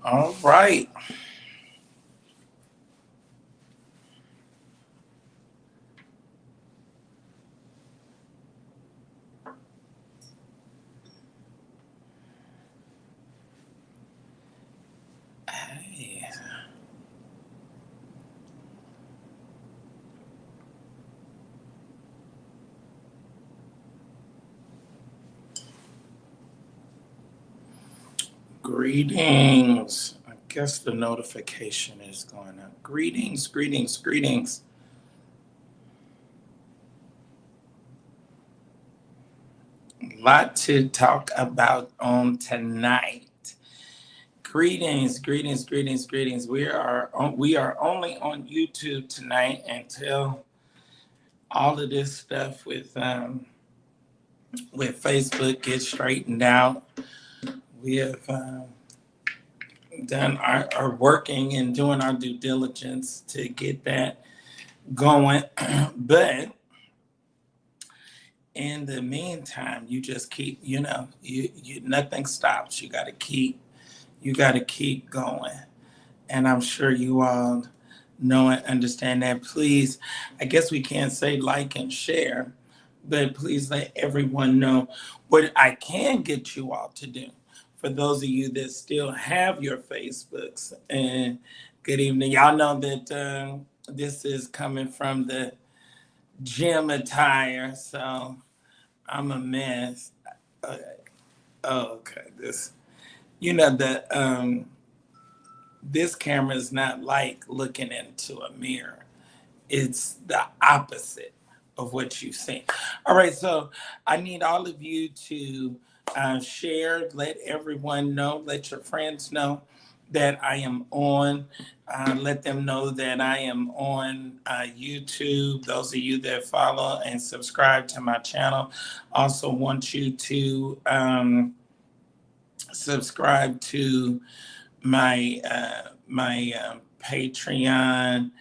All right. Hey. Greetings. I guess the notification is going up. Greetings, greetings, greetings. Lot to talk about on tonight. Greetings, greetings, greetings, greetings. We are only on YouTube tonight until all of this stuff with Facebook gets straightened out. We have done our working and doing our due diligence to get that going. But in the meantime, you just keep, you nothing stops. You got to keep going. And I'm sure you all know and understand that. Please, I guess we can't say like and share, but please let everyone know what I can get you all to do. For those of you that still have your Facebooks, and good evening. Y'all know that this is coming from the gym attire, so I'm a mess. Uh, okay, the this camera is not like looking into a mirror. It's the opposite of what you see. All right, so I need all of you to share, let everyone know, let your friends know that I am on. Let them know that I am on YouTube. Those of you that follow and subscribe to my channel, also want you to subscribe to my Patreon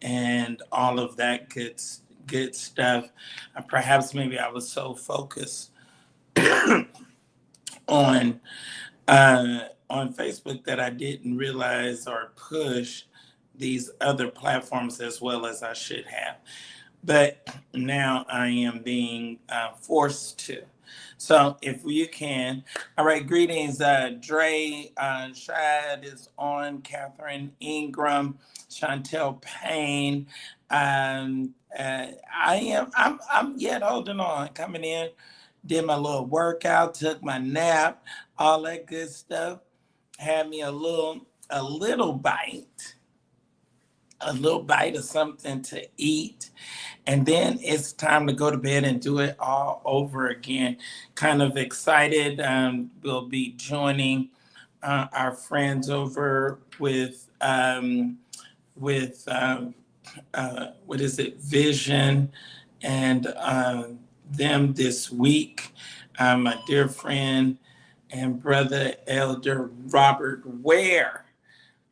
and all of that good stuff. Perhaps maybe I was so focused on on Facebook that I didn't realize or push these other platforms as well as I should have. But now I am being forced to. So if you can, all right, greetings, Dre, Shad is on, Catherine Ingram, Chantel Payne. I'm yet holding on, coming in, did my little workout, took my nap, all that good stuff. Had me a little bite of something to eat. And then it's time to go to bed and do it all over again. Kind of excited. We'll be joining our friends over with what is it, Vision, and them this week. My dear friend and brother, Elder Robert Ware,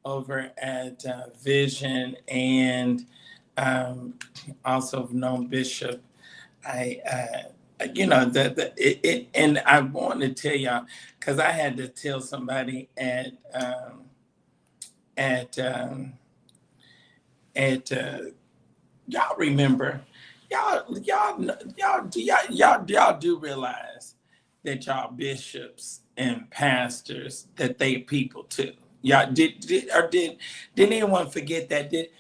over at Vision, and also known Bishop. And I want to tell y'all because I had to tell somebody at y'all remember, y'all do realize that y'all bishops and pastors that they people too. Y'all did anyone forget that? Did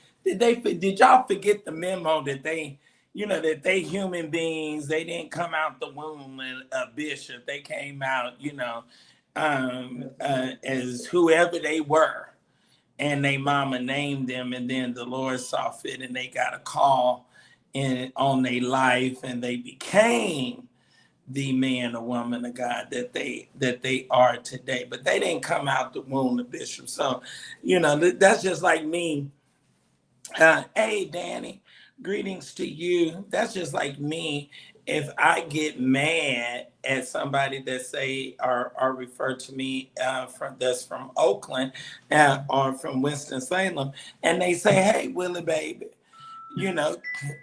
y'all forget the memo that that they human beings, they didn't come out the womb and a bishop, they came out, as whoever they were, and they mama named them, and then the Lord saw fit and they got a call on their life, and they became the man or woman of God that they are today. But they didn't come out the womb of bishop. So, that's just like me. Hey, Danny, greetings to you. That's just like me. If I get mad at somebody that say or refer to me from Oakland or from Winston Salem, and they say, "Hey, Willie, baby," you know,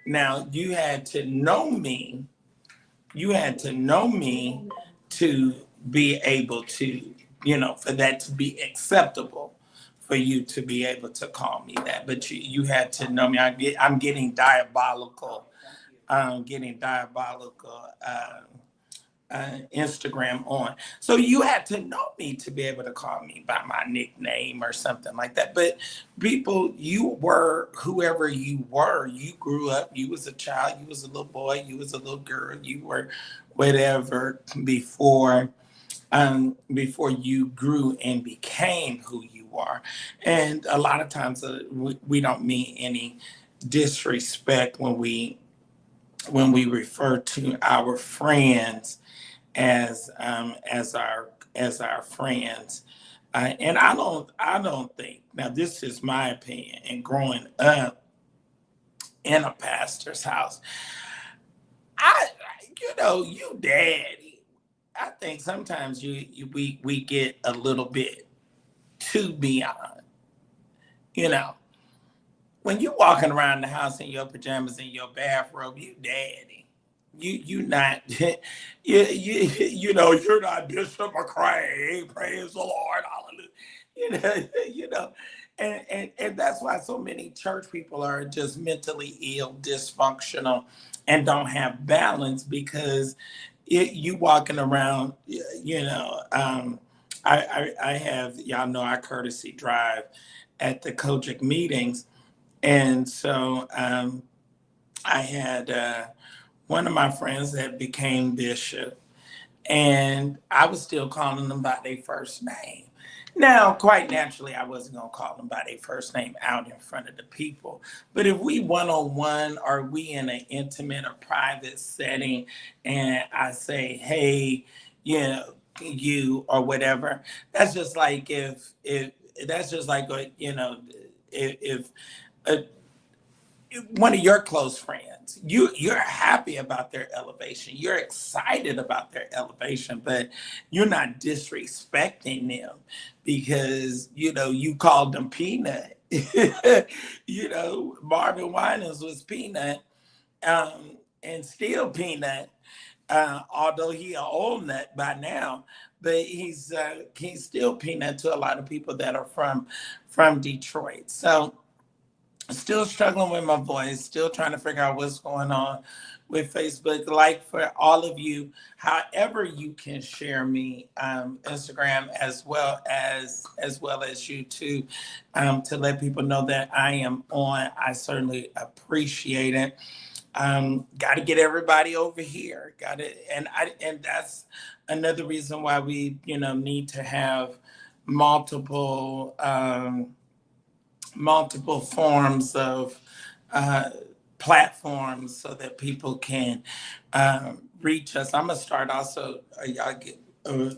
now you had to know me. You had to know me to be able to for that to be acceptable for you to be able to call me that. But you had to know me. I'm getting diabolical, Instagram on. So you had to know me to be able to call me by my nickname or something like that. But people, you were whoever you were. You grew up, you was a child, you was a little boy, you was a little girl, you were whatever before you grew and became who you are. And a lot of times we don't mean any disrespect when we refer to our friends as our friends. And I don't think, now this is my opinion, and growing up in a pastor's house, I you daddy. I think sometimes we get a little bit too beyond. You know, when you walking around the house in your pajamas and your bathrobe, you daddy. You not you're not Bishop McCray. Praise the Lord, hallelujah. And that's why so many church people are just mentally ill, dysfunctional, and don't have balance because you walking around, I have, y'all know I courtesy drive at the Kojic meetings. And so I had one of my friends that became bishop, and I was still calling them by their first name. Now, quite naturally, I wasn't going to call them by their first name out in front of the people. But if we one-on-one or we in an intimate or private setting and I say, hey, you or whatever, that's just like if that's just like, if a one of your close friends, you're happy about their elevation, you're excited about their elevation, but you're not disrespecting them because you called them Peanut. Marvin Winans was Peanut, and still Peanut, although he an old nut by now, but he's still Peanut to a lot of people that are from Detroit. So still struggling with my voice, still trying to figure out what's going on with Facebook. Like for all of you, however you can share me, Instagram as well as YouTube, to let people know that I am on. I certainly appreciate it. Got to get everybody over here. Got it, and that's another reason why we need to have multiple. Multiple forms of platforms so that people can reach us. I'm gonna start also. I'm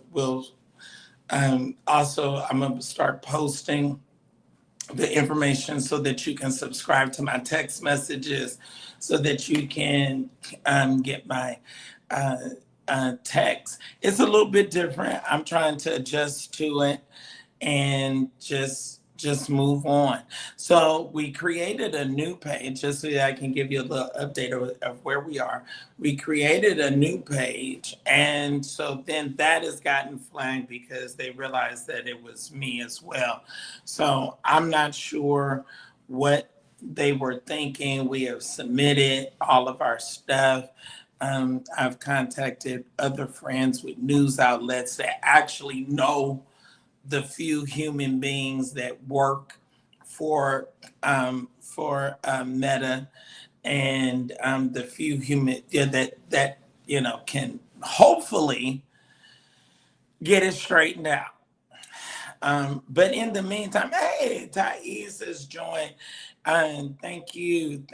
gonna start posting the information so that you can subscribe to my text messages, so that you can get my text. It's a little bit different. I'm trying to adjust to it and just move on. So we created a new page just so that I can give you a little update of where we are. We created a new page, and so then that has gotten flagged because they realized that it was me as well. So I'm not sure what they were thinking. We have submitted all of our stuff. I've contacted other friends with news outlets that actually know the few human beings that work for Meta, and the few human that can hopefully get it straightened out. But in the meantime, hey, Thais has joined. Thank you.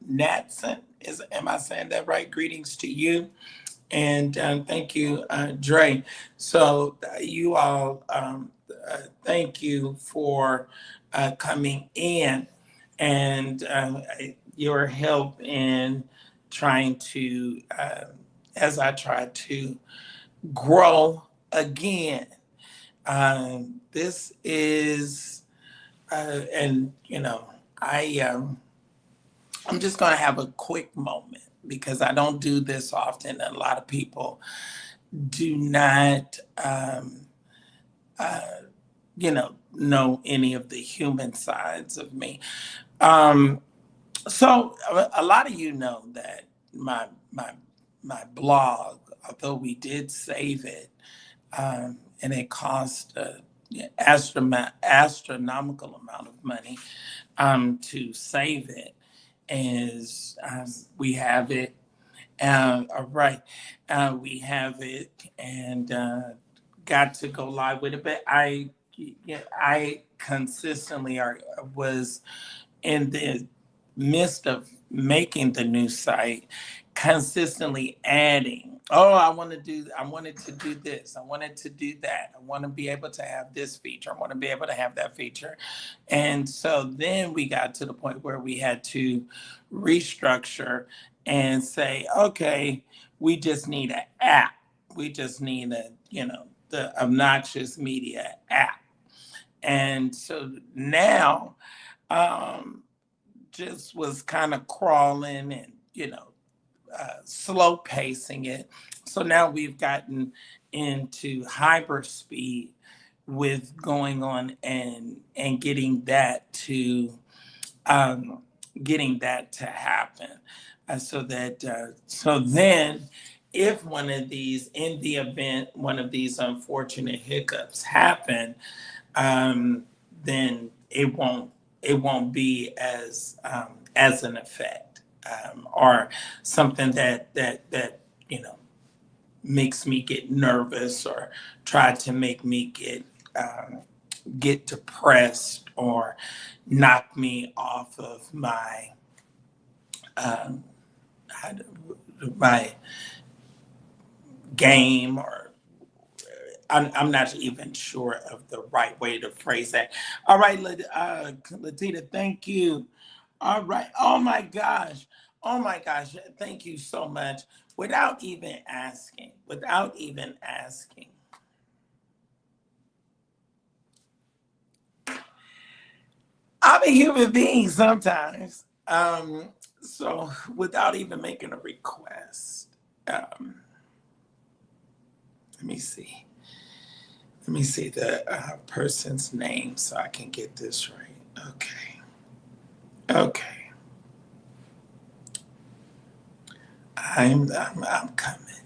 Natson, am I saying that right? Greetings to you. And thank you, Dre. So you all, thank you for coming in and your help in trying to, as I try to grow again. This is, and I'm just going to have a quick moment because I don't do this often. And a lot of people do not, know any of the human sides of me. Um, so a lot of you know that my my blog, although we did save it, and it cost astronomical amount of money to save it, is we have it. All right, we have it, and got to go live with it. But I consistently was in the midst of making the new site, consistently adding, oh, I wanted to do this, I wanted to do that, I want to be able to have this feature, I want to be able to have that feature. And so then we got to the point where we had to restructure and say, okay, we just need an app. We just need the obnoxious media app. And so now, um, just was kind of crawling and slow pacing it. So now we've gotten into hyper speed with going on and um, getting that to happen, so then if one of these, in the event one of these unfortunate hiccups happen, um, then it won't be as an effect, or something that makes me get nervous or try to make me get depressed or knock me off of um, my game, or I'm not even sure of the right way to phrase that. All right, Latita, thank you. All right. Oh my gosh. Oh my gosh. Thank you so much. Without even asking. I'm a human being sometimes. So without even making a request, let me see. Let me see the person's name so I can get this right. Okay. Okay. I'm coming.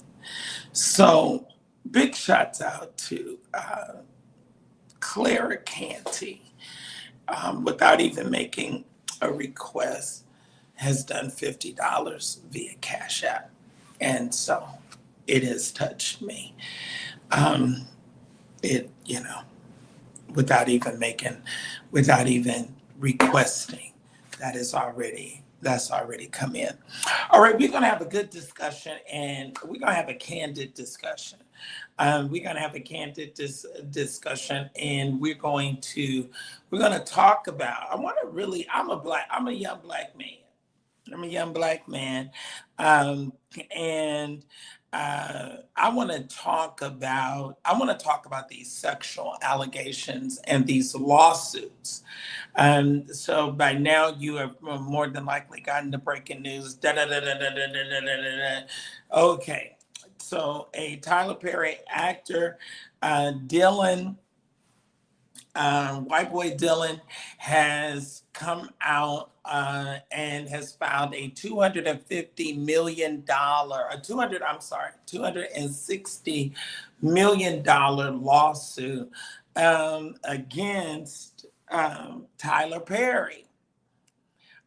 So big shots out to Clara Canty, without even making a request, has done $50 via Cash App. And so it has touched me. Um, it, without even requesting, that's already come in. All right, we're gonna have a good discussion, and we're gonna have a candid discussion. We're gonna have a candid discussion, and we're gonna talk about. I'm a young black man. I'm a young black man, um, and I want to talk about these sexual allegations and these lawsuits. So by now you have more than likely gotten the breaking news. Da, da, da, da, da, da, da, da, da, da. Okay, so a Tyler Perry actor, Dylan, white boy Dylan, has come out and has filed a $250 million, $260 million lawsuit against Tyler Perry.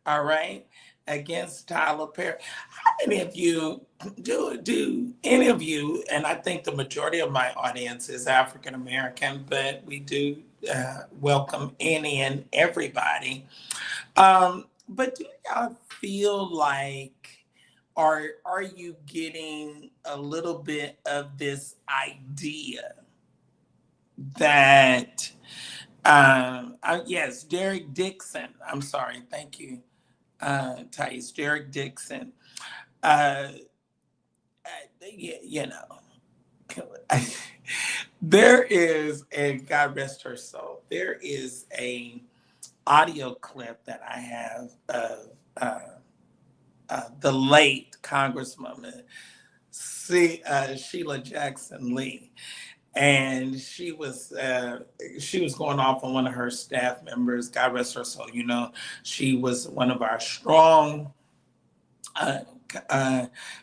All right, against Tyler Perry. How many of you do any of you? And I think the majority of my audience is African American, but we do welcome any and everybody. But do y'all feel like, are you getting a little bit of this idea that yes, Derek Dixon. I'm sorry, thank you, Thais. Derek Dixon. Uh, you know, there is, and God rest her soul, there is a audio clip that I have of the late Congresswoman Sheila Jackson Lee, and she was going off on one of her staff members. God rest her soul. You know, she was one of our strong uh,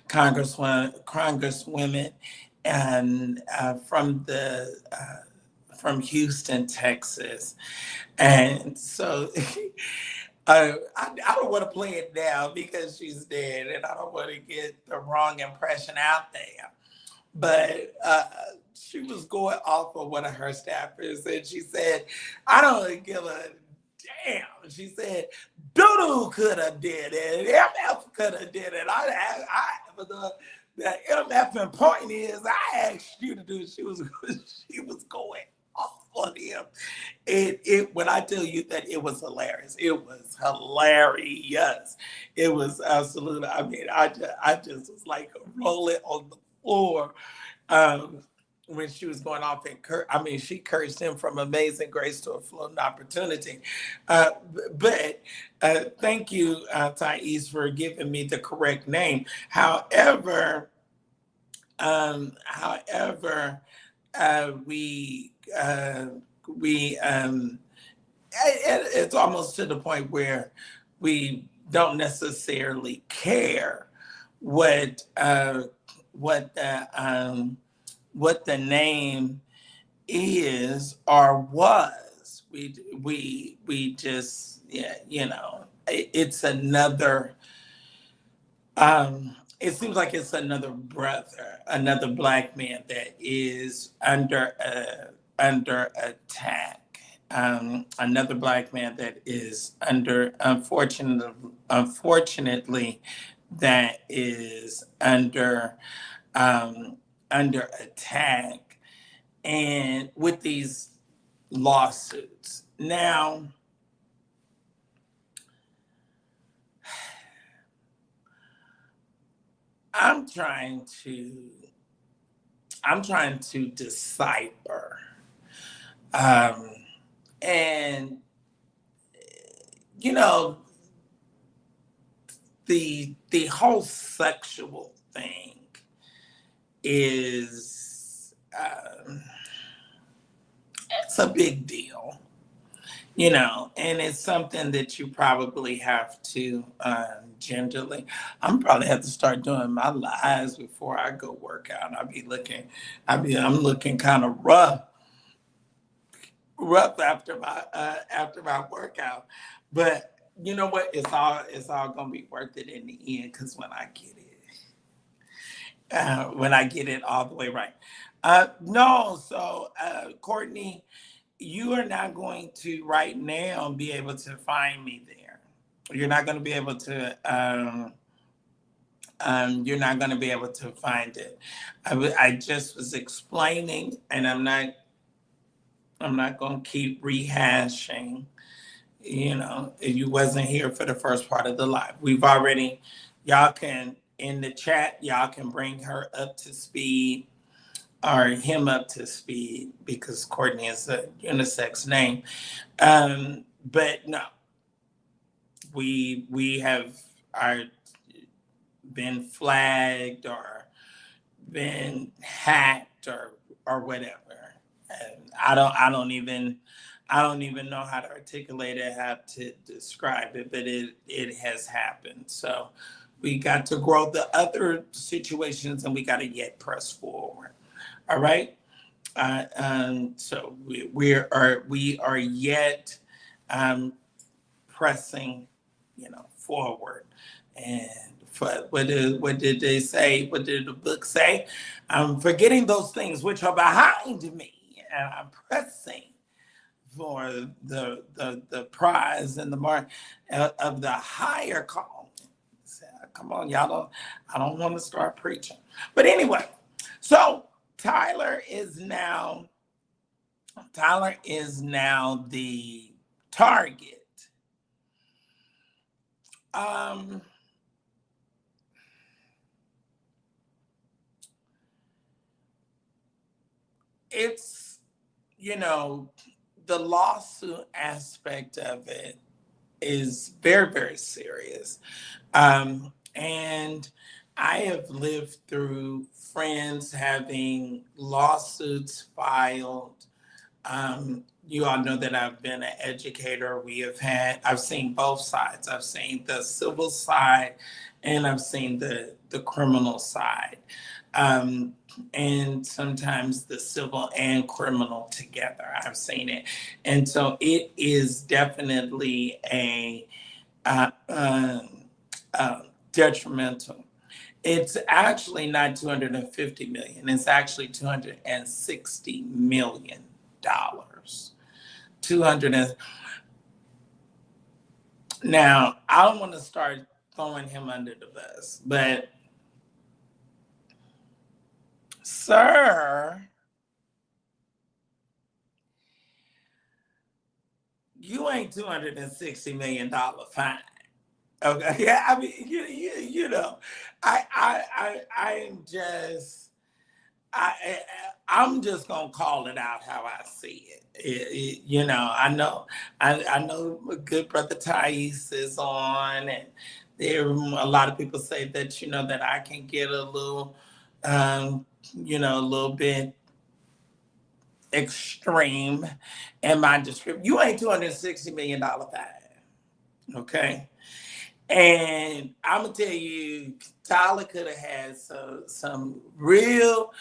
congresswomen, and from Houston, Texas, and so. I don't want to play it now because she's dead, and I don't want to get the wrong impression out there. But she was going off of one of her staffers, and she said, "I don't give a damn." She said, "Doodoo could have did it. MF could have did it. The MF point is, I asked you to do it." She was going off on him. When I tell you that it was hilarious, it was hilarious. It was absolutely. I mean, I just was like rolling on the floor um, when she was going off and she cursed him from amazing grace to a floating opportunity. But thank you, Thais, for giving me the correct name. However, however, we it's almost to the point where we don't necessarily care what what the name is or was. We just, yeah, you know, it's another. It seems like it's another brother, another black man that is under attack. Another black man that is unfortunately, that is under attack, and with these lawsuits. Now, I'm trying to decipher, and you know, the whole sexual thing is it's a big deal, you know, and it's something that you probably have to gingerly. I'm probably have to start doing my lives before I go work out. I'm looking kind of rough after my workout, but you know what? It's all gonna be worth it in the end, because when I get it all the way right. No, so Courtney, you are not going to right now be able to find me there. You're not going to be able to. You're not going to be able to find it. I just was explaining, and I'm not. I'm not going to keep rehashing. You know, if you wasn't here for the first part of the live, y'all can in the chat. Y'all can bring her up to speed or him up to speed, because Courtney is a unisex name. But no, we have been flagged or been hacked or whatever. And I don't even know how to articulate it, how to describe it, but it has happened. So we got to grow the other situations, and we got to yet press forward. All right. So we are yet pressing, you know, forward. And what did they say? What did the book say? I'm forgetting those things which are behind me, and I'm pressing for the prize and the mark of the higher calling. Come on, y'all don't. I don't want to start preaching, but anyway. So Tyler is now the target. It's, you know, the lawsuit aspect of it is very, very serious. And I have lived through friends having lawsuits filed. You all know that I've been an educator. I've seen both sides. I've seen the civil side and I've seen the criminal side. Um, and sometimes the civil and criminal together. I've seen it. And so it is definitely a uh, uh, detrimental. It's actually not 250 million. It's actually 260 million dollars. 200 and now I don't want to start throwing him under the bus, but sir, you ain't $260 million fine. Okay, yeah, I mean, you know, I am just, I, I'm just gonna call it out how I see it. You know, I know my good brother Thais is on, and there a lot of people say that that I can get a little, um, a little bit extreme in my description. You ain't $260 million fine, okay? And I'm gonna tell you, Tyler could have had some real.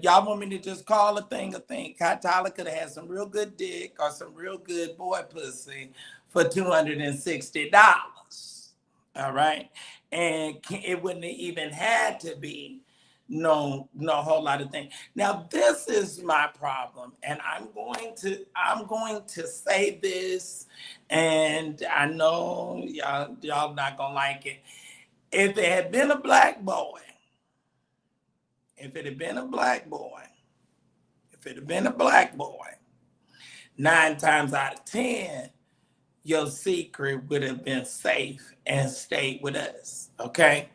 Y'all want me to just call a thing a thing? Tyler could have had some real good dick or some real good boy pussy for $260. All right, and it wouldn't have even had to be no whole lot of things. Now this is my problem, and I'm going to say this, and I know y'all not gonna like it. If it had been a black boy, if it had been a black boy, if it had been a black boy, 9 times out of 10, your secret would have been safe and stayed with us. Okay.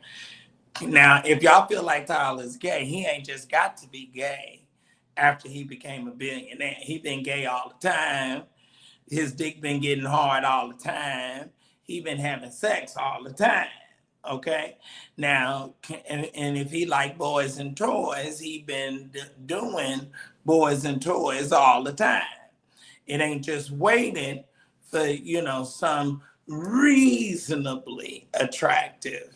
Now, if y'all feel like Tyler's gay, he ain't just got to be gay after he became a billionaire. He been gay all the time. His dick been getting hard all the time. He been having sex all the time. Okay. Now, and if he like boys and toys, he been doing boys and toys all the time. It ain't just waiting for, some reasonably attractive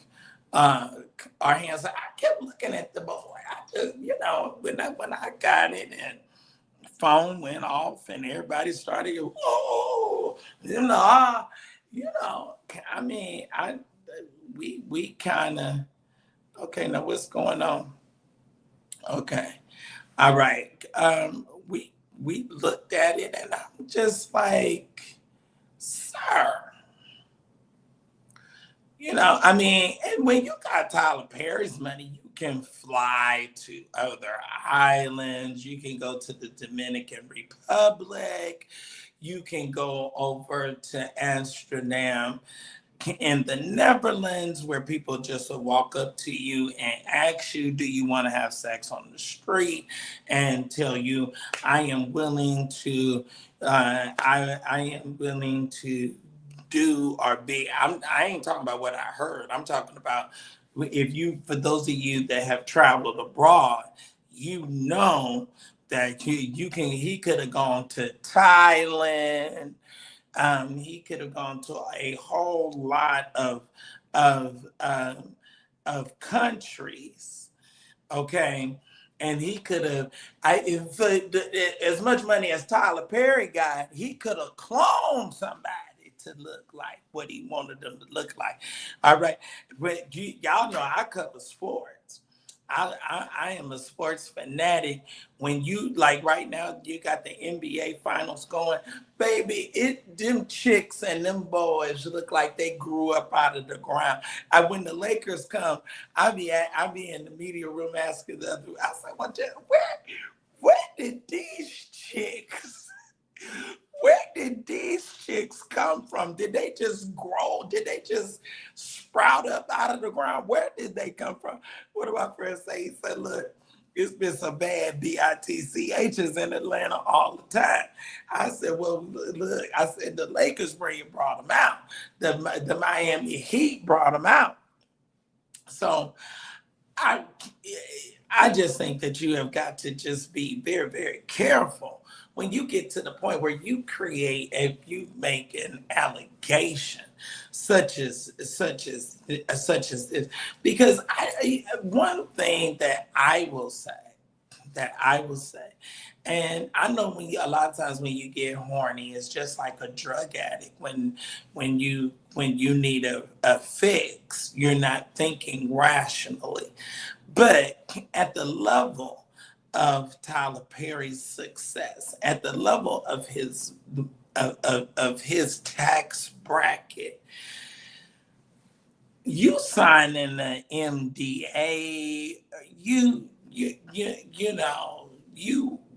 our hands. I kept looking at the boy. I just, when I got it and phone went off and everybody started, oh, I mean, we kind of, okay, now what's going on? Okay, all right. We looked at it and I'm just like, sir. I mean, and when you got Tyler Perry's money, you can fly to other islands. You can go to the Dominican Republic. You can go over to Amsterdam in the Netherlands, where people just will walk up to you and ask you, do you want to have sex on the street? And tell you, I am willing to, I am willing to do or be. I ain't talking about what I heard. I'm talking about for those of you that have traveled abroad, that he could have gone to Thailand. He could have gone to a whole lot of countries, okay, and he could have. As much money as Tyler Perry got, he could have cloned somebody to look like what he wanted them to look like. All right, but y'all know I cover sports. I am a sports fanatic. When you like right now, you got the NBA finals going, baby. Them chicks and them boys look like they grew up out of the ground. When the Lakers come, I be in the media room asking the other. I say, well, where did these chicks? Where did these chicks come from? Did they just grow? Did they just sprout up out of the ground? Where did they come from? What do my friend say? He said, look, it's been some bad BITCHs in Atlanta all the time. I said, well, look, I said, the Lakers brought them out. The Miami Heat brought them out. So I just think that you have got to just be very, very careful when you get to the point where you create and you make an allegation such as this. Because one thing that I will say, and I know a lot of times when you get horny, it's just like a drug addict. When you need a fix, you're not thinking rationally. But at the level of Tyler Perry's success, at the level of his tax bracket, you sign in the MDA, you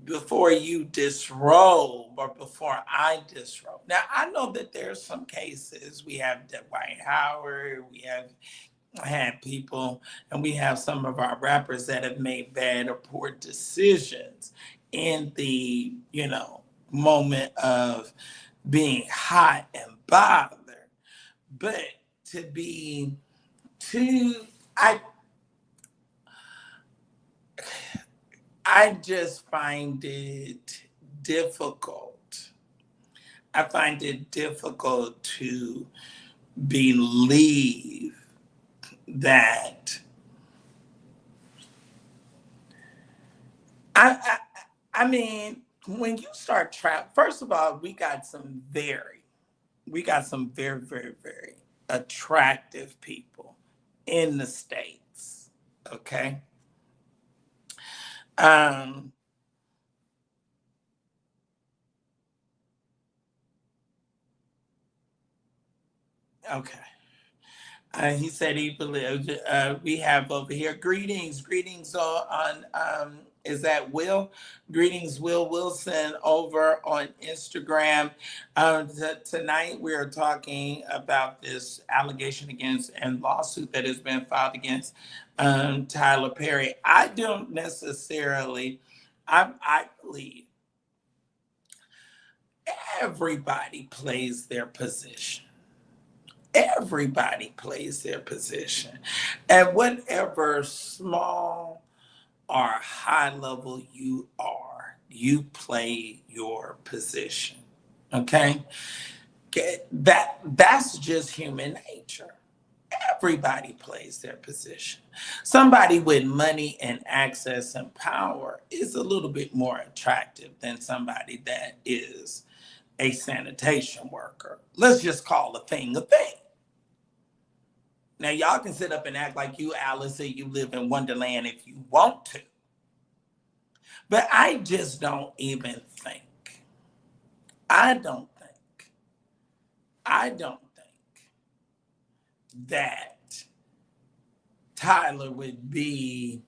before you disrobe or before I disrobe. Now I know that there's some cases. We have Dwight Howard, we have had people, and we have some of our rappers that have made bad or poor decisions in the, moment of being hot and bothered. But to be too, I just find it difficult. I find it difficult to believe that I mean, when you start first of all, we got some very, very, very attractive people in the States. Okay. Okay. He said he believed. We have over here greetings on is that Will? Greetings, Will Wilson over on Instagram. Tonight we are talking about this allegation against and lawsuit that has been filed against Tyler Perry. I don't necessarily. I believe everybody plays their position. Everybody plays their position. And whatever small or high level you are, you play your position. Okay? That's just human nature. Everybody plays their position. Somebody with money and access and power is a little bit more attractive than somebody that is a sanitation worker. Let's just call a thing a thing. Now, y'all can sit up and act like you, Alice, and you live in Wonderland if you want to. But I just don't even think. I don't think that Tyler would be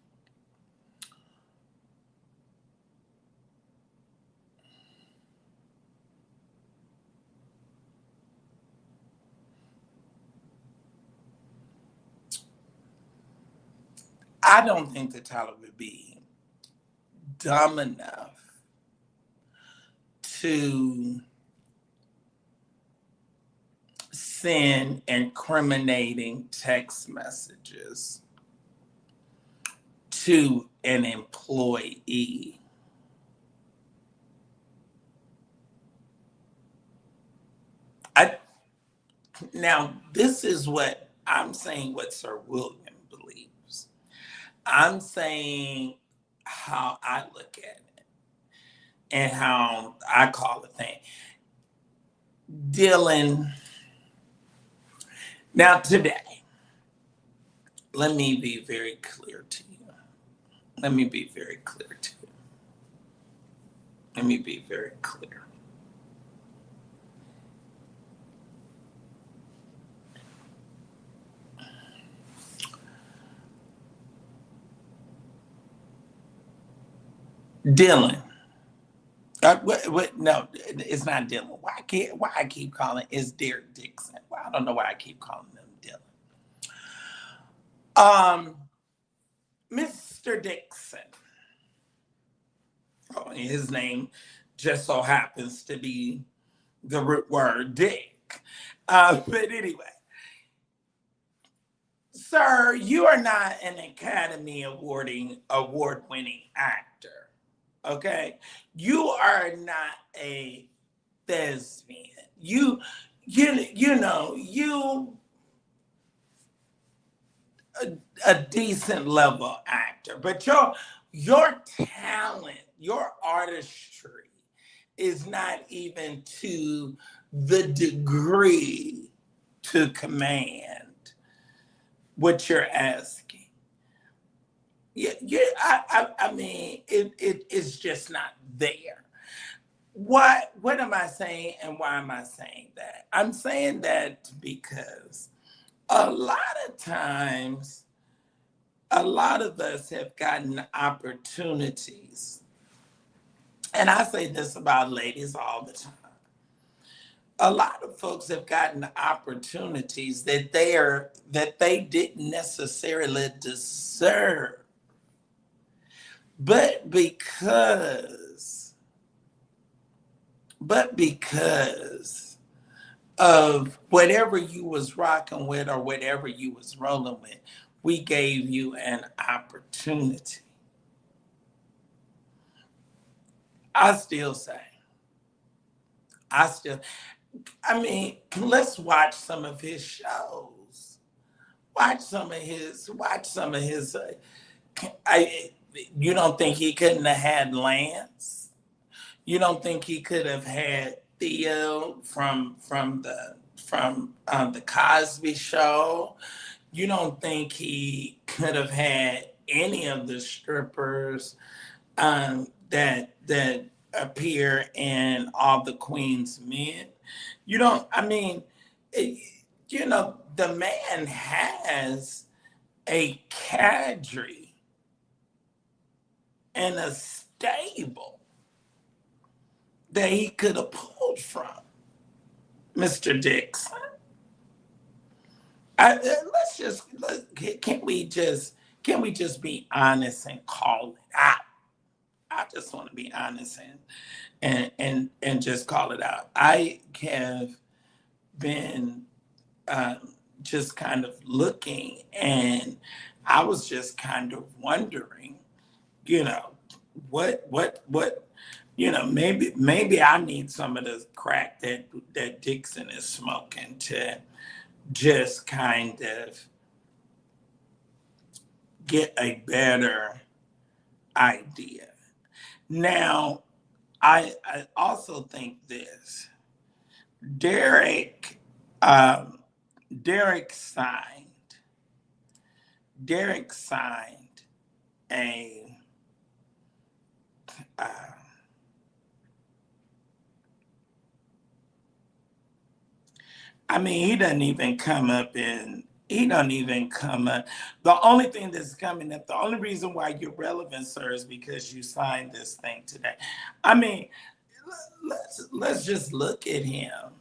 I don't think that Tyler would be dumb enough to send incriminating text messages to an employee. Now, this is what I'm saying, what Sir William believes. I'm saying how I look at it and how I call the thing. Dylan, now today, let me be very clear to you. Let me be very clear. Dylan. No, it's not Dylan. Why I keep calling it's Derek Dixon. Well, I don't know why I keep calling him Dylan. Mr. Dixon. Oh, his name just so happens to be the root word Dick. But anyway, Sir, you are not an Academy award-winning actor. Okay? You are not a thespian. You know, a decent level actor, but your talent, your artistry is not even to the degree to command what you're asking. I mean, it's just not there. What am I saying, and why am I saying that? I'm saying that because a lot of times, a lot of us have gotten opportunities, and I say this about ladies all the time. A lot of folks have gotten opportunities that they didn't necessarily deserve, but because of whatever you was rocking with or whatever you was rolling with, we gave you an opportunity. I still say, I mean, let's watch some of his shows. Watch some of his. You don't think he couldn't have had Lance? You don't think he could have had Theo from the Cosby Show? You don't think he could have had any of the strippers that appear in All the Queen's Men? You don't. I mean, you know, the man has a cadre and a stable that he could have pulled from, Mr. Dixon. Can we just be honest and call it out? I just want to be honest and just call it out. I have been just kind of looking, and I was just kind of wondering, you know, what you know, maybe I need some of the crack that Dixon is smoking to just kind of get a better idea. Now, I also think this. Derek um, Derek signed Derek signed a uh, I mean, he doesn't even come up. The only thing that's coming up, the only reason why you're relevant, sir, is because you signed this thing today. I mean, let's just look at him.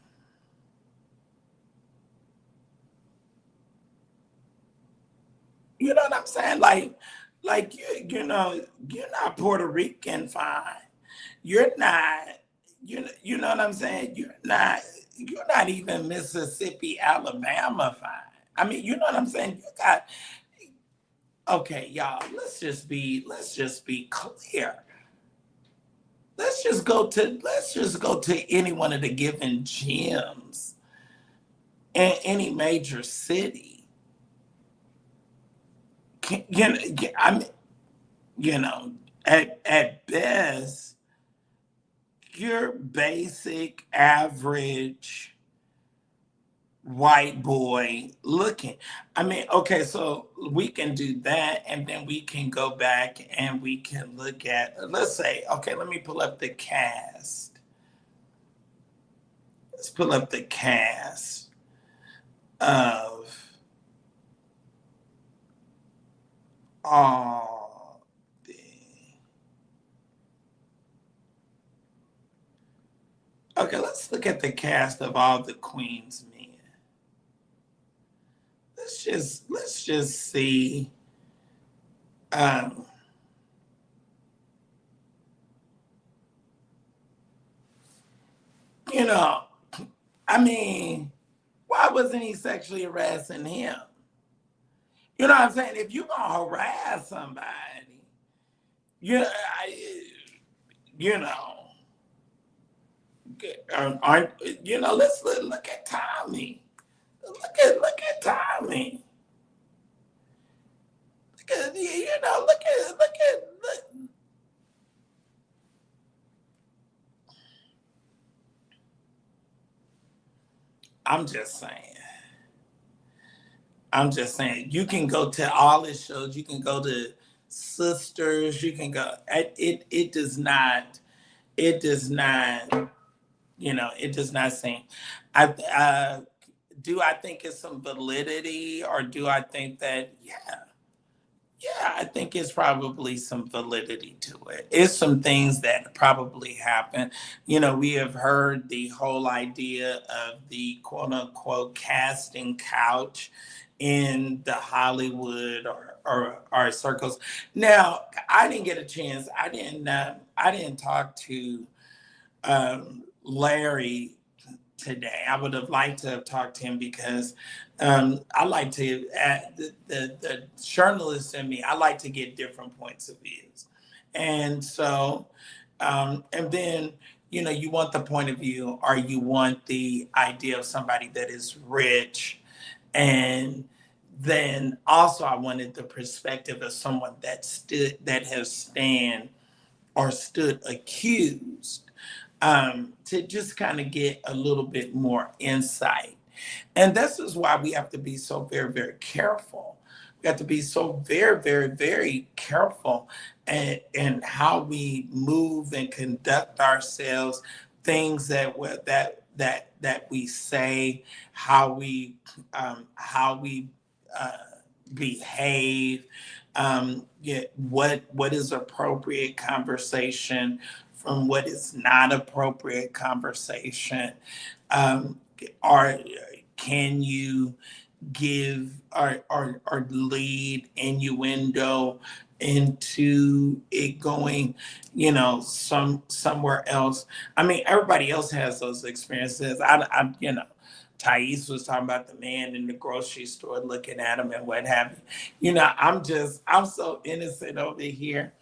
You know what I'm saying? Like you know, you're not Puerto Rican fine. You're not, you know what I'm saying? You're not even Mississippi, Alabama fine. I mean, you know what I'm saying? You got, okay, y'all, let's just be clear. Let's just go to any one of the given gyms in any major city. I mean, you know, at best, your basic average white boy looking. I mean, okay, so we can do that, and then we can go back and we can look at, let's say, okay, let me pull up the cast. Let's pull up the cast of all the, okay, let's look at the cast of All the Queen's Men. Let's just see. Um, you know, I mean, why wasn't he sexually harassing him? You know what I'm saying? If you're gonna harass somebody, you, you know, aren't you know? Let's look at Tommy. Look at Tommy. Look at you know. Look. I'm just saying. I'm just saying. You can go to all his shows. You can go to Sisters. You can go. It does not. It does not. You know. It does not seem. Do I think it's some validity, or do I think that yeah, I think it's probably some validity to it. It's some things that probably happen. You know, we have heard the whole idea of the quote unquote casting couch in the Hollywood or circles. Now, I didn't get a chance. I didn't talk to Larry today. I would have liked to have talked to him because I like to, the journalist in me, I like to get different points of views. And so, and then, you know, you want the point of view, or you want the idea of somebody that is rich. And then also I wanted the perspective of someone that has stood accused, to just kind of get a little bit more insight. And this is why we have to be so very, very careful. We have to be so very, very, very careful in how we move and conduct ourselves, things that we say, how we uh, behave, yeah, what is appropriate conversation from what is not appropriate conversation. Um, or can you give or lead innuendo into it going, you know, somewhere else? I mean, everybody else has those experiences. I you know, Thais was talking about the man in the grocery store looking at him and what have you. You know, I'm so innocent over here.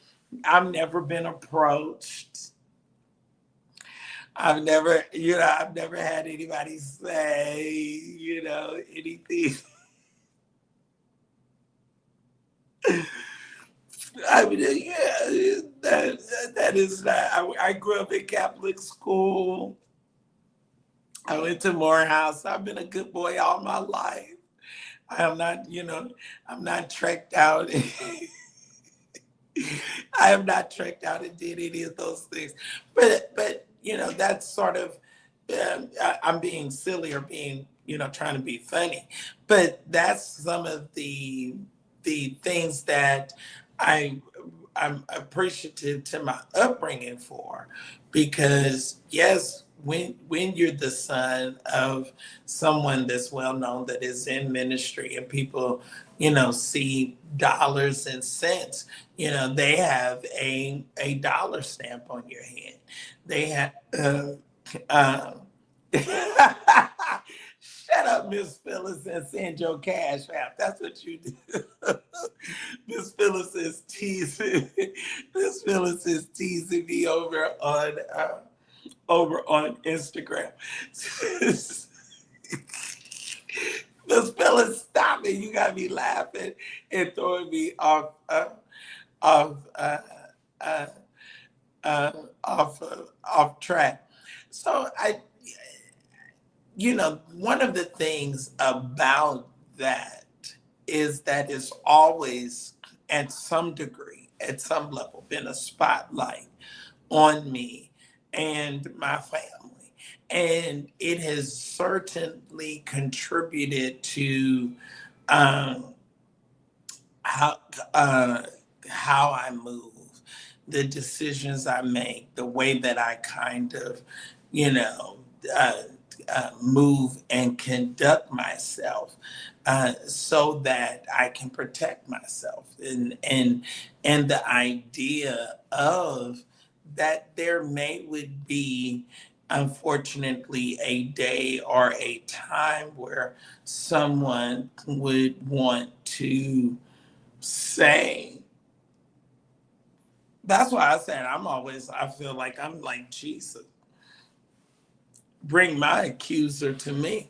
I've never been approached. I've never had anybody say, you know, anything. I mean, yeah, that is not. I grew up in Catholic school. I went to Morehouse. I've been a good boy all my life. I am not, you know, I'm not trekked out. I have not trekked out and did any of those things. But you know, that's sort of, I'm being silly or being, you know, trying to be funny. But that's some of the things that I I'm appreciative to my upbringing for, because yes, when you're the son of someone that's well known, that is in ministry, and people, you know, see dollars and cents, you know, they have a dollar stamp on your head. They have um, shut up, Miss Phyllis, and send your cash app. That's what you do. Miss Phyllis is teasing. Miss Phyllis is teasing me over on Instagram. Miss Phyllis, stop it! You got me laughing and throwing me off uh, uh, off track. So you know, one of the things about that is that it's always, at some degree, at some level, been a spotlight on me and my family. And it has certainly contributed to um, how, uh, how I move, the decisions I make, the way that I kind of, you know, uh, move and conduct myself, so that I can protect myself, and the idea of that there may would be, unfortunately, a day or a time where someone would want to say, that's why I said I feel like I'm like Jesus. Bring my accuser to me.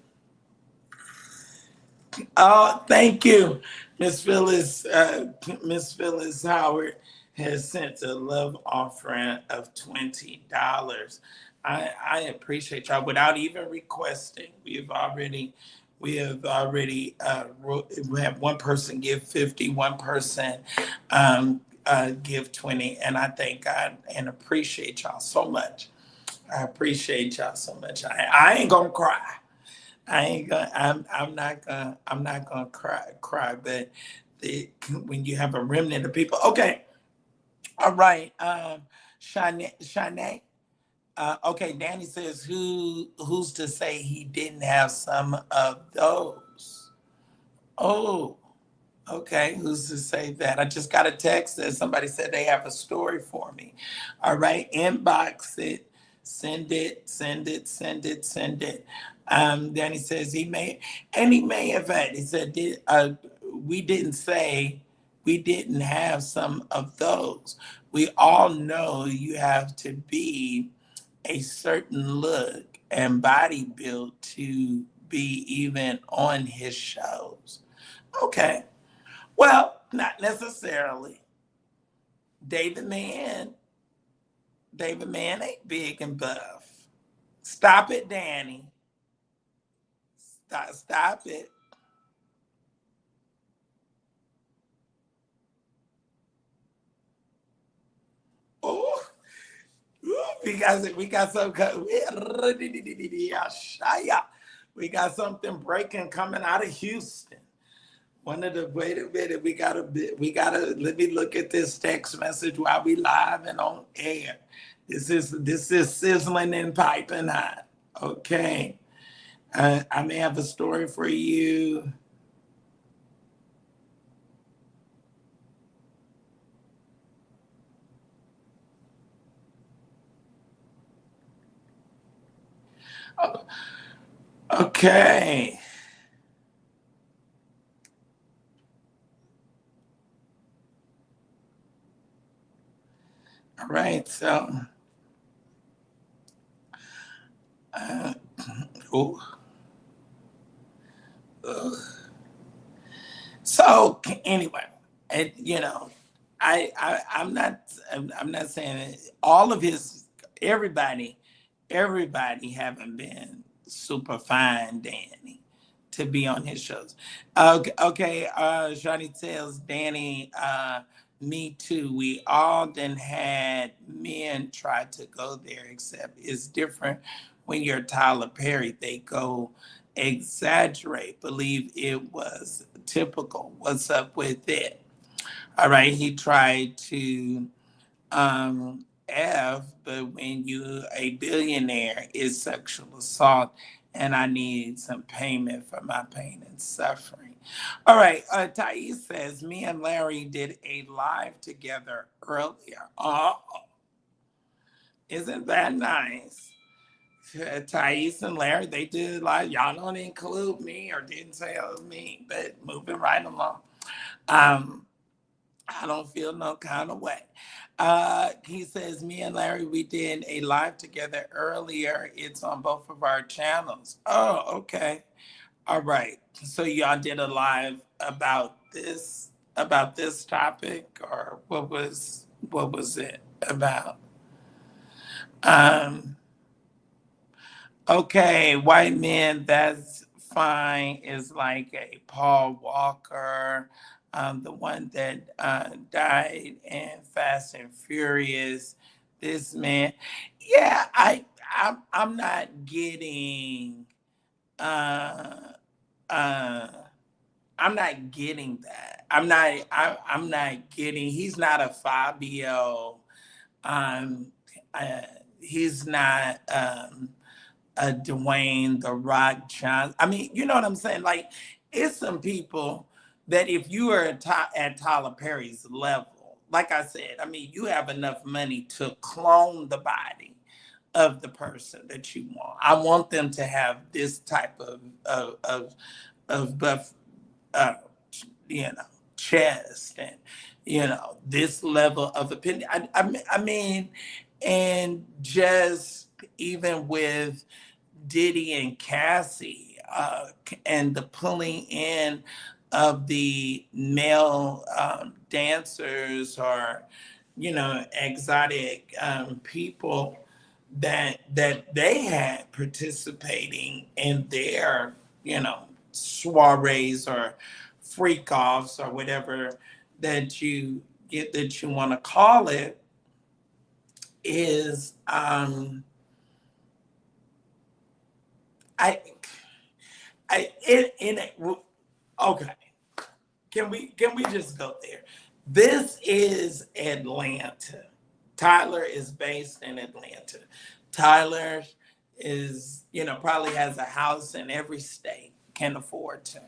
Oh, thank you. Miss Phyllis, Miss Phyllis Howard has sent a love offering of $20. I appreciate y'all without even requesting. We have one person give 50, one person give 20, and I thank God and appreciate y'all so much. I appreciate y'all so much. I ain't gonna cry. I ain't gonna. I'm not gonna cry. But when you have a remnant of people, okay, all right. Shanae. Okay, Danny says who's to say he didn't have some of those? Oh, okay. Who's to say that? I just got a text that somebody said they have a story for me. All right, inbox it, send it, send it, send it, send it. Then he says he may have had. He said we didn't say we didn't have some of those. We all know you have to be a certain look and body build to be even on his shows. Okay. Well, not necessarily. David Man, David Man ain't big and buff. Stop it, Danny. Stop it. Oh, we got some. We got something breaking coming out of Houston. One of the wait a minute, we gotta let me look at this text message while we live and on air. This is sizzling and piping hot. Okay. I may have a story for you. Okay. All right. So, uh, oh, so anyway, and I'm not saying all of his everybody everybody haven't been super fine Danny to be on his shows. Okay, Johnny tells Danny, me too. We all then had men try to go there, except it's different when you're Tyler Perry. They go exaggerate, believe it was typical. What's up with it? All right, he tried to but when you a billionaire, is sexual assault, and I need some payment for my pain and suffering. All right, Thais says, me and Larry did a live together earlier. Oh, isn't that nice? Thais and Larry, they did live. Y'all don't include me or didn't say it was me, but moving right along. Um, I don't feel no kind of way. He says, me and Larry, we did a live together earlier. It's on both of our channels. Oh, okay. All right. So y'all did a live about this topic, or what was it about? Um, Okay, white men, that's fine, is like a Paul Walker, the one that died in Fast and Furious. This man, yeah, I'm not getting, uh, uh, I'm not getting that. I'm not getting. He's not a Fabio. Um, uh, he's not. Dwayne the Rock Johnson. I mean, you know what I'm saying? Like, it's some people that if you are at Tyler Perry's level, like I said, I mean, you have enough money to clone the body of the person that you want. I want them to have this type of buff, uh, you know, chest, and this level of opinion. I mean, and just even with Diddy and Cassie, and the pulling in of the male dancers, or exotic people that they had participating in their soirees or freak offs or whatever that you want to call it, is I okay. Can we just go there? This is Atlanta. Tyler is based in Atlanta. Tyler is, probably has a house in every state, can afford to.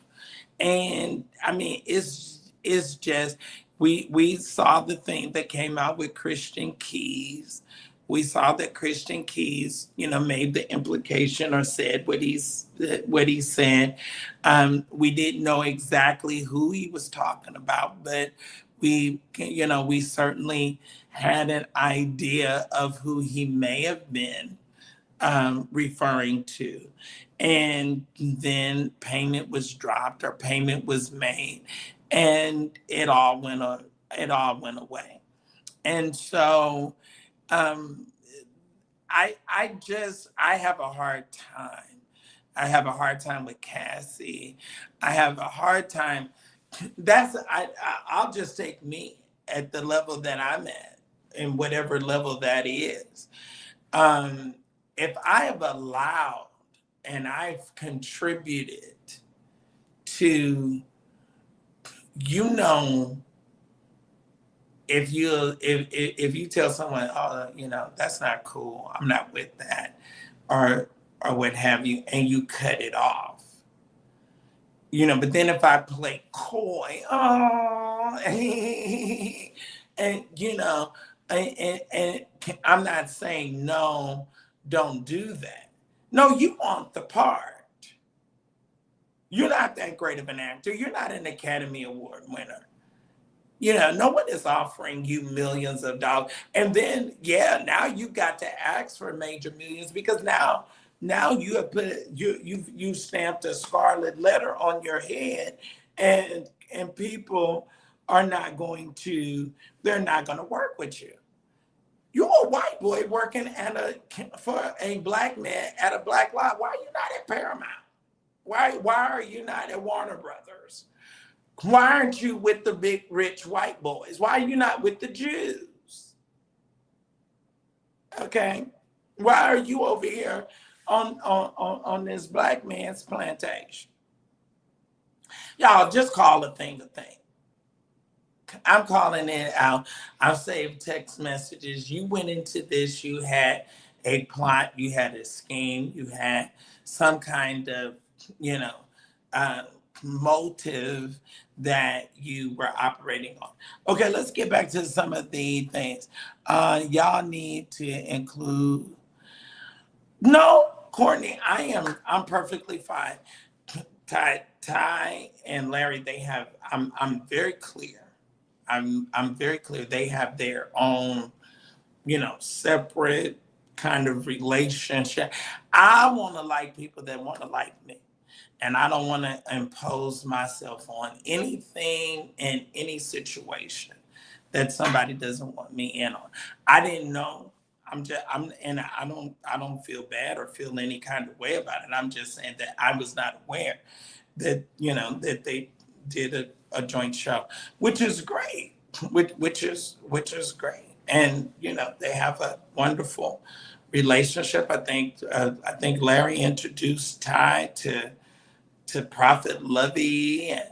And I mean, it's just we saw the thing that came out with Christian Keys. We saw that Christian Keys, made the implication or said what he said. We didn't know exactly who he was talking about, but we certainly had an idea of who he may have been referring to. And then payment was dropped or payment was made, and it all went away. And so I have a hard time. I have a hard time with Cassie. I have a hard time. I'll just take me at the level that I'm at, and whatever level that is. If I have allowed and I've contributed to, if you tell someone, oh, that's not cool, I'm not with that, or what have you, and you cut it off. But then if I play coy, oh, and and I'm not saying no, don't do that. No, you want the part. You're not that great of an actor. You're not an Academy Award winner. No one is offering you millions of dollars. And then, now you got to ask for major millions, because now you have you stamped a scarlet letter on your head, and people are not going to work with you. You're a white boy working for a black man at a black lot. Why are you not at Paramount? Why are you not at Warner Brothers? Why aren't you with the big rich white boys? Why are you not with the Jews? Okay. Why are you over here on this black man's plantation? Y'all, just call a thing a thing. I'm calling it out. I've saved text messages. You went into this, you had a plot, you had a scheme, you had some kind of, motive that you were operating on. Okay, let's get back to some of the things. Y'all need to include. No, Courtney, I'm perfectly fine. Ty and Larry, I'm very clear. I'm very clear. They have their own, separate kind of relationship. I want to like people that want to like me. And I don't want to impose myself on anything in any situation that somebody doesn't want me in on. I didn't know. And I don't feel bad or feel any kind of way about it. I'm just saying that I was not aware that, that they did a joint show, which is great, which is great. And, they have a wonderful relationship. I think Larry introduced Ty to Prophet Lovey, and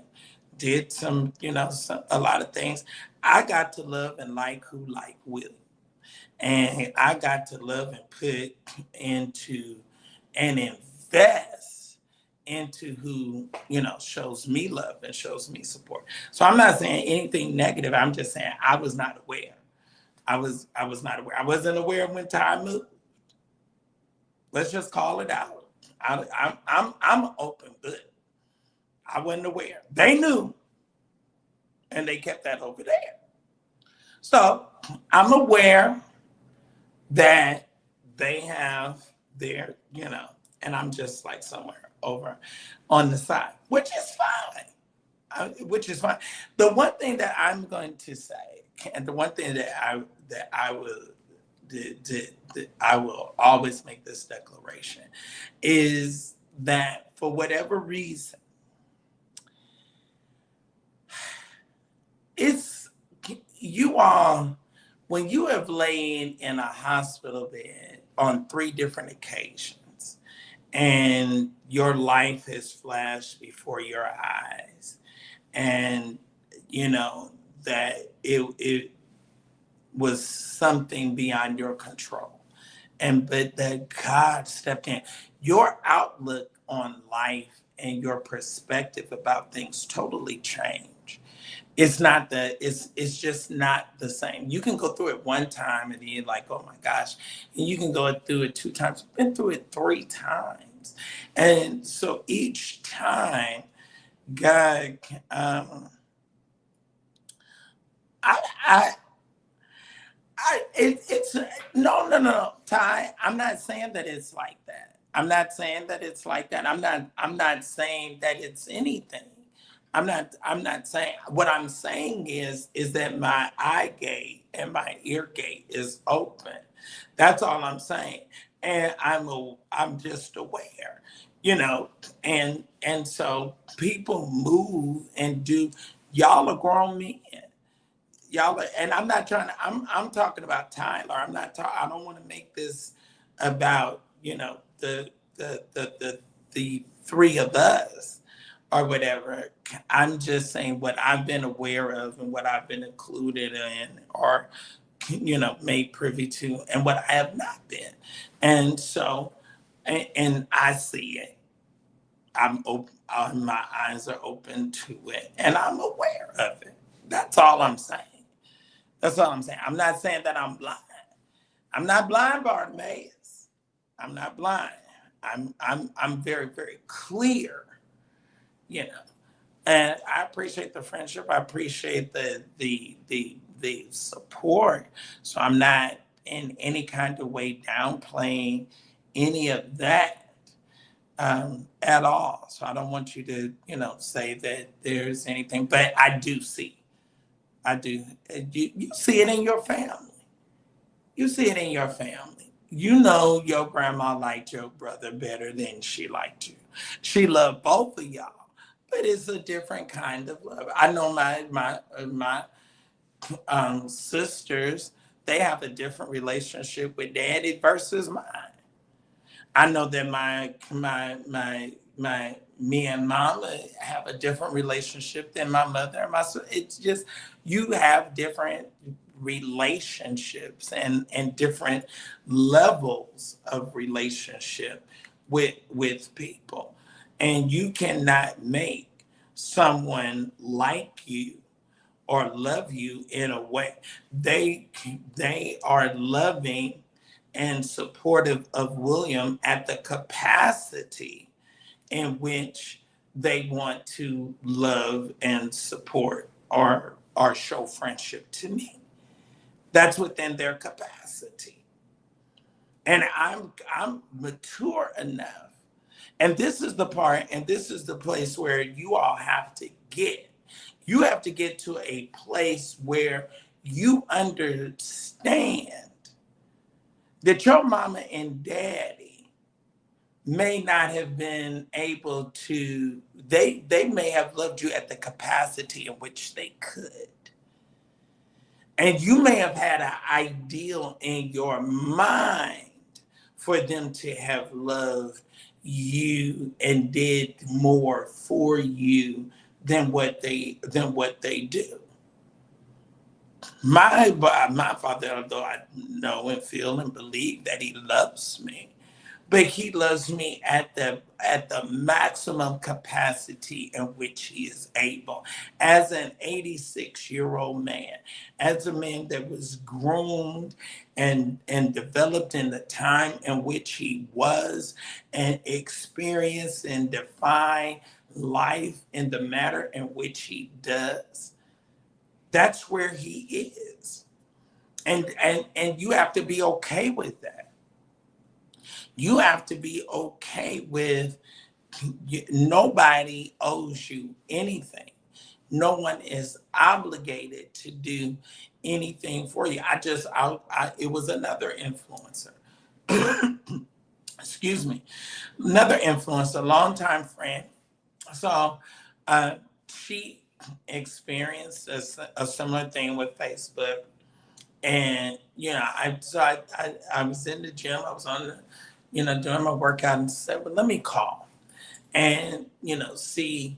did some, a lot of things. I got to love and like who like Willie. And I got to love and put into and invest into who, shows me love and shows me support. So I'm not saying anything negative. I'm just saying I was not aware. I was not aware. I wasn't aware when Ty moved. Let's just call it out. I'm open, but I wasn't aware. They knew, and they kept that over there. So I'm aware that they have their, and I'm just like somewhere over on the side, which is fine. Which is fine. The one thing that I'm going to say, and the one thing that I will always make this declaration, is that for whatever reason, it's you all, when you have lain in a hospital bed on 3 different occasions, and your life has flashed before your eyes, and that it was something beyond your control, but that God stepped in, your outlook on life and your perspective about things totally change. It's just not the same. You can go through it one time and you're like, oh my gosh, and you can go through it 2 times. I've been through it 3 times, and so each time God, I, it's no, Ty. I'm not saying that it's like that. I'm not saying that it's like that. I'm not saying that it's anything. I'm not saying. What I'm saying is that my eye gate and my ear gate is open. That's all I'm saying. And I'm just aware, and so people move and do. Y'all are grown men. And I'm not trying to, I'm talking about Tyler. I don't want to make this about, the 3 of us or whatever. I'm just saying what I've been aware of and what I've been included in, or, made privy to, and what I have not been. And so, and I see it. I'm open, my eyes are open to it, and I'm aware of it. That's all I'm saying. That's all I'm saying. I'm not saying that I'm blind. I'm not blind, Bartimaeus. I'm not blind. I'm very, very clear, And I appreciate the friendship. I appreciate the support. So I'm not in any kind of way downplaying any of that at all. So I don't want you to, say that there's anything, but I do see. I do. You see it in your family. You see it in your family. Your grandma liked your brother better than she liked you. She loved both of y'all, but it's a different kind of love. I know my sisters. They have a different relationship with daddy versus mine. I know that me and mama have a different relationship than my mother and my sister. It's just, you have different relationships and different levels of relationship with people. And you cannot make someone like you or love you in a way. They are loving and supportive of William at the capacity in which they want to love and support or show friendship to me. That's within their capacity. And I'm mature enough. And this is the part, and this is the place where you all have to get. You have to get to a place where you understand that your mama and daddy may not have been able to, they may have loved you at the capacity in which they could. And you may have had an ideal in your mind for them to have loved you and did more for you than what they do. My father, although I know and feel and believe that he loves me, but he loves me at the maximum capacity in which he is able. As an 86-year-old man, as a man that was groomed and developed in the time in which he was, and experienced and defined life in the manner in which he does, that's where he is. And you have to be okay with that. You have to be okay with nobody owes you anything. No one is obligated to do anything for you. It was another influencer. Excuse me. Another influencer, longtime friend. So she experienced a similar thing with Facebook. And, I was in the gym. I was on the, doing my workout, and said, well, let me call and, see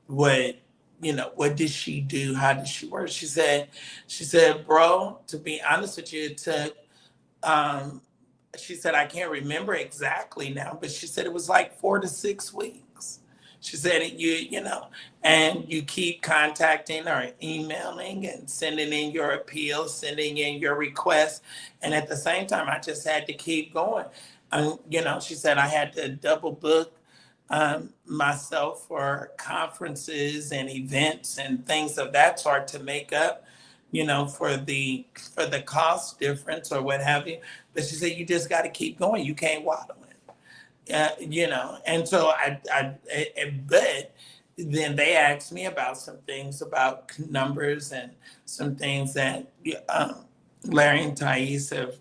what, what did she do? How did she work? She said, bro, to be honest with you, it took, she said, I can't remember exactly now, but she said it was like 4 to 6 weeks. She said, and you keep contacting or emailing and sending in your appeals, sending in your requests. And at the same time, I just had to keep going. She said I had to double book myself for conferences and events and things of that sort to make up, for the cost difference or what have you. But she said, you just got to keep going. You can't waddle it. And so but then they asked me about some things about numbers and some things that Larry and Thais have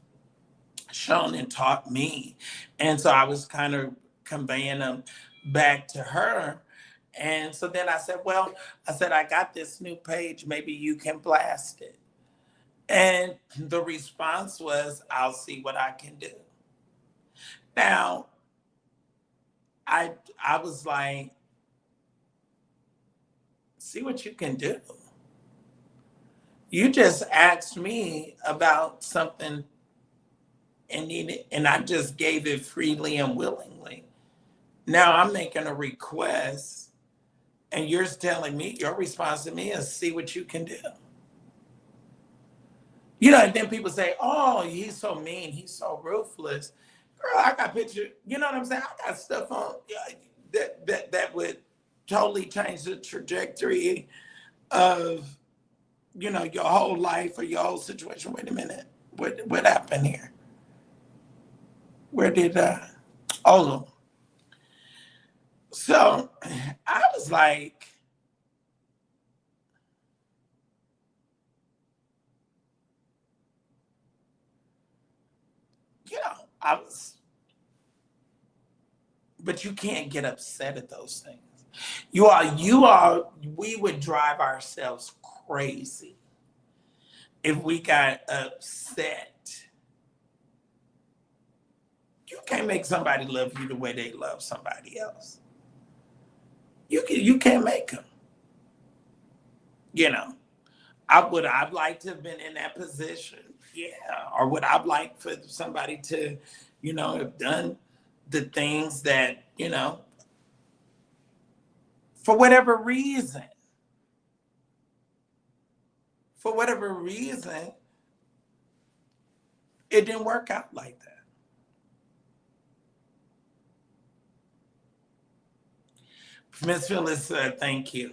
shown and taught me. And so I was kind of conveying them back to her. And so then I said, well, I got this new page. Maybe you can blast it. And the response was, I'll see what I can do. Now, I was like, see what you can do. You just asked me about something and I just gave it freely and willingly. Now I'm making a request and you're telling me, your response to me is see what you can do. And then people say, oh, he's so mean, he's so ruthless. Girl, I got pictures, you know what I'm saying? I got stuff on that would totally change the trajectory of, your whole life or your whole situation. Wait a minute. What happened here? Where did, so I was like, but you can't get upset at those things. We would drive ourselves crazy if we got upset. You can't make somebody love you the way they love somebody else. You can't make them. Would I like to have been in that position? Yeah. Or would I like for somebody to, have done the things that, for whatever reason, it didn't work out like that. Miss Phyllis, thank you.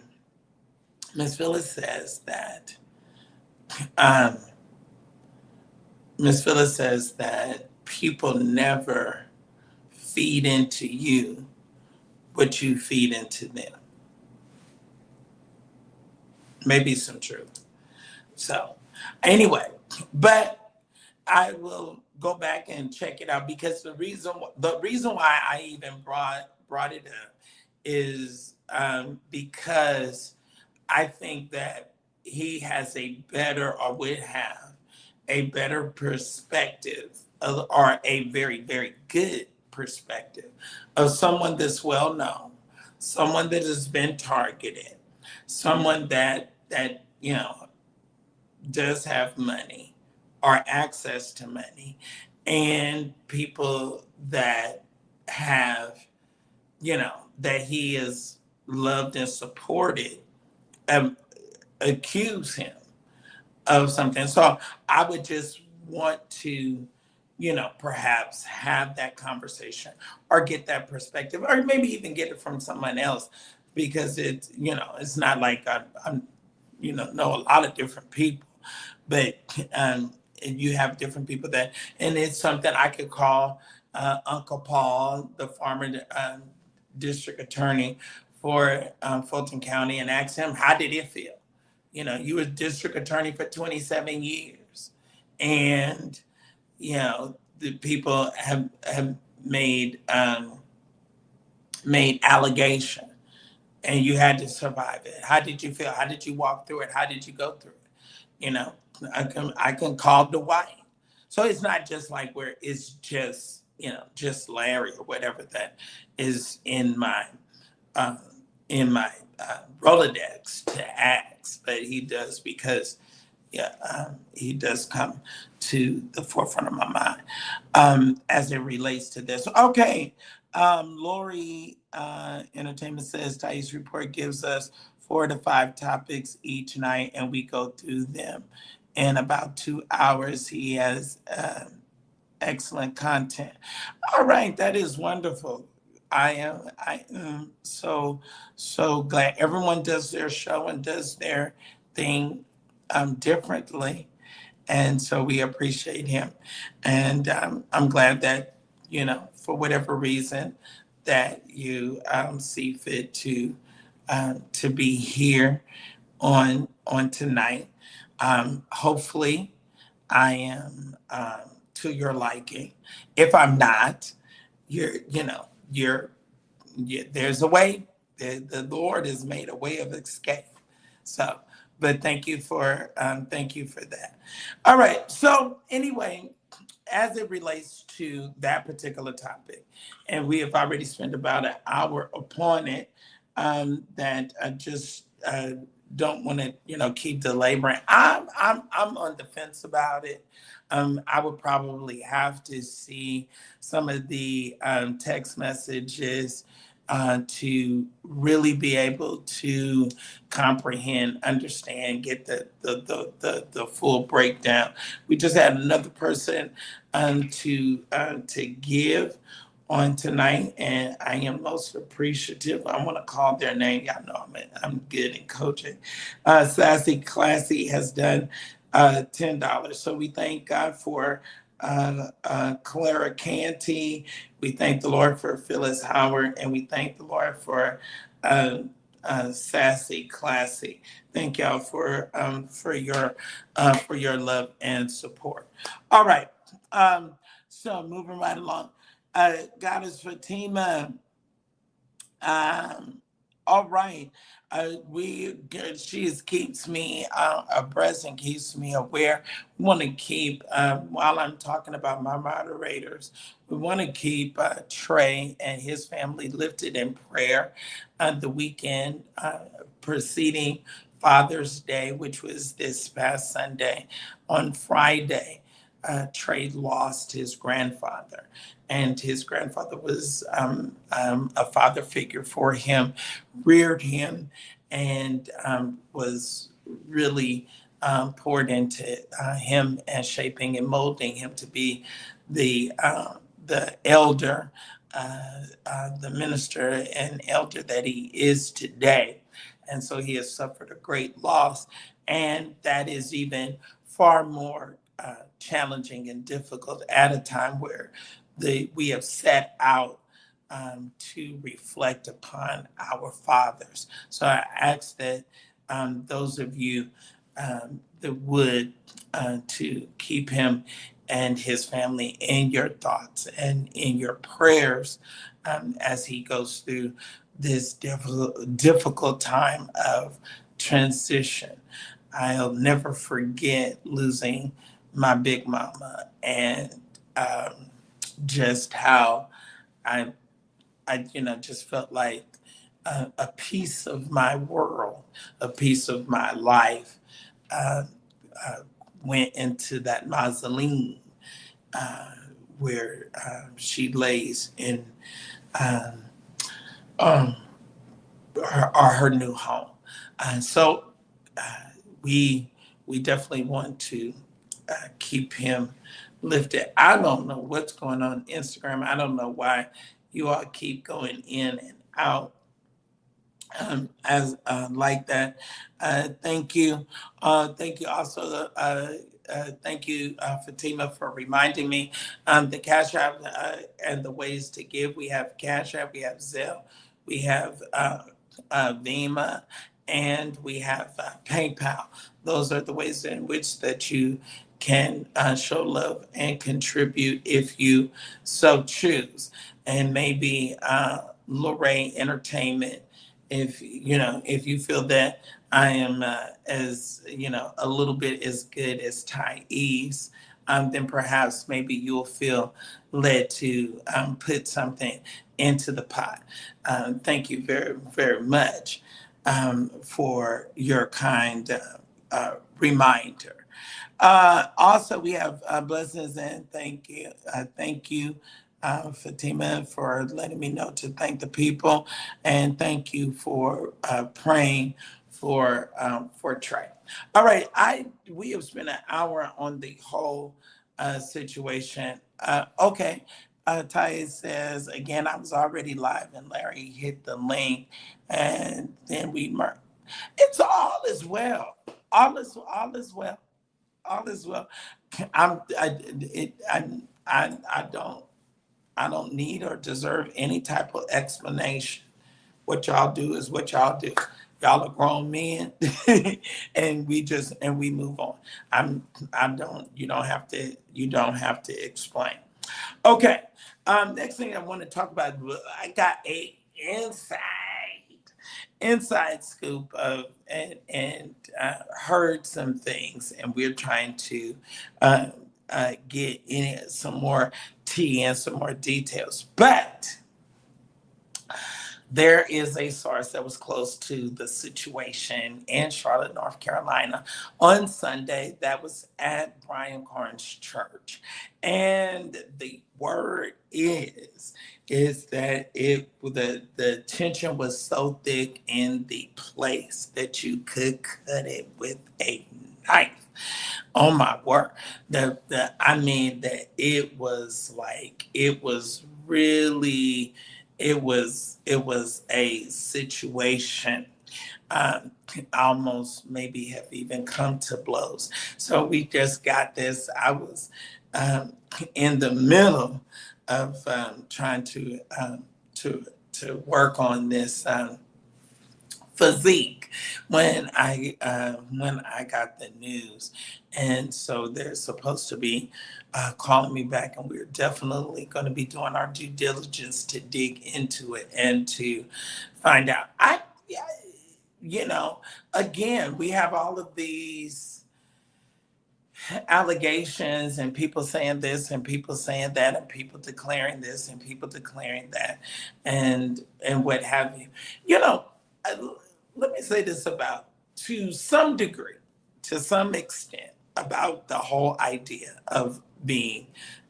Miss Phyllis says that, people never feed into you what you feed into them. Maybe some truth. So anyway, but I will go back and check it out because the reason why I even brought it up is because I think that he has a better or would have a better perspective or a very, very good perspective of someone that's well known, someone that has been targeted, someone that does have money or access to money, and people that have, that he is loved and supported, um, accuse him of something. So I would just want to, perhaps have that conversation or get that perspective, or maybe even get it from someone else, because it's not like I'm know a lot of different people, but and you have different people and it's something I could call Uncle Paul, the former district attorney for Fulton County, and ask him, how did it feel? You were district attorney for 27 years, and the people have made allegation, and you had to survive it. How did you feel? How did you walk through it? How did you go through it? You know, I can call Dwight. So it's not just like where it's just just Larry or whatever that is in my uh, Rolodex to ask, but he does, because he does come to the forefront of my mind as it relates to this. Okay, Lori Entertainment says Thais report gives us 4 to 5 topics each night, and we go through them in about 2 hours. He has excellent content. All right, that is wonderful. I am so glad everyone does their show and does their thing differently, and so we appreciate him. And I'm glad that for whatever reason that you see fit to be here on tonight. Hopefully, I am to your liking. If I'm not, you're there's a way. The Lord has made a way of escape. So, but thank you for that. All right. So anyway, as it relates to that particular topic, and we have already spent about an hour upon it, that I just don't want to, keep belaboring. I'm on the fence about it. I would probably have to see some of the text messages to really be able to comprehend, understand, get the full breakdown. We just had another person to give on tonight, and I am most appreciative. I want to call their name. Y'all know I'm good in coaching. Sassy Classy has done $10. So we thank God for Clara Canty. We thank the Lord for Phyllis Howard, and we thank the Lord for Sassy Classy. Thank y'all for your love and support. All right. So moving right along. Goddess Fatima. All right. She keeps me abreast and keeps me aware. We want to keep, while I'm talking about my moderators, we want to keep Trey and his family lifted in prayer. The weekend preceding Father's Day, which was this past Sunday, on Friday, Trey lost his grandfather, and his grandfather was a father figure for him, reared him, and was really poured into him and shaping and molding him to be the elder, the minister and elder that he is today. And so he has suffered a great loss, and that is even far more challenging and difficult at a time where we have set out to reflect upon our fathers. So I ask that those of you that would to keep him and his family in your thoughts and in your prayers as he goes through this difficult time of transition. I'll never forget losing my big mama, and just how I just felt like a piece of my world, a piece of my life uh, went into that mausoleum where she lays in um, um, her new home. And so we definitely want to keep him lifted. I don't know what's going on Instagram. I don't know why you all keep going in and out as like that. Thank you. Thank you also. Thank you, Fatima, for reminding me. The Cash App and the ways to give. We have Cash App, we have Zelle, we have Vima, and we have PayPal. Those are the ways in which that you can show love and contribute if you so choose. And maybe Lorraine Entertainment, if if you feel that I am as a little bit as good as Ty Eves, then perhaps maybe you'll feel led to put something into the pot. Thank you very, very much for your kind reminder. Also, we have blessings and thank you. Thank you, Fatima, for letting me know to thank the people, and thank you for praying for Trey. All right, we have spent an hour on the whole situation. Okay, Ty says again, I was already live, and Larry hit the link, and then it's all is well. All is well. All is well. I'm I it I don't need or deserve any type of explanation. What y'all do is what y'all do. Y'all are grown men, and we move on. I don't you don't have to explain. Okay. Next thing I want to talk about, I got a inside scoop of and heard some things, and we're trying to get in some more tea and some more details. But there is a source that was close to the situation in Charlotte, North Carolina on Sunday that was at Brian Carn's church. And the word is that the tension was so thick in the place that you could cut it with a knife. Oh my word. I mean that it was really it was a situation almost maybe have even come to blows. So we just got this. I was in the middle of trying to work on this physique when I got the news, and so they're supposed to be calling me back, and we're definitely going to be doing our due diligence to dig into it and to find out. Yeah, again, we have all of these allegations and people saying this and people saying that and people declaring this and people declaring that and what have you. Let me say this about, to some degree, to some extent, about the whole idea of being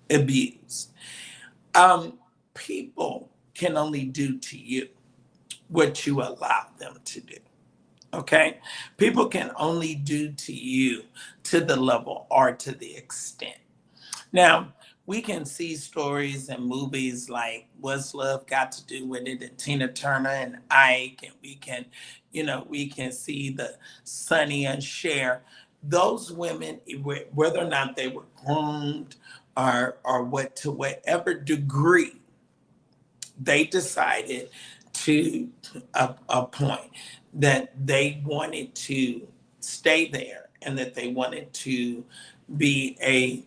abused. People can only do to you what you allow them to do. Okay? People can only do to you to the level or to the extent. Now, we can see stories and movies like What's Love Got to Do with It, and Tina Turner and Ike, and we can see the Sonny and Cher. Those women, whether or not they were groomed or what, to whatever degree they decided to a point that they wanted to stay there and that they wanted to be a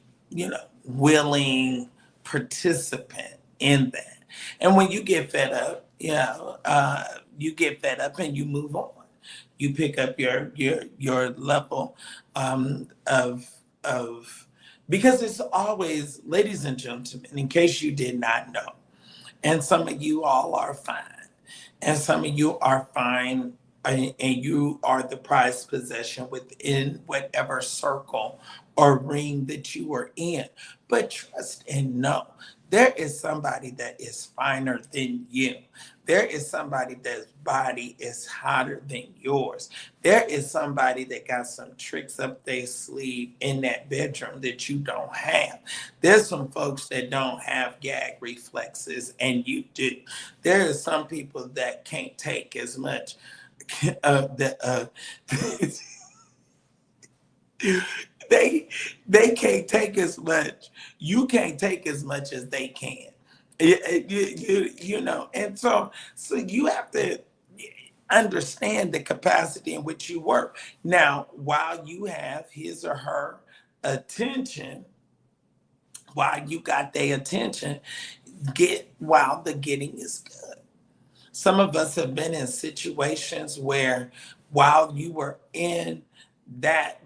willing participant in that. And when you get fed up, you get fed up and you move on. You pick up your level of because it's always, ladies and gentlemen, in case you did not know, and some of you all are fine, and some of you are fine and you are the prized possession within whatever circle or ring that you are in. But trust and know there is somebody that is finer than you. There is somebody that's body is hotter than yours. There is somebody that got some tricks up their sleeve in that bedroom that you don't have. There's some folks that don't have gag reflexes and you do. There are some people that can't take as much that they can't take as much. You can't take as much as they can. You know, and so you have to understand the capacity in which you work. Now, while you have his or her attention, while you got their attention, get while the getting is good. Some of us have been in situations where while you were in that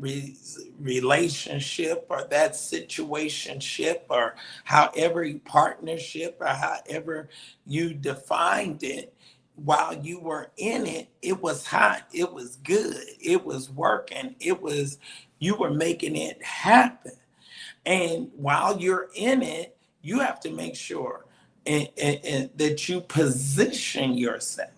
relationship or that situationship or however you partnership or however you defined it, while you were in it, it was hot, it was good, it was working, it was, you were making it happen. And while you're in it, you have to make sure that you position yourself,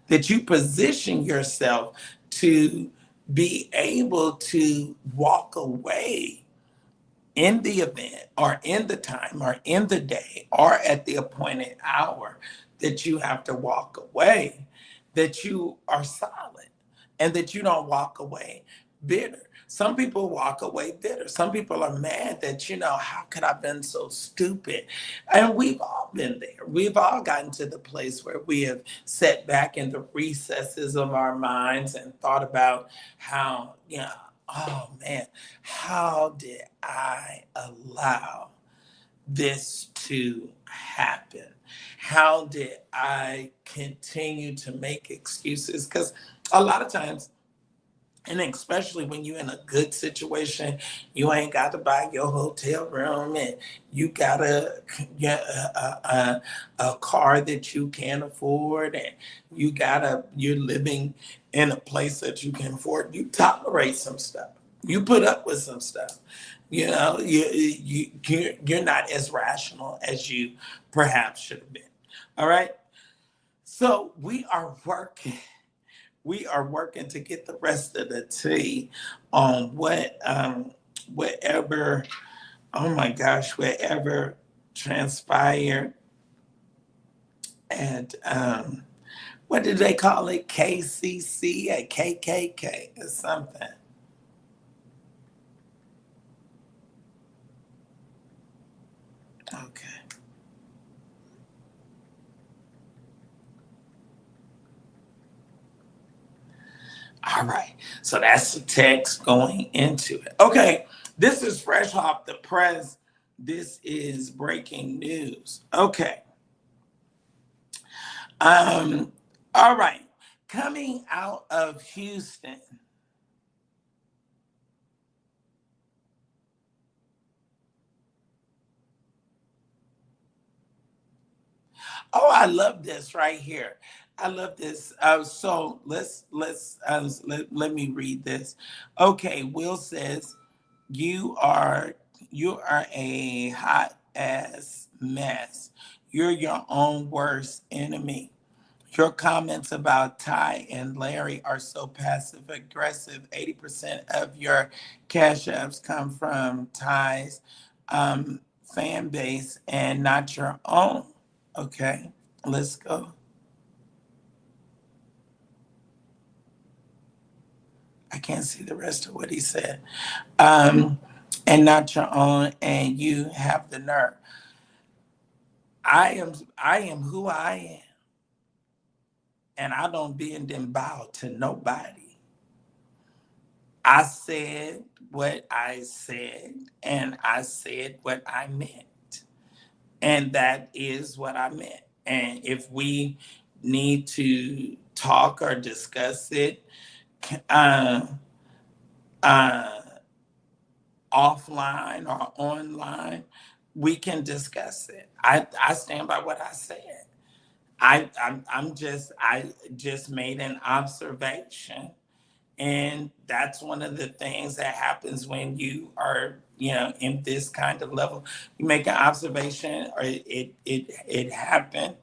that you position yourself to be able to walk away in the event or in the time or in the day or at the appointed hour that you have to walk away, that you are solid and that you don't walk away bitter. Some people walk away bitter. Some people are mad that, you know, how could I have been so stupid? And we've all been there. We've all gotten to the place where we have sat back in the recesses of our minds and thought about how, you know, oh man, how did I allow this to happen? How did I continue to make excuses? Because a lot of times, and especially when you're in a good situation, you ain't got to buy your hotel room and you got to get a car that you can't afford and you're living in a place that you can afford. You tolerate some stuff. You put up with some stuff. You know, you're not as rational as you perhaps should have been. All right. So we are working to get the rest of the tea on whatever, oh my gosh, whatever transpired at what did they call it? KCC at KKK or something. Okay. All right. So that's the text going into it. Okay. This is fresh off the press. This is breaking news. Okay. All right. Coming out of Houston. Oh, I love this right here. I love this. So let me read this. Okay, Will says you are a hot ass mess. You're your own worst enemy. Your comments about Ty and Larry are so passive aggressive. 80% of your cash apps come from Ty's fan base and not your own. Okay, let's go. I can't see the rest of what he said. Um, and not your own, and you have the nerve. I am who I am, and I don't bend and bow to nobody. I said what I said, and I said what I meant. And that is what I meant. And if we need to talk or discuss it uh, uh, offline or online, we can discuss it. I stand by what I said. I just made an observation, and that's one of the things that happens when you are, in this kind of level. You make an observation, or it happened.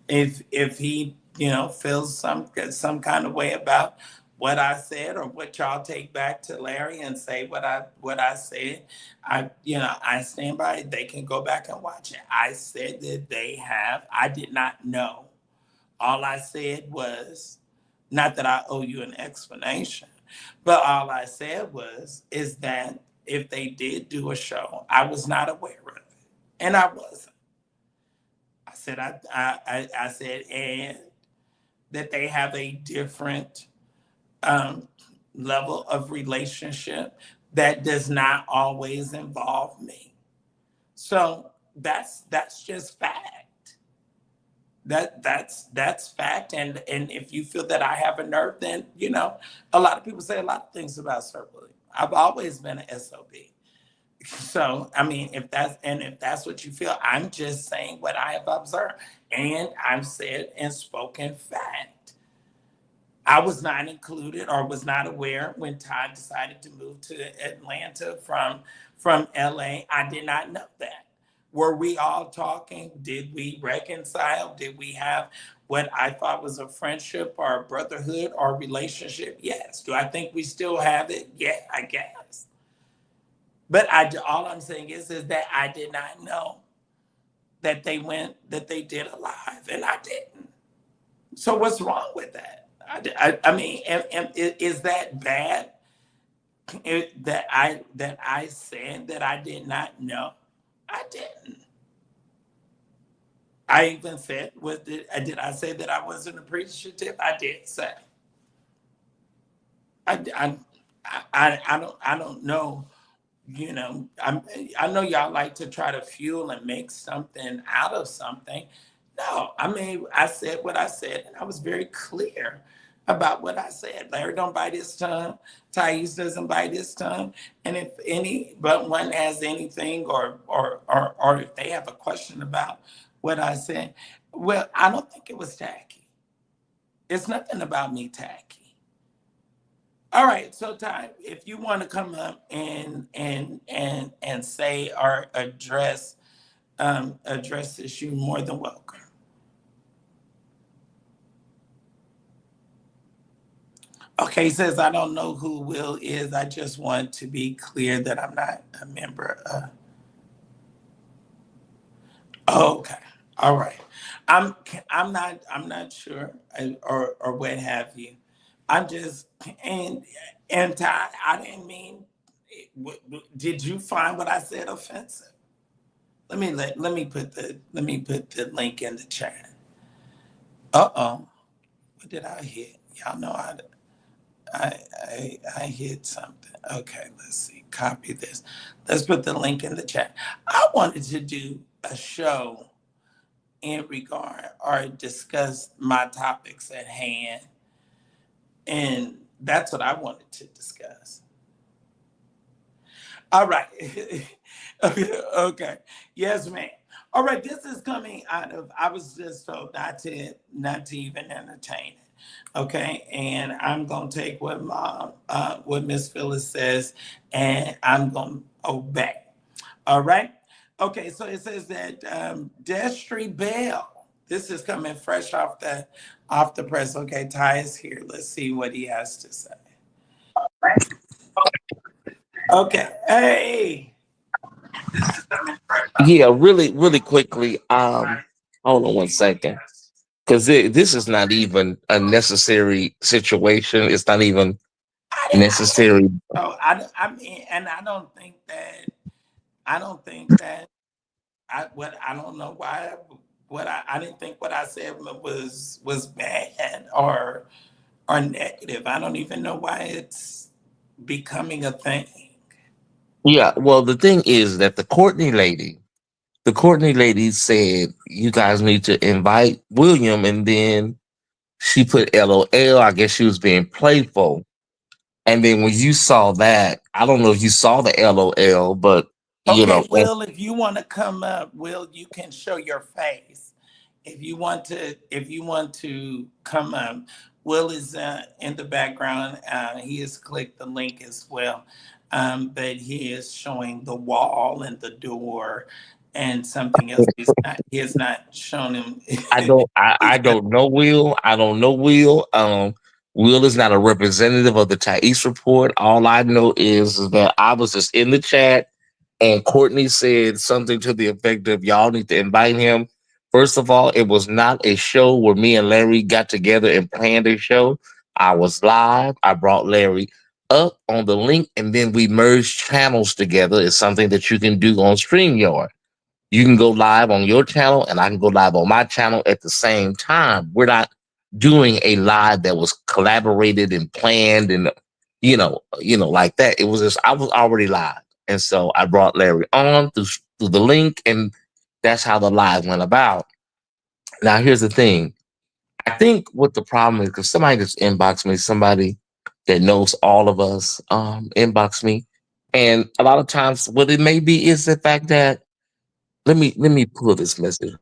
If he, feels some kind of way about what I said, or what y'all take back to Larry and say what I said, I stand by it. They can go back and watch it. I said that they have. I did not know. All I said was, not that I owe you an explanation, but all I said is that if they did do a show, I was not aware of it, and I wasn't. I said, and that they have a different um, level of relationship that does not always involve me. So that's just fact. That's fact. And if you feel that I have a nerve, then a lot of people say a lot of things about Sir William. I've always been an SOB. So I mean, if that's what you feel, I'm just saying what I have observed, and I've said and spoken fact. I was not included, or was not aware when Todd decided to move to Atlanta from LA. I did not know that. Were we all talking? Did we reconcile? Did we have what I thought was a friendship or a brotherhood or a relationship? Yes. Do I think we still have it? Yeah, I guess. But all I'm saying is that I did not know that they did a live, and I didn't. So what's wrong with that? I mean, is that bad? That I said that I did not know? I didn't. I even said, did I say that I wasn't appreciative? I did say. I I don't know. I know y'all like to try to fuel and make something out of something. No, I mean, I said what I said, and I was very clear about what I said. Larry don't bite his tongue. Thais doesn't bite his tongue. And if any but one has anything, or if they have a question about what I said, well, I don't think it was tacky. It's nothing about me tacky. All right, so Ty, if you want to come up and say or address this, you're more than welcome. Okay, he says I don't know who Will is. I just want to be clear that I'm not a member of. Okay, all right. I'm I'm not sure, or what have you. I'm just and Ty, I didn't mean. Did you find what I said offensive? Let me put the link in the chat. Uh-oh. What did I hit? Y'all know I hit something. Okay, let's see. Copy this. Let's put the link in the chat. I wanted to do a show in regard, or discuss my topics at hand, and that's what I wanted to discuss. All right. Okay. Yes, ma'am. All right. This is coming out of. I was just told not to even entertain it. Okay. And I'm gonna take what Miss Phyllis says, and I'm gonna obey. All right. Okay. So it says that Destry Bell. This is coming fresh off the press. Okay. Ty is here. Let's see what he has to say. Okay. Hey. Yeah, really, really quickly. Hold on one second, because this is not even a necessary situation. It's not even I didn't say necessary. so. I mean, and I don't think that. I don't think that. I don't know why. I didn't think what I said was bad or negative. I don't even know why it's becoming a thing. Yeah, well, the thing is that the Courtney lady said you guys need to invite William, and then she put LOL. I guess she was being playful. And then when you saw that, I don't know if you saw the LOL, but you Okay, know, Will, if you want to come up, Will, you can show your face. if you want to come up, Will is in the background. He has clicked the link as well, but he is showing the wall and the door and something else. He has not shown him. I don't know Will. I don't know Will. Will is not a representative of the Thais report. All I know is that I was just in the chat and Courtney said something to the effect of y'all need to invite him. First of all, it was not a show where me and Larry got together and planned a show. I was live. I brought Larry up on the link and then we merged channels together. It's something that you can do on StreamYard. You can go live on your channel and I can go live on my channel at the same time. We're not doing a live that was collaborated and planned and like that. It was just I was already live. And so I brought Larry on through the link and that's how the live went about. Now here's the thing. I think what the problem is because somebody just inboxed me, somebody that knows all of us inbox me. And a lot of times what it may be is the fact that let me pull this message.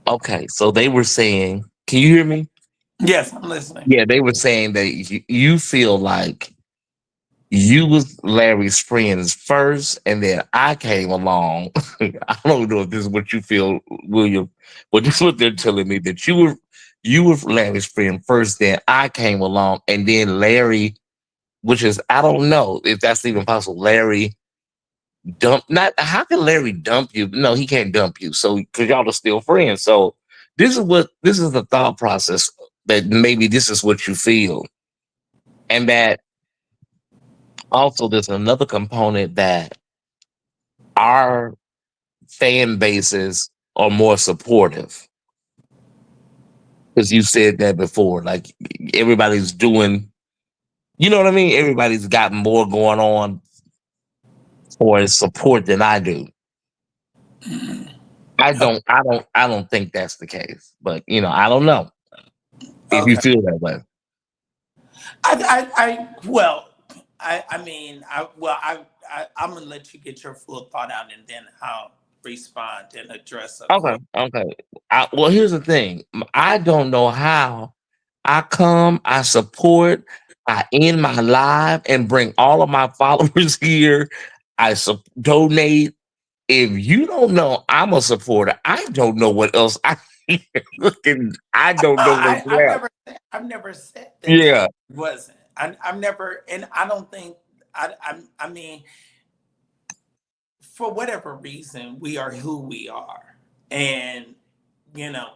Okay, so they were saying, can you hear me? Yes, I'm listening. Yeah, they were saying that you feel like you was Larry's friends first, and then I came along. I don't know if this is what you feel, William, but this is what they're telling me that you were Larry's friend first, then I came along, and then Larry, which is I don't know if that's even possible. Larry dump not how can Larry dump you? No, he can't dump you. So because y'all are still friends. So this is the thought process that maybe this is what you feel. And that also there's another component that our fan bases are more supportive. Because you said that before. Like everybody's doing, you know what I mean? Everybody's got more going on for support than I do. I don't think that's the case. But I don't know if you Okay. feel that way. Well, I mean, I'm gonna let you get your full thought out, and then I'll respond and address a Okay, question. okay. Well, here's the thing. I don't know how I come, I support, I end my live and bring all of my followers here. Donate. If you don't know I'm a supporter, I don't know what else I looking. I don't know what's left. I've never said that Yeah, wasn't. I've never, and I don't think I mean, for whatever reason, we are who we are, and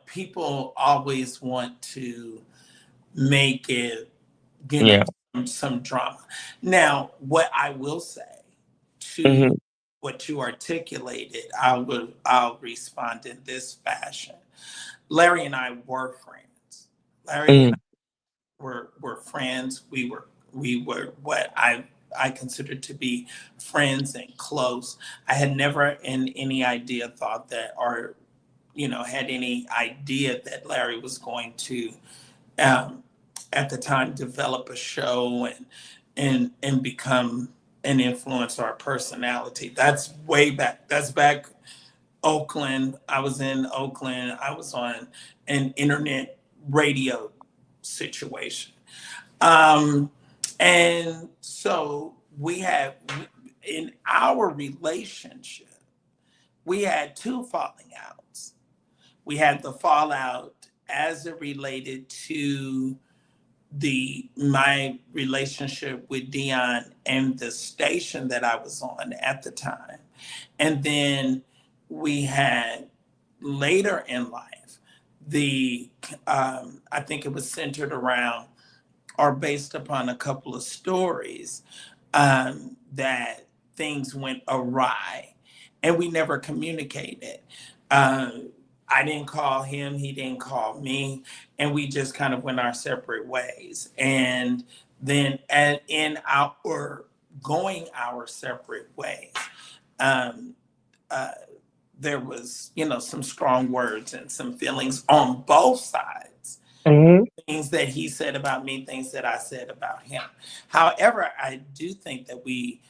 people always want to make it, yeah. some drama. Now, what I will say to Hmm. what you articulated, I'll respond in this fashion. Larry and I were friends. Larry and Hmm. I were friends. We were what I considered to be friends and close. I had never in any idea thought that or had any idea that Larry was going to um, at the time develop a show and become an influencer or personality. That's way back. That's back Oakland. I was in Oakland. I was on an internet radio situation. Um, and so we had in our relationship, we had two falling outs. We had the fallout as it related to the my relationship with Dion and the station that I was on at the time. And then we had later in life the I think it was centered around or based upon a couple of stories that things went awry and we never communicated. Um, I didn't call him, he didn't call me, and we just kind of went our separate ways. And then in our going our separate ways, um, uh, there was, some strong words and some feelings on both sides. Mhm. things that he said about me, things that I said about him. However, I do think that we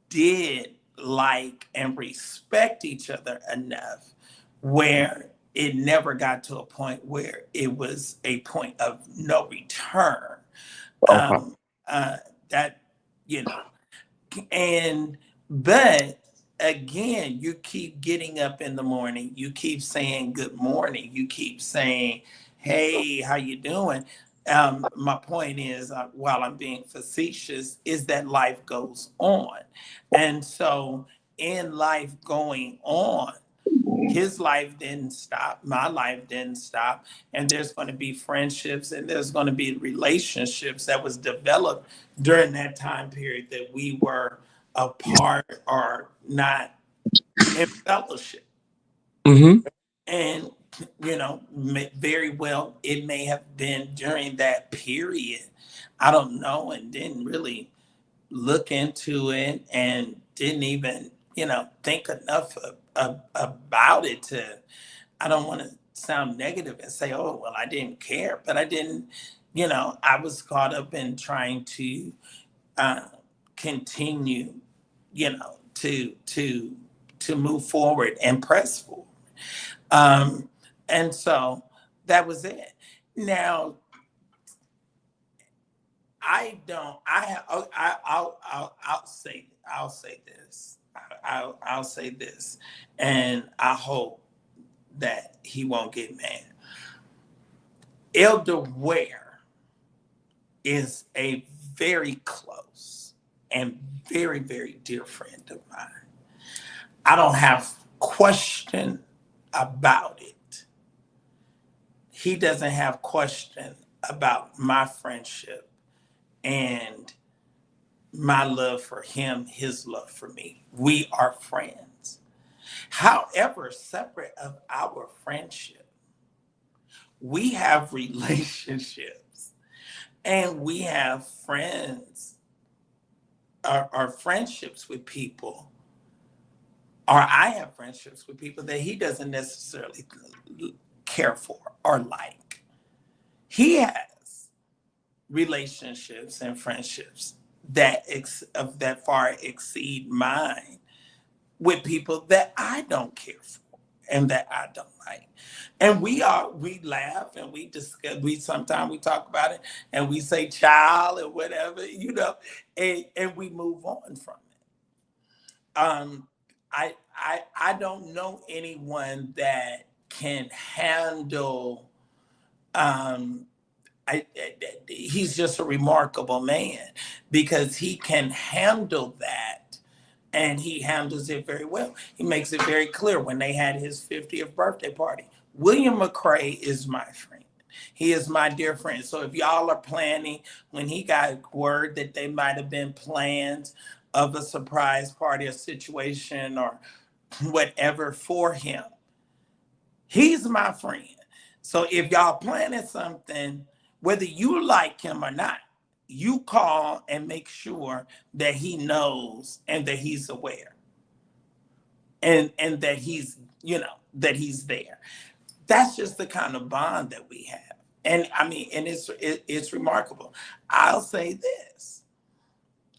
did like and respect each other enough where it never got to a point where it was a point of no return. Okay. Um, uh, that, you know, and but again, you keep getting up in the morning, you keep saying good morning, you keep saying, hey, how you doing? My point is, while I'm being facetious, is that life goes on. And so in life going on, his life didn't stop, my life didn't stop, and there's going to be friendships and there's going to be relationships that was developed during that time period that we were apart or not in fellowship. Mhm. And very well it may have been during that period, I don't know, and didn't really look into it and didn't even think enough about it to, I don't want to sound negative and say, oh, well, I didn't care, but I didn't, I was caught up in trying to uh, continue, to move forward and press forward. Um, and so that was it. Now, I don't, I'll say this. I'll say this, and I hope that he won't get mad. Elder Ware is a very close and very, very dear friend of mine. I don't have question about it. He doesn't have question about my friendship and my love for him, his love for me. We are friends. However, separate of our friendship, we have relationships and we have friends, our friendships with people, or I have friendships with people that he doesn't necessarily care for or like. He has relationships and friendships that far exceed mine with people that I don't care for and that I don't like. And we laugh and we discuss, we sometimes we talk about it and we say child or whatever, and we move on from it. I don't know anyone that can handle um he's just a remarkable man because he can handle that and he handles it very well. He makes it very clear when they had his 50th birthday party. William McCrae is my friend. He is my dear friend. So if y'all are planning, when he got word that they might have been plans of a surprise party or situation or whatever for him, he's my friend. So if y'all planning something, whether you like him or not, you call and make sure that he knows and that he's aware and that that he's there. That's just the kind of bond that we have. And I mean, and it's remarkable. I'll say this,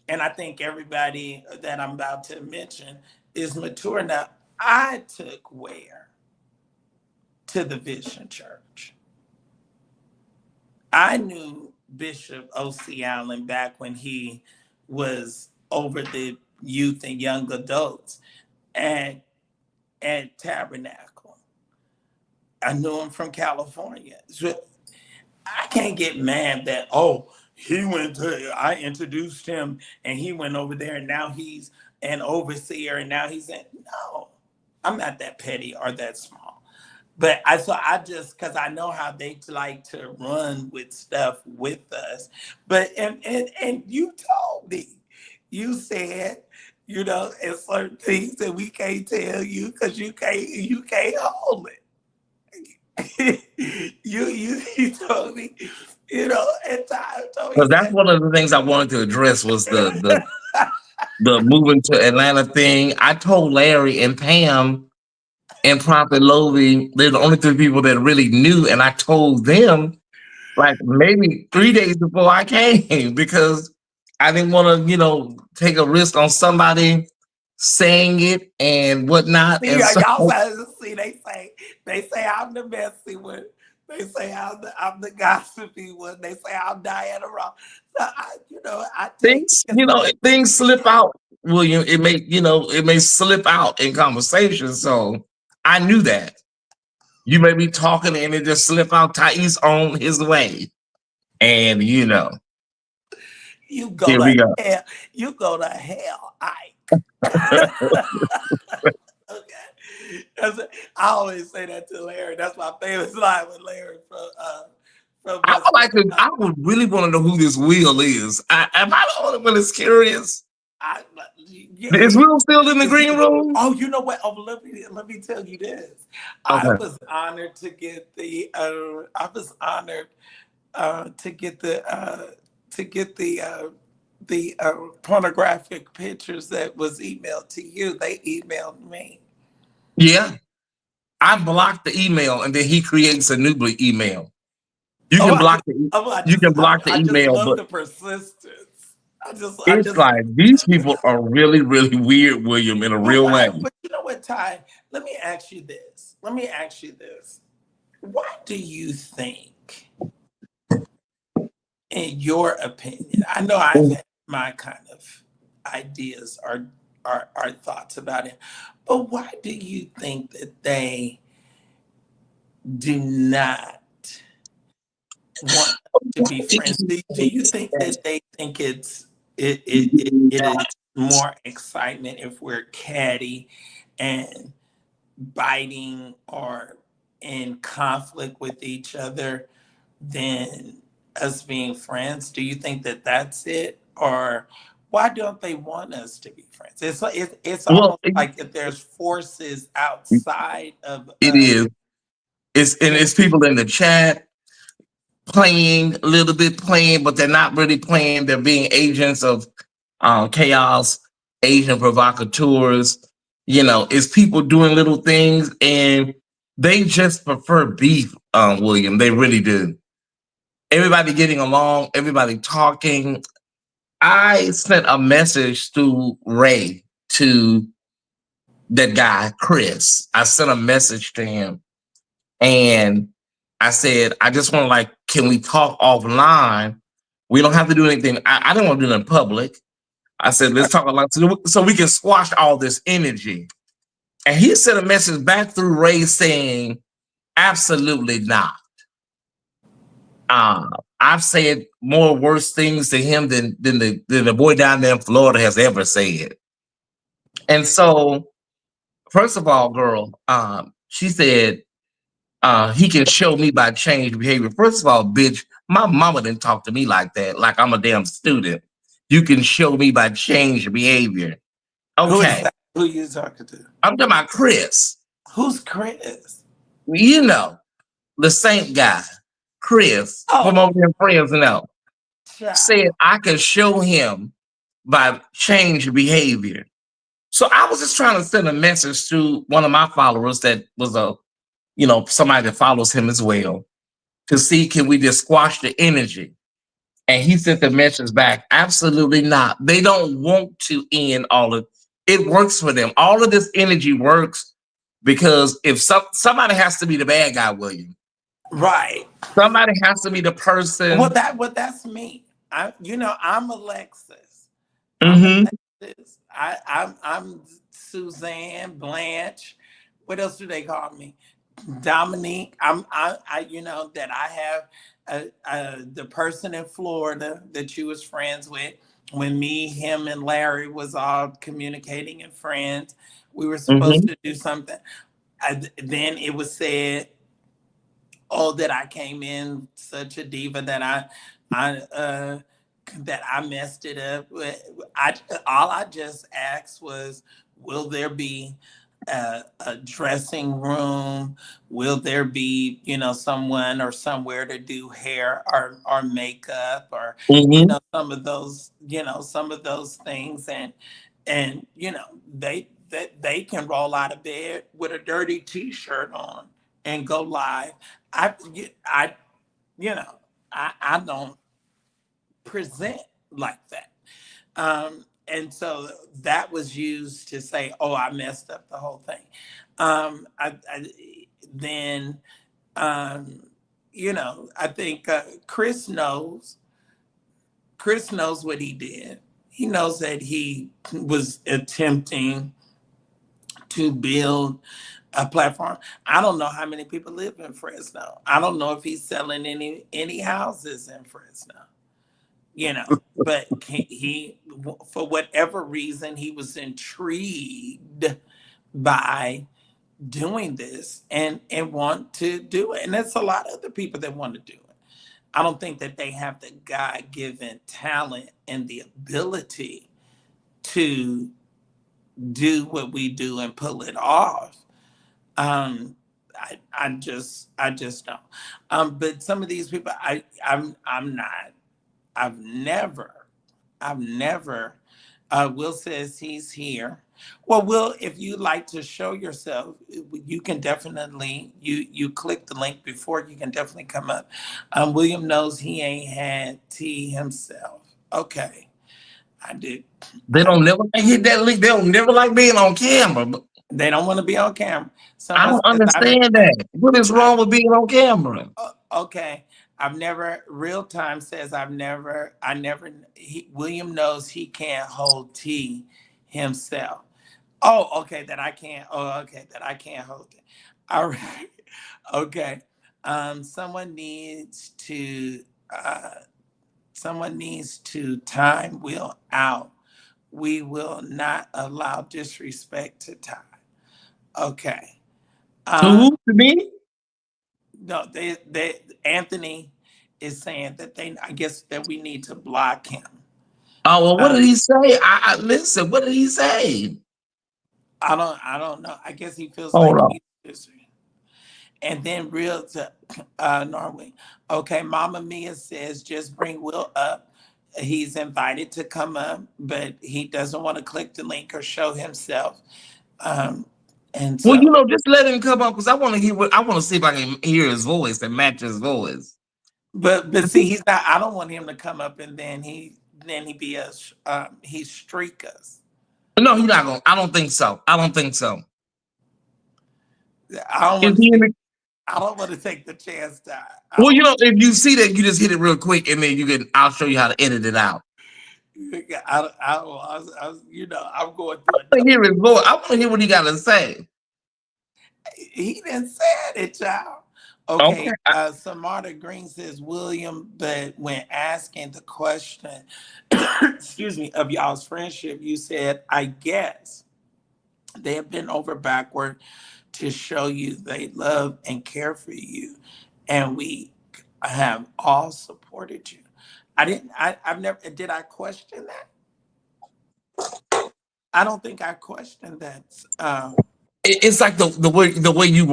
and I think everybody that I'm about to mention is mature now. I took Ware to the Vision Church. I knew Bishop O.C. Allen back when he was over the youth and young adults at, at Tabernacle. I knew him from California. So I can't get mad that, oh, I introduced him and he went over there and now he's an overseer and now he's in. No, I'm not that petty or that small. But I just, because I know how they like to run with stuff with us. But and you told me, you said, it's certain things that we can't tell you because you can't hold it. You told me, at times told me Because that's that. one of the things I wanted to address was the moving to Atlanta thing. I told Larry and Pam and Prophet Lovey, they're the only three people that really knew, and I told them like maybe 3 days before I came because I didn't want to, take a risk on somebody saying it and whatnot. See, And so y'all see, they say I'm the messy one. They say I'm the gossipy one. They say I'm Diana Ross. So I take things, it. things slip out, William. It may slip out in conversation. So I knew that. You may be talking and it just slip out. Thais on his way. And You go here to we go. hell. You go to hell, Ike. Okay. I always say that to Larry. That's my favorite line with Larry from I West would like to. Virginia. I would really want to know who this Will is. Am I the only one that's curious? I, Is yeah. Will still in the green room? Oh, you know what? Oh, let me tell you this. I Okay. was honored to get the. I was honored to get the pornographic pictures that was emailed to you. They emailed me. Yeah, I blocked the email, and then he creates a new email. You Oh, can I just, block the. oh, I You just, can I, block the I just email, love but the persistence. I it's just. like these people are really, really weird, William, in a But real way. why? But you know what, Ty? Let me ask you this. Let me ask you this. Why do you think, in your opinion, I know I've had my kind of ideas or thoughts about it, but why do you think that they do not want to be friends? Do you think that they think it is more excitement if we're catty and biting or in conflict with each other than us being friends? Do you think that that's it, or why don't they want us to be friends? It's Well, almost like if there's forces it outside of us. is. It's people in the chat playing a little bit playing, but they're not really playing. They're being agents of chaos, agent provocateurs. It's people doing little things, and they just prefer beef. William, they really do. Everybody getting along, everybody talking. I sent a message to Ray, to that guy Chris. I sent a message to him, and I said, I just want to, like, can we talk offline? We don't have to do anything. I didn't want to do it in public. I said, let's talk online so we can squash all this energy. And he sent a message back through Ray saying, absolutely not. Uh, I've said more worse things to him than the boy down there in Florida has ever said. And so, first of all, girl, she said, he can show me by changed behavior. First of all, bitch, my mama didn't talk to me like that, like I'm a damn student. You can show me by changed behavior. Who is Okay. that? Who you talking to? I'm talking about Chris. Who's Chris? You know, the Saint guy, Chris, from Oh, over in Fresno, said child. I could show him by changed behavior. So I was just trying to send a message to one of my followers that was somebody that follows him as well, to see, can we just squash the energy? And he sent the message back, absolutely not. They don't want to end all of it. Works for them. All of this energy works because if somebody has to be the bad guy, William. Right. Somebody has to be the Well, person. that's me. I'm Alexis. I'm Hmm. Alexis. I'm Suzanne Blanche. What else do they call me? Dominique. That I have the person in Florida that you was friends with when me, him, and Larry was all communicating and friends. We were supposed Hmm. to do something. Then it was said, oh, that I came in such a diva I that I messed it up. I all I just asked was, will there be a dressing room? Will there be, someone or somewhere to do hair or makeup, or Hmm. some of those things, and they can roll out of bed with a dirty t-shirt on and go live. I, I, you know, I don't present like that. And so that was used to say, oh, I messed up the whole thing. Then, um, I think Chris knows what he did. He knows that he was attempting to build a platform. I don't know how many people live in Fresno. I don't know if he's selling any houses in Fresno. But he, for whatever reason, he was intrigued by doing this and want to do it. And there's a lot of other people that want to do it. I don't think that they have the God-given talent and the ability to do what we do and pull it off. I just don't. But some of these people, I'm not. I've never. Will says he's here. Well, Will, if you'd like to show yourself, you can definitely. You click the link before. You can definitely come up. William knows he ain't had tea himself. Okay, I did. They don't never hit that link. They don't never like being on camera. They don't want to be on camera. I Someone don't says, understand that. What is wrong with being on camera? Okay. Real time says William knows he can't hold tea himself. Oh, okay, that I can't. Oh, okay, that I can't hold it. All right. Okay. Someone needs to time Will out. We will not allow disrespect to time. Okay. To who? To me? No, Anthony is saying that I guess that we need to block him. Oh, well, what did he say? I listen, what did he say? I don't know. I guess he feels Hold like on. he's. And then real to Norway. Okay, Mama Mia says just bring Will up. He's invited to come up, but he doesn't want to click the link or show himself. And so, Well, just let him come up because I want to hear I want to see if I can hear his voice and match his voice. but see, he's not. I don't want him to come up and then he be he streak us. No, he's not gonna. I don't think so. I don't think so. I don't want to take the chance to. Well, if you see that, you just hit it real quick, and then I'll show you how to edit it out. I'm going through I want to hear his voice. I want to hear what he got to say. He didn't say it, child. Okay. Samarta Green says, William, but when asking the question, excuse me, of y'all's friendship, you said, I guess they have been over backward to show you they love and care for you. And we have all supported you. I've never, did I question that? I don't think I questioned that. It's like the way you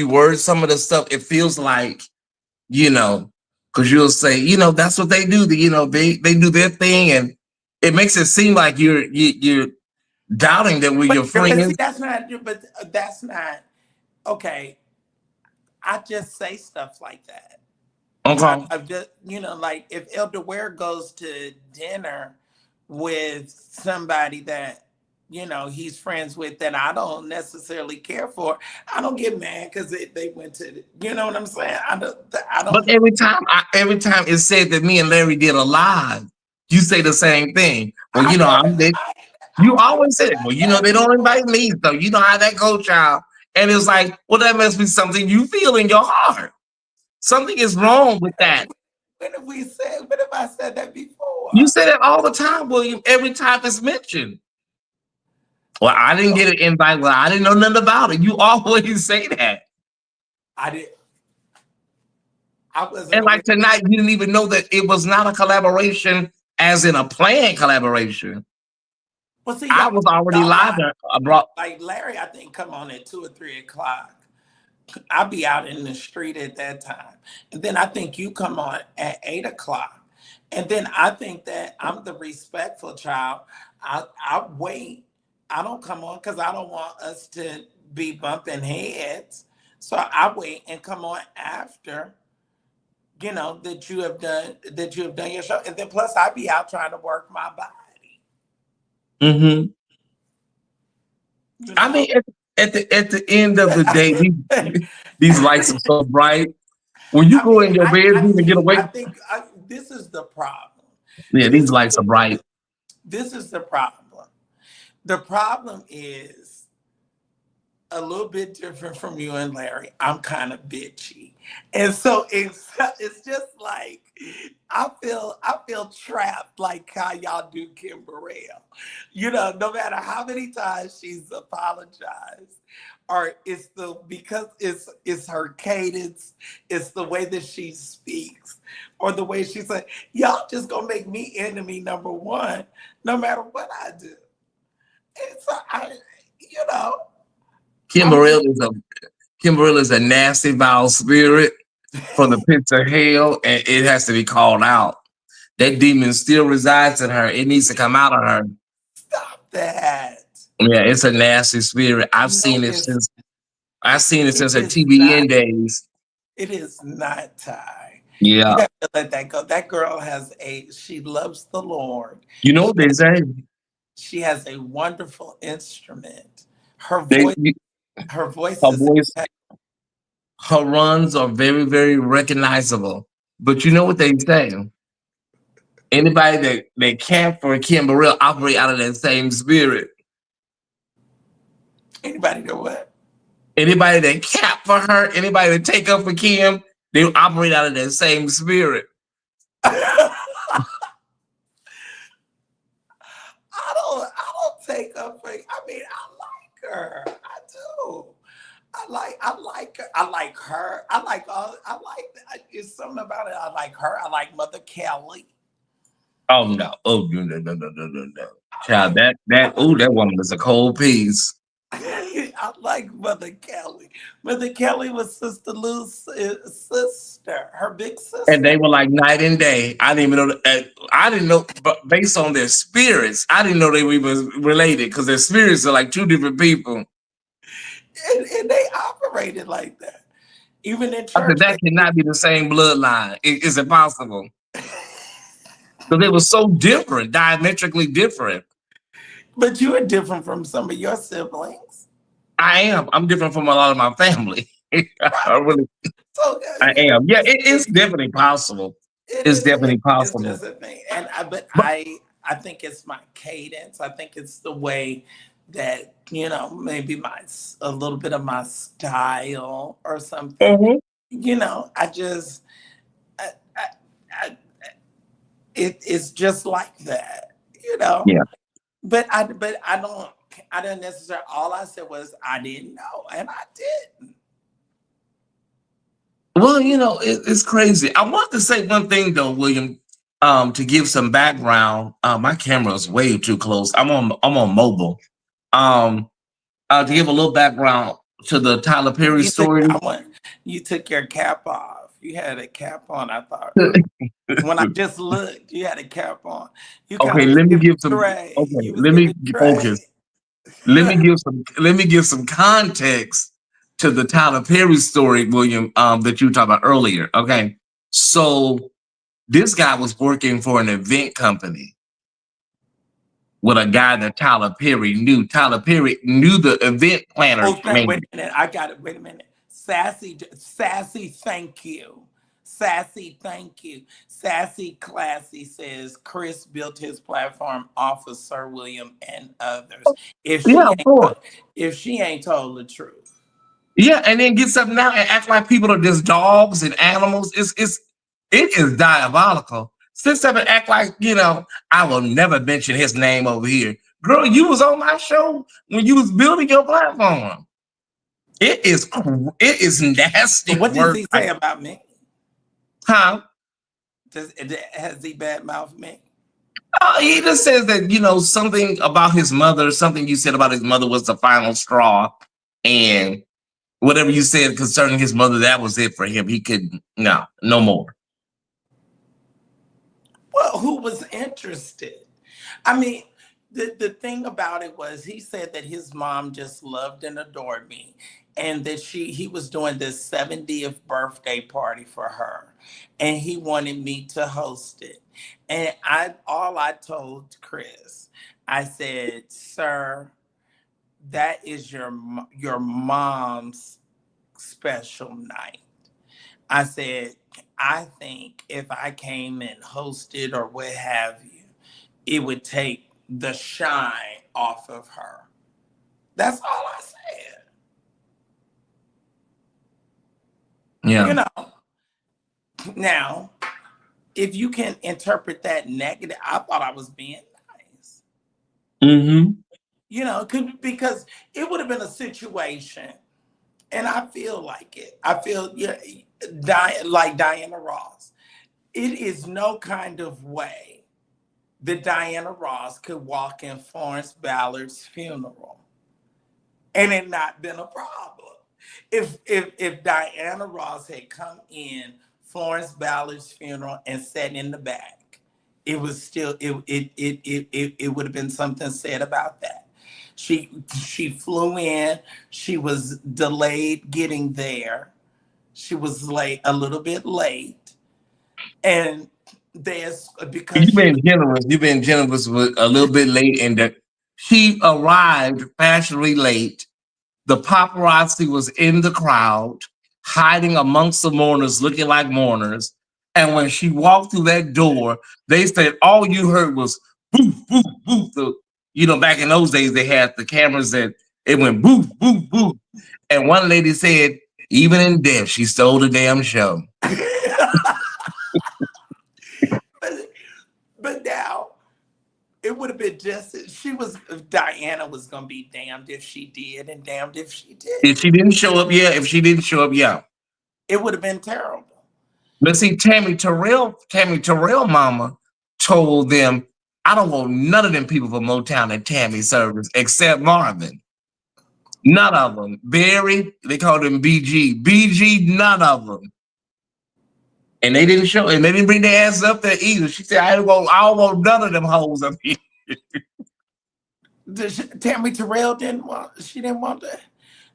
word some of the stuff. It feels like, because you'll say, that's what they do. They do their thing, and it makes it seem like you're doubting that we're your friends. But see, that's not okay. I just say stuff like that. Okay. I've just, like if Elder Ware goes to dinner with somebody that, he's friends with that I don't necessarily care for, I don't get mad because they went to, you know what I'm saying? I don't. But every time it said that me and Larry did a live, you say the same thing. Well, you always said, well, they don't invite me, so you know how that goes, child. And it's like, well, that must be something you feel in your heart. Something is wrong with that. When have I said that before? You say that all the time, William, every time it's mentioned. Well, I didn't get an invite. Well, I didn't know nothing about it. You always say that. I did. I wasn't. And like tonight, you didn't even know that it was not a collaboration, as in a planned collaboration. Well, see, I was already live there. Like Larry, I think come on at 2 or 3 o'clock. I'll be out in the street at that time. And then I think you come on at 8 o'clock. And then I think that I'm the respectful child. I wait. I don't come on because I don't want us to be bumping heads. So I wait and come on after you know, that you have done your show. And then plus I be out trying to work my body. Mm-hmm. You I know? mean, at the end of the day, these lights are so bright. When you I go mean, in your I bedroom and get think awake, this is the problem. yeah, This these is lights are bright. this is the problem. The problem is a little bit different from you and Larry. I'm kind of bitchy. And so it's just like I feel trapped like how y'all do Kim Burrell. You know, no matter how many times she's apologized, or because it's her cadence, it's the way that she speaks, or the way she said, y'all just gonna make me enemy number one, no matter what I do. And so you know, Kim I'm Burrell is a Kim Burrell is a nasty, vile spirit from the pits of hell, and it has to be called out. That demon still resides in her. It needs to come out of her. stop that. Yeah, it's a nasty spirit. No, I've seen it it since her is not. TBN days. It is not, Ty. You Yeah. have to let that go. That girl she loves the Lord. You know She what they say? she has a wonderful instrument. Her They voice, her voice her is voice, her runs are very, very recognizable. But you know what they say? Anybody that camp for Kim Burrell operate out of that same spirit. anybody know what? Anybody that cap for her, anybody that take up for Kim, they operate out of that same spirit. I don't take up for. I mean, I like her. I do. I like her. I like her. I like all. I like. It's something about it. I like her. I like Mother Kelly. Oh no! Oh no! I Child, like. that woman is a cold piece. I like Mother Kelly. Mother Kelly was Sister Lou's sister, her big And sister. they were like night and day. I didn't even know. I didn't know, but based on their spirits, I didn't know they were even related because their spirits are like two different people. And they operated like that. Even in I said church, that cannot be the same bloodline. Is it possible? Because they were so different, diametrically different. but you are different from some of your siblings. I am. I'm different from a lot of my family. I really, So, I you know, am. Yeah, it's definitely possible. It's definitely it's possible. just a thing. But But I think it's my cadence. I think it's the way that, you know, maybe a little bit of my style or something. mhm. You know, I, I, I, it's just like that, you know. Yeah. But I didn't necessarily. All I said was I didn't know, and I didn't. Well, it's crazy. I want to say one thing though, William, to give some background. My camera is way too close. I'm on mobile. Um, to give a little background to the Tyler Perry You took story. I want you took your cap off. You had a cap on. I thought when I just looked, you had a cap on. You kind Okay, of was let me giving give some. Trey. Okay, You was let me giving Trey. focus. Let me give some context to the Tyler Perry story, William, that you were talking about earlier. Okay, so this guy was working for an event company with a guy that Tyler Perry knew. Tyler Perry knew the event planner. Wait Man, a minute. I got it. Wait a minute. Sassy, thank you. Sassy, thank you. Sassy Classy says Chris built his platform off of Sir William and others. If yeah, she of course. if she ain't told the truth. Yeah, and then get something now and act like people are just dogs and animals. It is diabolical. Sit up and act like I will never mention his name over here. Girl, you was on my show when you was building your platform. It is nasty What does work. he say about me? Huh? Has he badmouthed me? He just says that something about his mother, something you said about his mother was the final straw, and whatever you said concerning his mother, that was it for him. He could no more. Well, who was interested? I mean, the thing about it was he said that his mom just loved and adored me. and that he was doing this 70th birthday party for her, and he wanted me to host it. And I told Chris, I said, "Sir, that is your mom's special night." I said, "I think if I came and hosted or what have you, it would take the shine off of her." That's all I said. Yeah. You know, now, if you can interpret that negative, I thought I was being nice. Mm-hmm. Because it would have been a situation, and I feel like it. I feel, yeah, like Diana Ross. It is no kind of way that Diana Ross could walk in Florence Ballard's funeral and it not been a problem. If Diana Ross had come in Florence Ballard's funeral and sat in the back, it was still it would have been something said about that. She flew in, she was delayed getting there. She was late, a little bit late. And there's because You've she been was generous. You've been generous with a little bit late, and that she arrived fashionably late. The paparazzi was in the crowd, hiding amongst the mourners, looking like mourners. And when she walked through that door, they said all you heard was boof, boof, boof. Back in those days, they had the cameras that it went boof, boof, boof. And one lady said, even in death, she stole the damn show. but, but now it would have been just Diana was gonna be damned if she did and damned if she If didn't. she didn't show up, yeah. If she didn't show up, yeah. It would have been terrible. But see, Tammy Terrell mama told them, I don't want none of them people from Motown at Tammy service except Marvin. None of them. Barry, they called him BG. BG, none of them. And they didn't show, and they didn't bring their asses up there either. She said, I don't want none of them hoes up here. Tammy Terrell didn't want. She didn't want that.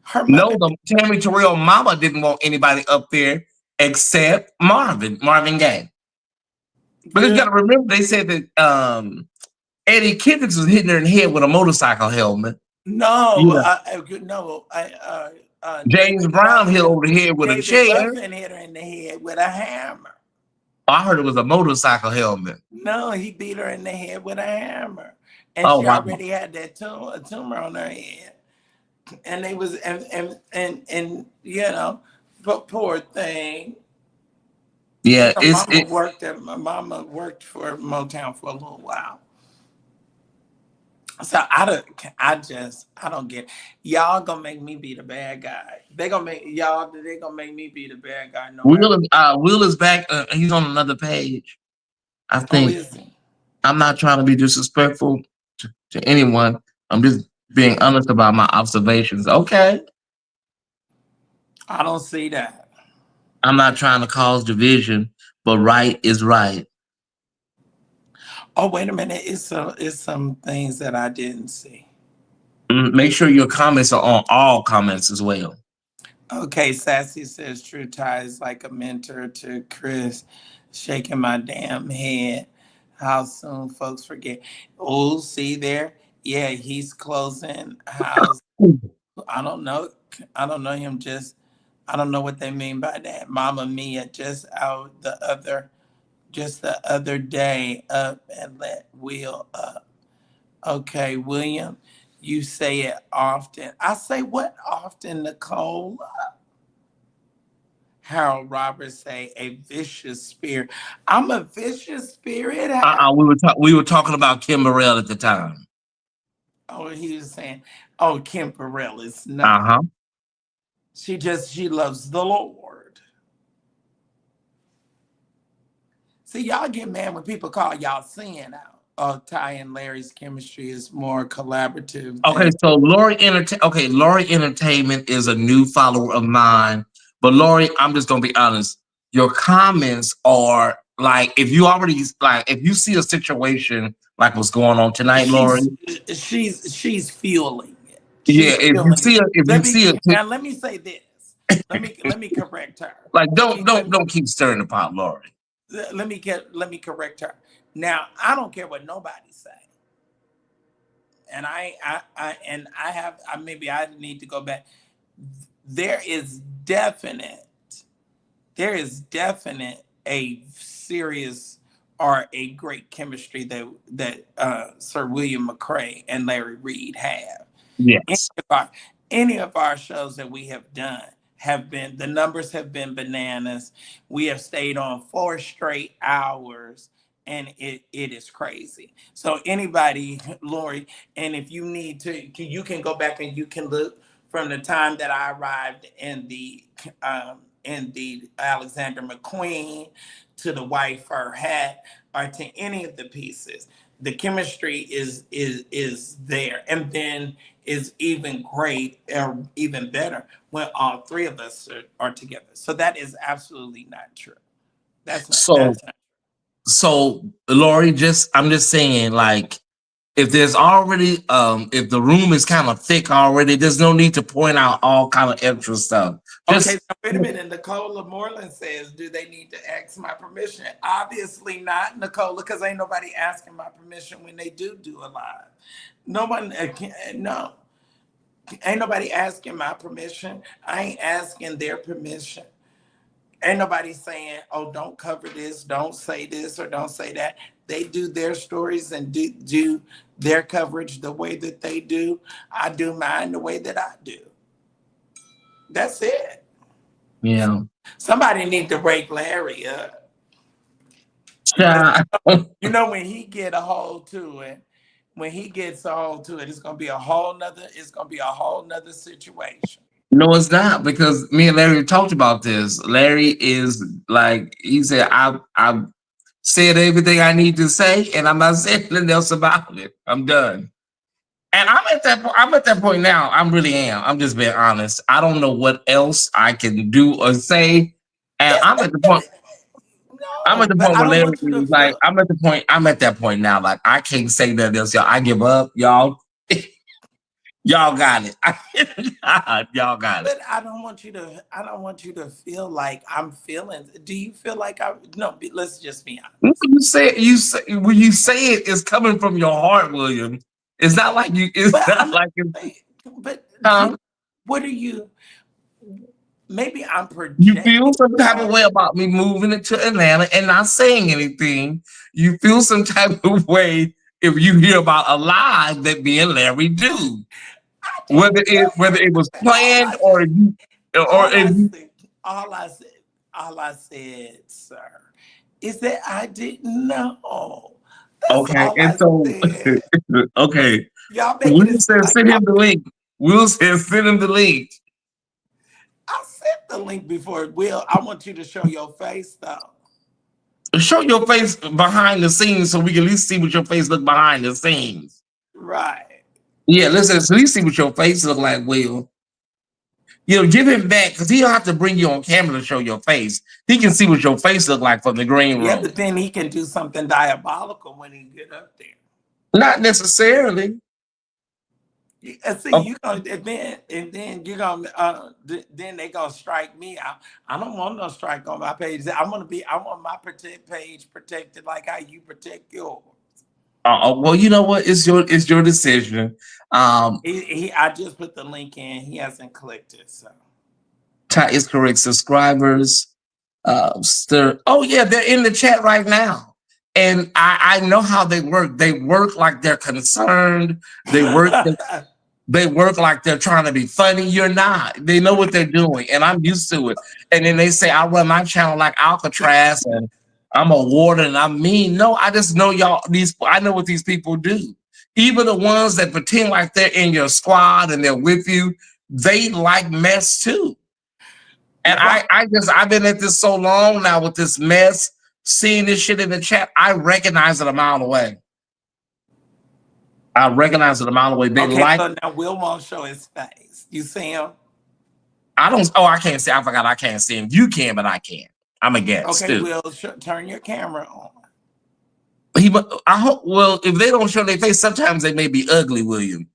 Her No, mother. the Tammy Terrell mama didn't want anybody up there except Marvin Gaye. Because you Good. got to remember, they said that Eddie Kendricks was hitting her in the head with a motorcycle helmet. No, Yeah. no. James Brown hit over the head with a David chair. Ruffin hit her in the head with a hammer. I heard it was a motorcycle helmet. No, he beat her in the head with a hammer, and Oh she wow! already had that tumor on her head. And they was and but poor thing. Yeah, My mama worked for Motown for a little while. So I don't get y'all gonna make me be the bad guy. They gonna make me be the bad guy no matter. Will is back. He's on another page. I Oh, think is he? I'm not trying to be disrespectful to anyone. I'm just being honest about my observations. Okay, I don't see that. I'm not trying to cause division, but right is right. Oh, wait a minute. It's some things that I didn't see. Make sure your comments are on all comments as well. Okay, Sassy says True Tie is like a mentor to Chris, shaking my damn head. How soon folks forget? Oh, see there? Yeah, he's closing house. I don't know. I don't know him. I don't know what they mean by that. Mama Mia just the other day up and let Will up. Okay, William, you say it often. I say what often, Nicole? Harold Roberts say a vicious spirit. I'm a vicious spirit. We were talking about Kim Burrell at the time. Oh, he was saying, oh, Kim Burrell is not. Uh-huh. She loves the Lord. See, y'all get mad when people call y'all sin out. Oh, Ty and Larry's chemistry is more collaborative. Okay, so Lori Entertainment is a new follower of mine. But Lori, I'm just gonna be honest. Your comments are like if you see a situation like what's going on tonight, Lori. She's fueling it. Yeah, She's if you feeling see it. it, if you see it, Let me say this. Let me correct her. like She, don't keep stirring the pot, Lori. let me correct her. Now I don't care what nobody say, and I have maybe I need to go back. There is definite there is definite a serious or a great chemistry that Sir William McCrae and Larry Reed have. Any Yes. of our, any of our shows that we have done have been, the numbers have been bananas. We have stayed on 4 straight hours, and it is crazy. So anybody, Lori, and if you need to, you can go back and you can look from the time that I arrived in the Alexander McQueen to the white fur hat or to any of the pieces. The chemistry is there, and then is even great or even better when all three of us are together. So that is absolutely not true. So That's not. so Lori, I'm just saying, like, if there's already if the room is kind of thick already, there's no need to point out all kind of extra stuff. Okay, Just now wait a minute. Nicola Moreland says, do they need to ask my permission? Obviously not, Nicola, because ain't nobody asking my permission when they do a live. No one, no, ain't nobody asking my permission. I ain't asking their permission. Ain't nobody saying, oh, don't cover this, don't say this, or don't say that. They do their stories and do their coverage the way that they do. I do mine the way that I do. That's it. yeah. Somebody need to break Larry up. Because Yeah. you know when he get a hold to it, when he gets a hold to it, it's gonna be a whole nother situation. No, it's not, because me and Larry talked about this. Larry is like, he said, I said everything I need to say, and I'm not saying anything else about it. I'm done. And I'm at that point now. I really am. I'm just being honest. I don't know what else I can do or say. And It's, I'm at no, the but point I where don't Larry want you to is like, feel. I'm at that point now. Like, I can't say nothing else, y'all. I give up, y'all. Y'all got it. Y'all got it. But I don't want you to. I don't want you to feel like I'm feeling. Do you feel like I? No. Let's just be When honest. you say it, it's coming from your heart, William. It's not like you. It's But I'm not not like it's. saying. But Huh? what are you? Maybe I'm You feel projecting some type of on way you. about me moving it to Atlanta and not saying anything. You feel some type of way if you hear about a lie that me and Larry do, I didn't whether it was all planned I or said. you or All if I you. said. All I said. All I said, sir, is that I didn't know. That's Okay, all and I so said. okay, Y'all making Will it seem said like send y'all. him the link. Will said send him the link. I sent the link before. Will, I want you to show your face though. Show your face behind the scenes so we can at least see what your face look behind the scenes. Right. Yeah, let's at least see what your face look like, Will. You know, give him back because he don't have to bring you on camera to show your face. He can see what your face look like from the green Yeah, room. but then he can do something diabolical when he get up there. Not necessarily. And see, Oh, you gonna and then you gonna then they gonna strike me out. I don't want no strike on my page. I want my page protected like how you protect yours. well, you know what? It's your decision. Um, I just put the link in. He hasn't clicked it, so Ty is correct. Subscribers. Oh yeah, they're in the chat right now, and I know how they work. They work like they're concerned. They work. They work like they're trying to be funny. You're not. They know what they're doing, and I'm used to it. And then they say I run my channel like Alcatraz, and I'm a warden, and I'm mean. No, I just know y'all. I know what these people do. Even the ones that pretend like they're in your squad and they're with you, they like mess too. And right. I've been at this so long now with this mess, seeing this shit in the chat. I recognize it a mile away. I recognize it a mile away. They Okay, like. so now Will won't show his face. You see him? I don't. Oh, I can't see. I forgot. I can't see him. You can, but I can't. I'm a guest Okay, too. Will, turn your camera on. I hope. Well, if they don't show their face, sometimes they may be ugly, William.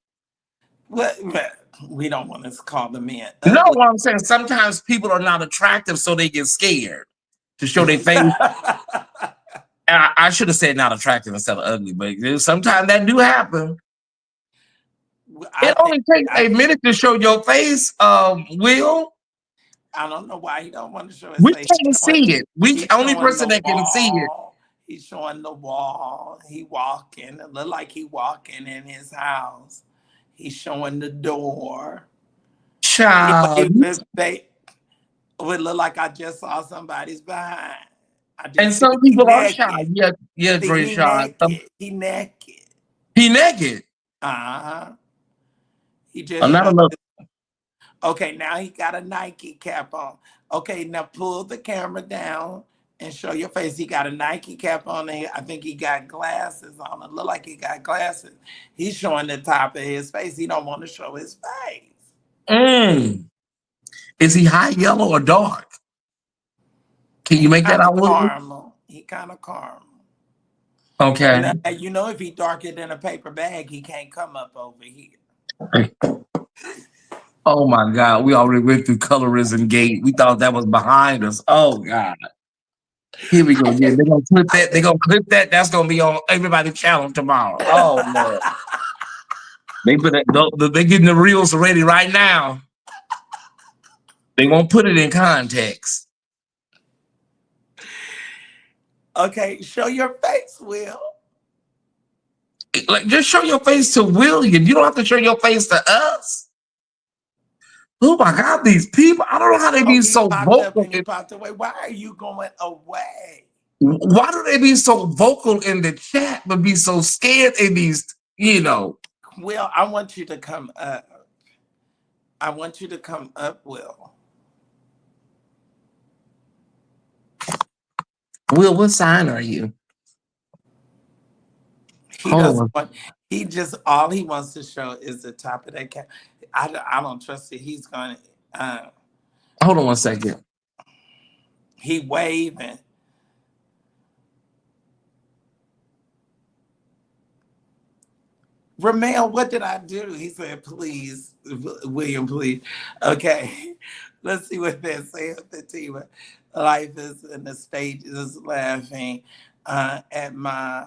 What we don't want to call the men No, ugly. what I'm saying, sometimes people are not attractive, so they get scared to show their face. And I should have said not attractive instead of ugly, but sometimes that do happen. I It think only takes I, a minute to show your face, Will. I don't know why he don't want to show his We face. can't see it. We He's only showing person the that can see it. wall. He's showing the wall. He walking. It look like he walking in his house. He's showing the door. Child. They would look like I just saw somebody's behind. I And just see some he people are shy. naked. Yeah, yeah, See he Drayshawn. naked. He naked. He naked. Uh-huh. He just I'm not showed. enough. Okay, now he got a Nike cap on. Okay, now pull the camera down and show your face. He got a Nike cap on. I think he got glasses on. It look like he got glasses. He's showing the top of his face. He don't want to show his face. Mm. Is he high yellow or dark? Can you He make that kind of out, Will? caramel. He kind of caramel. Okay. Now, you know, if he darker than a paper bag, he can't come up over here. Oh my God. We already went through colorism gate. We thought that was behind us. Oh God. Here we go again. They're gonna clip that. They're gonna clip that. That's gonna be on everybody's channel tomorrow. Oh Lord. They're getting the reels ready right now. They won't put it in context. Okay, show your face, Will. Like, just show your face to William. You don't have to show your face to us. Oh my God, these people! I don't know how they Oh, be he so popped up vocal. and he popped away. Why are you going away? Why do they be so vocal in the chat, but be so scared in these? Will, I want you to come up. I want you to come up, Will. Will, what sign are you? He Hold doesn't on. want, he just, all he wants to show is the top of that cap. I don't trust it. He's going to, Hold on 1 second. he waving. Ramel, what did I do? He said, please, William, please. Okay, let's see what they're saying. Fatima. Life is in the stage is laughing at my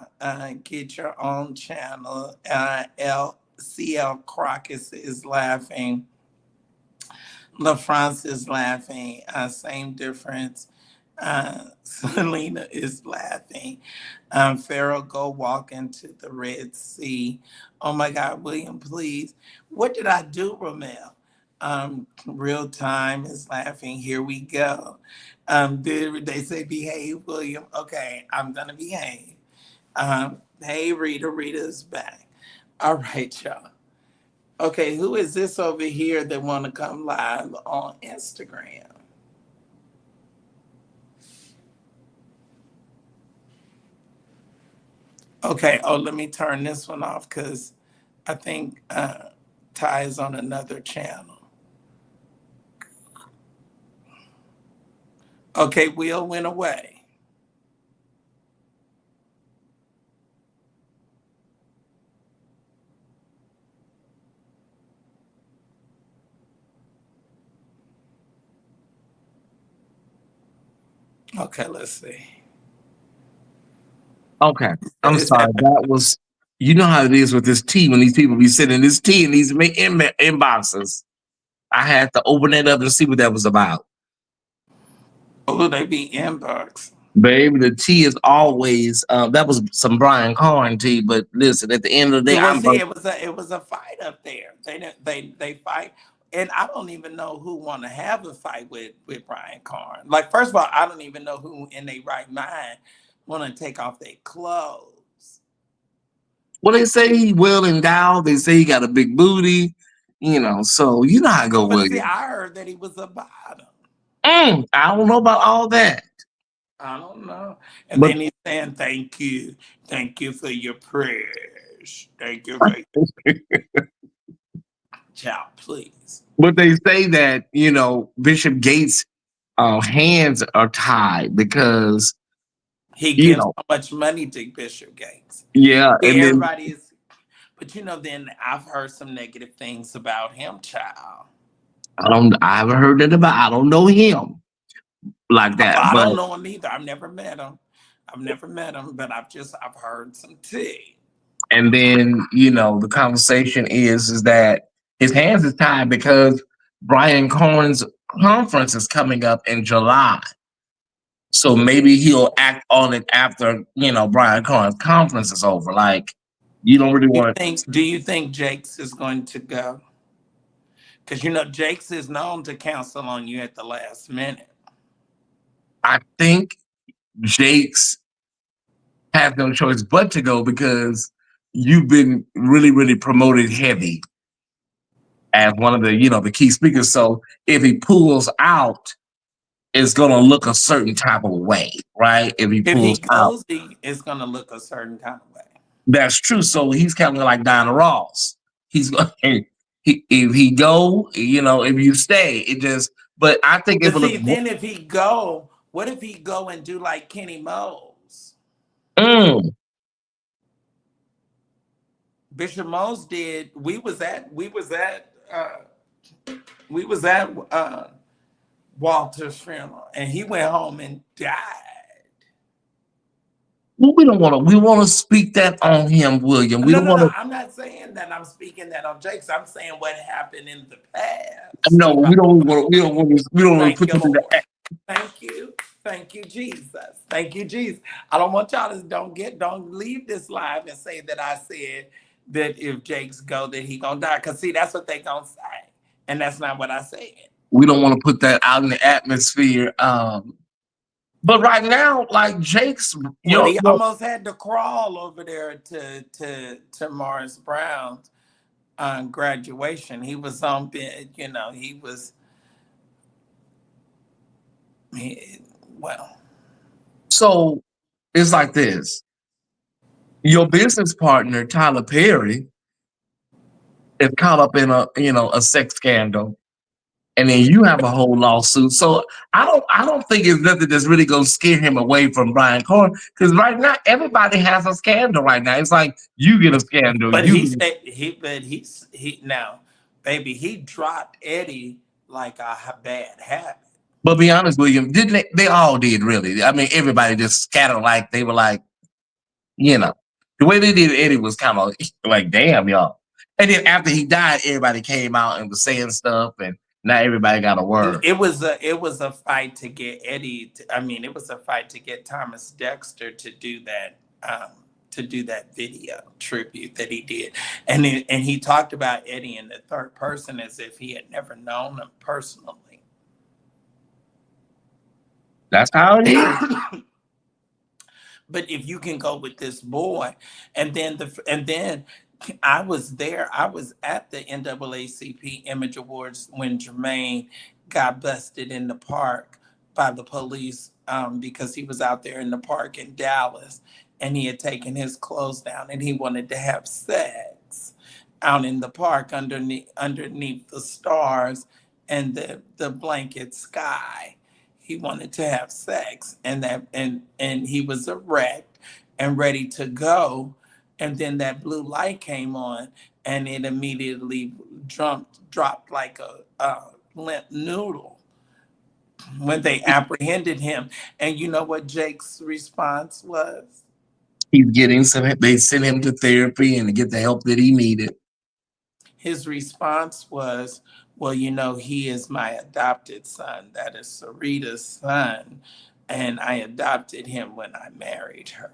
get your own channel. LCL Crocus is laughing. LaFrance is laughing. Same difference. Selena is laughing. Pharaoh, go walk into the Red Sea. Oh my God, William, please. What did I do, Romel? Real time is laughing. Here we go. They say behave, William. Okay, I'm gonna behave. Hey, Rita, Rita's back. All right, y'all. Okay, who is this over here that want to come live on Instagram? Okay, oh, let me turn this one off because I think Ty is on another channel. Okay, Will went away. Okay, let's see. Okay, I'm sorry. That was, you know how it is with this tea when these people be sending this tea in these inboxes. I had to open it up and see what that was about. Oh, they be inbox. Baby, the tea is always that was some Brian Carn tea, but listen, at the end of the day, Well, I'm see, it was a fight up there. They fight, and I don't even know who want to have a fight with Brian Carn. Like, first of all, I don't even know who in their right mind want to take off their clothes. well, they say he well endowed. They say he got a big booty, so you know how I go, But see, William. I heard that he was a bottom. I don't know about all that. I don't know. And But then he's saying, thank you for your prayers. Thank you for your child, please. but they say that, Bishop Gates' hands are tied because, He gives so much money to Bishop Gates. yeah, See, and then everybody is But then I've heard some negative things about him, child. I haven't heard that about. I don't know him like Oh, that, I but don't know him either. I've never met him. But I've heard some tea. and then the conversation is that his hands is tied because Brian Carn's conference is coming up in July. So maybe he'll act on it after Brian Carn's conference is over. Like you don't really want. Do you think Jakes is going to go? Because Jakes is known to cancel on you at the last minute. I think Jake's has no choice but to go because you've been really, really promoted heavy as one of the key speakers. So if he pulls out, it's gonna look a certain type of way, right? If he If he pulls out, goes, it's going to look a certain kind of way. that's true. So he's kind of like Diana Ross. He's going. If he go, if you stay, it just. But I think it But will see, look. then if he go, what if he go and do like Kenny Mose? Mm, Bishop Mose did. We was at Walter's funeral, and he went home and died. well, we don't want to. We want to speak that on him, William. We No, don't no, want no. to. I'm not saying that I'm speaking that on Jakes. I'm saying what happened in the past. No, we don't want. We don't want. We don't want to Thank put you, you in Lord. the. Thank you. Thank you, Jesus. Thank you, Jesus. I don't want y'all to don't leave this live and say that I said that if Jakes go that he gonna die. Cause see, that's what they gonna say. And that's not what I said. We don't want to put that out in the atmosphere. But right now, like Jake's, Well, he almost had to crawl over there to Morris Brown's graduation. He was on, he was, well. so it's like this. Your business partner, Tyler Perry, is caught up in a sex scandal, and then you have a whole lawsuit. So I don't think it's nothing that's really gonna scare him away from Brian Carn because right now everybody has a scandal right now. It's like you get a scandal, But you he get. said he now, baby, he dropped Eddie like a bad habit. But be honest, William, didn't they all did really? I mean, everybody just scattered like they were like, you know, the way they did Eddie was kind of like, damn, y'all. And then after he died, everybody came out and was saying stuff, and now everybody got a word. It was a fight to get Eddie. It was a fight to get Thomas Dexter to do that video tribute that he did, and he talked about Eddie in the third person as if he had never known him personally. That's how it is. But if you can go with this boy, and then I was there. I was at the NAACP Image Awards when Jermaine got busted in the park by the police because he was out there in the park in Dallas and he had taken his clothes down and he wanted to have sex out in the park underneath the stars and the blanket sky. He wanted to have sex and he was erect and ready to go, and then that blue light came on and it immediately dropped like a limp noodle when they apprehended him. And you know what Jake's response was? He's getting some. They sent him to therapy and to get the help that he needed. His response was, well, he is my adopted son. That is Sarita's son. And I adopted him when I married her.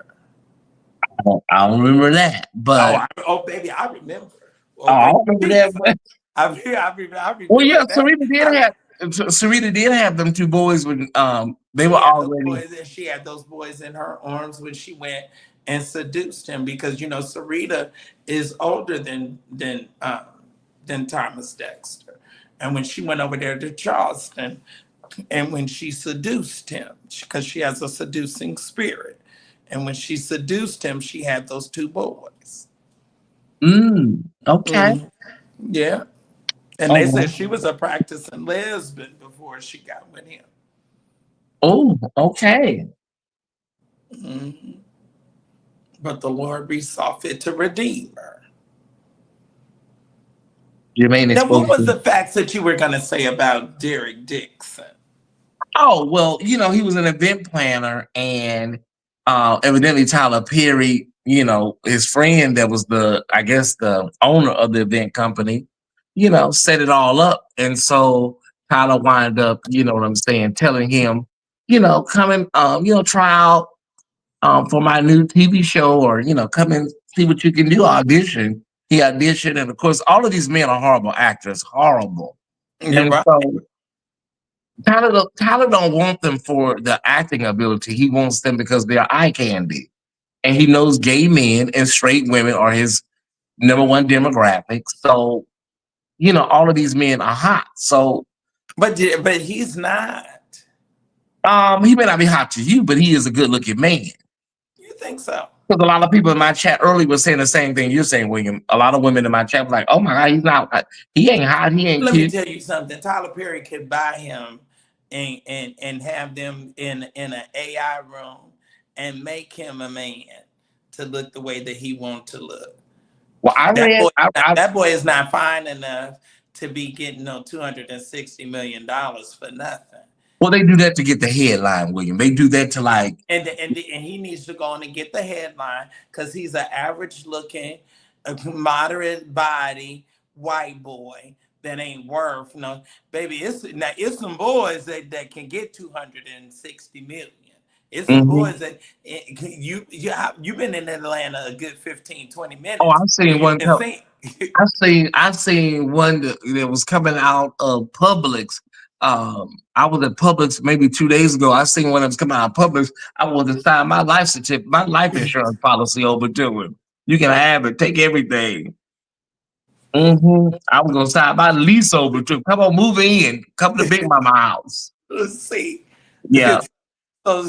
I don't remember that, but Baby, I remember. oh, Oh, I baby, don't remember that. But, I well, remember yeah, that. Sarita did have them two boys when they She were had those already. boys, and she had those boys in her arms when she went and seduced him because Sarita is older than Thomas Dexter, and when she went over there to Charleston, and when she seduced him because she has a seducing spirit, and when she seduced him, she had those two boys. Okay. Mhm. Yeah. And they said Oh, she was a practicing lesbian before she got with him. oh, okay. Mhm. But the Lord saw fit to redeem her. Jermaine Now, what exposed was him. the facts that you were going to say about Derek Dixon? Oh, well, he was an event planner, and evidently Tyler Perry, his friend that was I guess, the owner of the event company, set it all up. And so Tyler wind up, you know what I'm saying, telling him, come and, try out for my new TV show, or, come and see what you can do, audition. He auditioned. And of course, all of these men are horrible actors, horrible. You're And right. so Tyler don't want them for the acting ability. He wants them because they're eye candy. And he knows gay men and straight women are his number one demographic. So, all of these men are hot. So But he's not. he may not be hot to you, but he is a good looking man. You think so? Because a lot of people in my chat earlier were saying the same thing you're saying, William. A lot of women in my chat were like, "Oh my God, he's not hot. He ain't hot. He ain't Let me cute." tell you something. Tyler Perry could buy him and have them in an AI room and make him a man to look the way that he wants to look. Well, That boy is not fine enough to be getting no $260 million for nothing. well, they do that to get the headline, William. They do that to like, And he needs to go on and get the headline because he's an average looking, moderate body white boy that ain't worth no baby. It's some boys that can get 260 million. It's some mhm. boys that you've been in Atlanta a good 15, 20 Oh, minutes I've where seen you one. can see. I seen one that was coming out of Publix. I was at Publix maybe 2 days ago. I seen one that was coming out of Publix. I wanted to sign my life certificate, my life insurance policy over to him. You can have it, take everything. I was gonna sign my lease over to him. Come on, move in, come to Big Mama house. Let's see. Yeah. And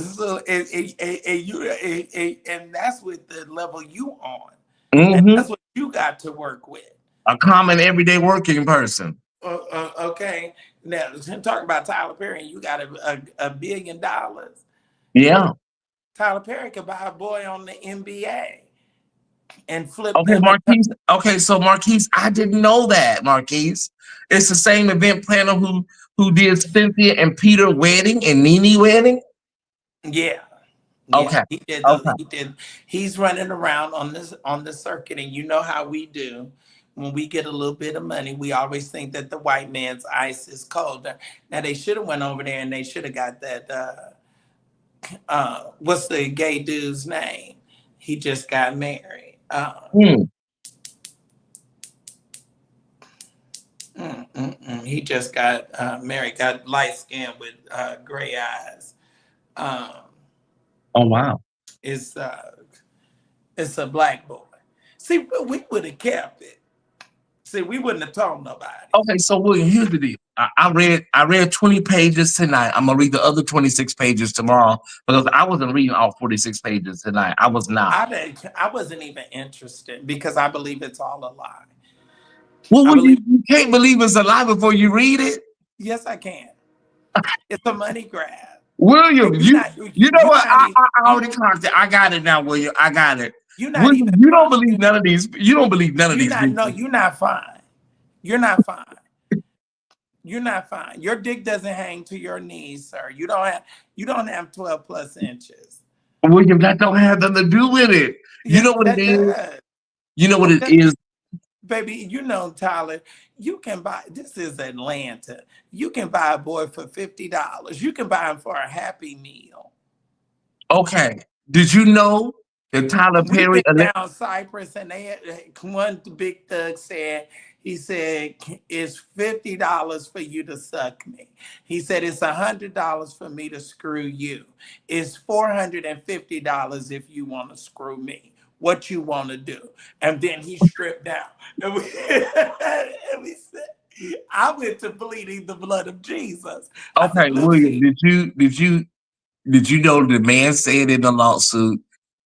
that's with the level you on, and hmm that's what you got to work with. A common everyday working person. Okay, now talking about Tyler Perry, you got $1 billion. Yeah. Tyler Perry could buy a boy on the NBA and flip Okay, them. Marquise. Okay, so Marquise, I didn't know that, Marquise. It's the same event planner who did Cynthia and Peter wedding and Nene wedding. Yeah, yeah, Okay, he did. okay. He did. He's running around on the circuit, and you know how we do. When we get a little bit of money, we always think that the white man's ice is colder. Now they should have went over there and they should have got that. What's the gay dude's name? He just got married. Hmm. He just got married. Got light skin with gray eyes. Um, Oh wow. it's uh, it's a black boy. See, we would have kept it. See, we wouldn't have told nobody. Okay, so William, here's the deal. I read 20 pages tonight. I'm gonna read the other 26 pages tomorrow because I wasn't reading all 46 pages tonight. I was not. I wasn't even interested because I believe it's all a lie. Well, I William, believe you can't believe it's a lie before you read it. yes, I can. It's a money grab. William, And you know you're what? not I, even I I already clocked it. I got it now, William. I got it. you're not William, even you don't believe fine. none of these. You don't believe none of You're these not no, people. you're not fine. You're not fine. You're not fine. Your dick doesn't hang to your knees, sir. You don't have 12 plus inches. William, that don't have nothing to do with it. You Yeah, know what it that is? does. You know what it That, is? baby, you know, Tyler, you can buy this is Atlanta. You can buy a boy for $50. You can buy him for a happy meal. Okay. Did you know that Tyler We Perry? been down Cyprus and they had one big thug said, he said, it's $50 for you to suck me. He said, it's $100 for me to screw you. It's $450 if you want to screw me. What you want to do? And then he stripped down. And we said, I went to bleeding the blood of Jesus. I said, Okay, look William, here. did you know the man said in the lawsuit?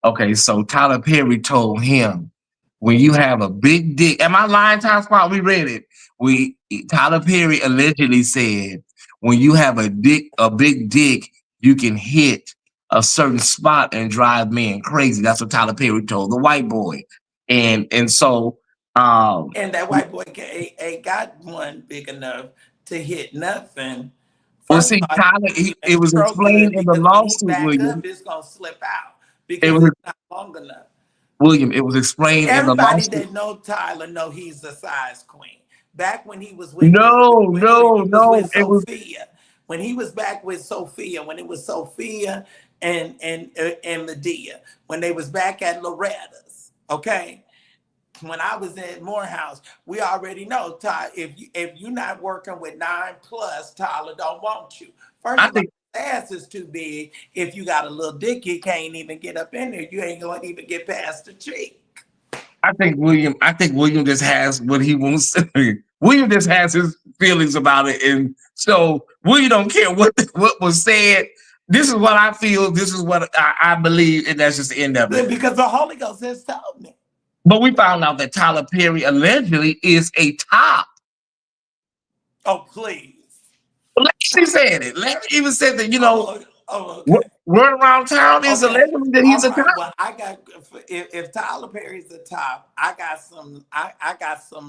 Okay, so Tyler Perry told him, when you have a big dick, am I lying, Time Spot? We read it. We Tyler Perry allegedly said, when you have a big dick, you can hit a certain spot and drive men crazy. That's what Tyler Perry told the white boy. And so And that white boy ain't got one big enough to hit nothing. Well, First of see, all, Tyler, you even it was stroke good explained in the because when he lawsuit, back up, William. it's gonna slip out It because was it's not long enough. William. It was explained in the Everybody lawsuit. that know Tyler know he's a size queen. Back when he was No, when no, he was no. with It was. Sophia, when he was back with Sophia, when it was Sophia and Medea, when they was back at Loretta's, okay. When I was at Morehouse, we already know Ty. If you're not working with 9+, Tyler don't want you. First I of all, think. his ass is too big. If you got a little dick, you can't even get up in there. You ain't gonna even get past the cheek. I think William. I think William just has what he wants. William just has his feelings about it, and so William don't care what was said. This is what I feel. This is what I believe, and that's just the end of it. Because the Holy Ghost has told me. But we found out that Tyler Perry allegedly is a top. Oh, please. Larry said it. Larry even said that, Okay. word around town is Okay. allegedly that All he's a right. top. Well, I got if Tyler Perry's the top, I got some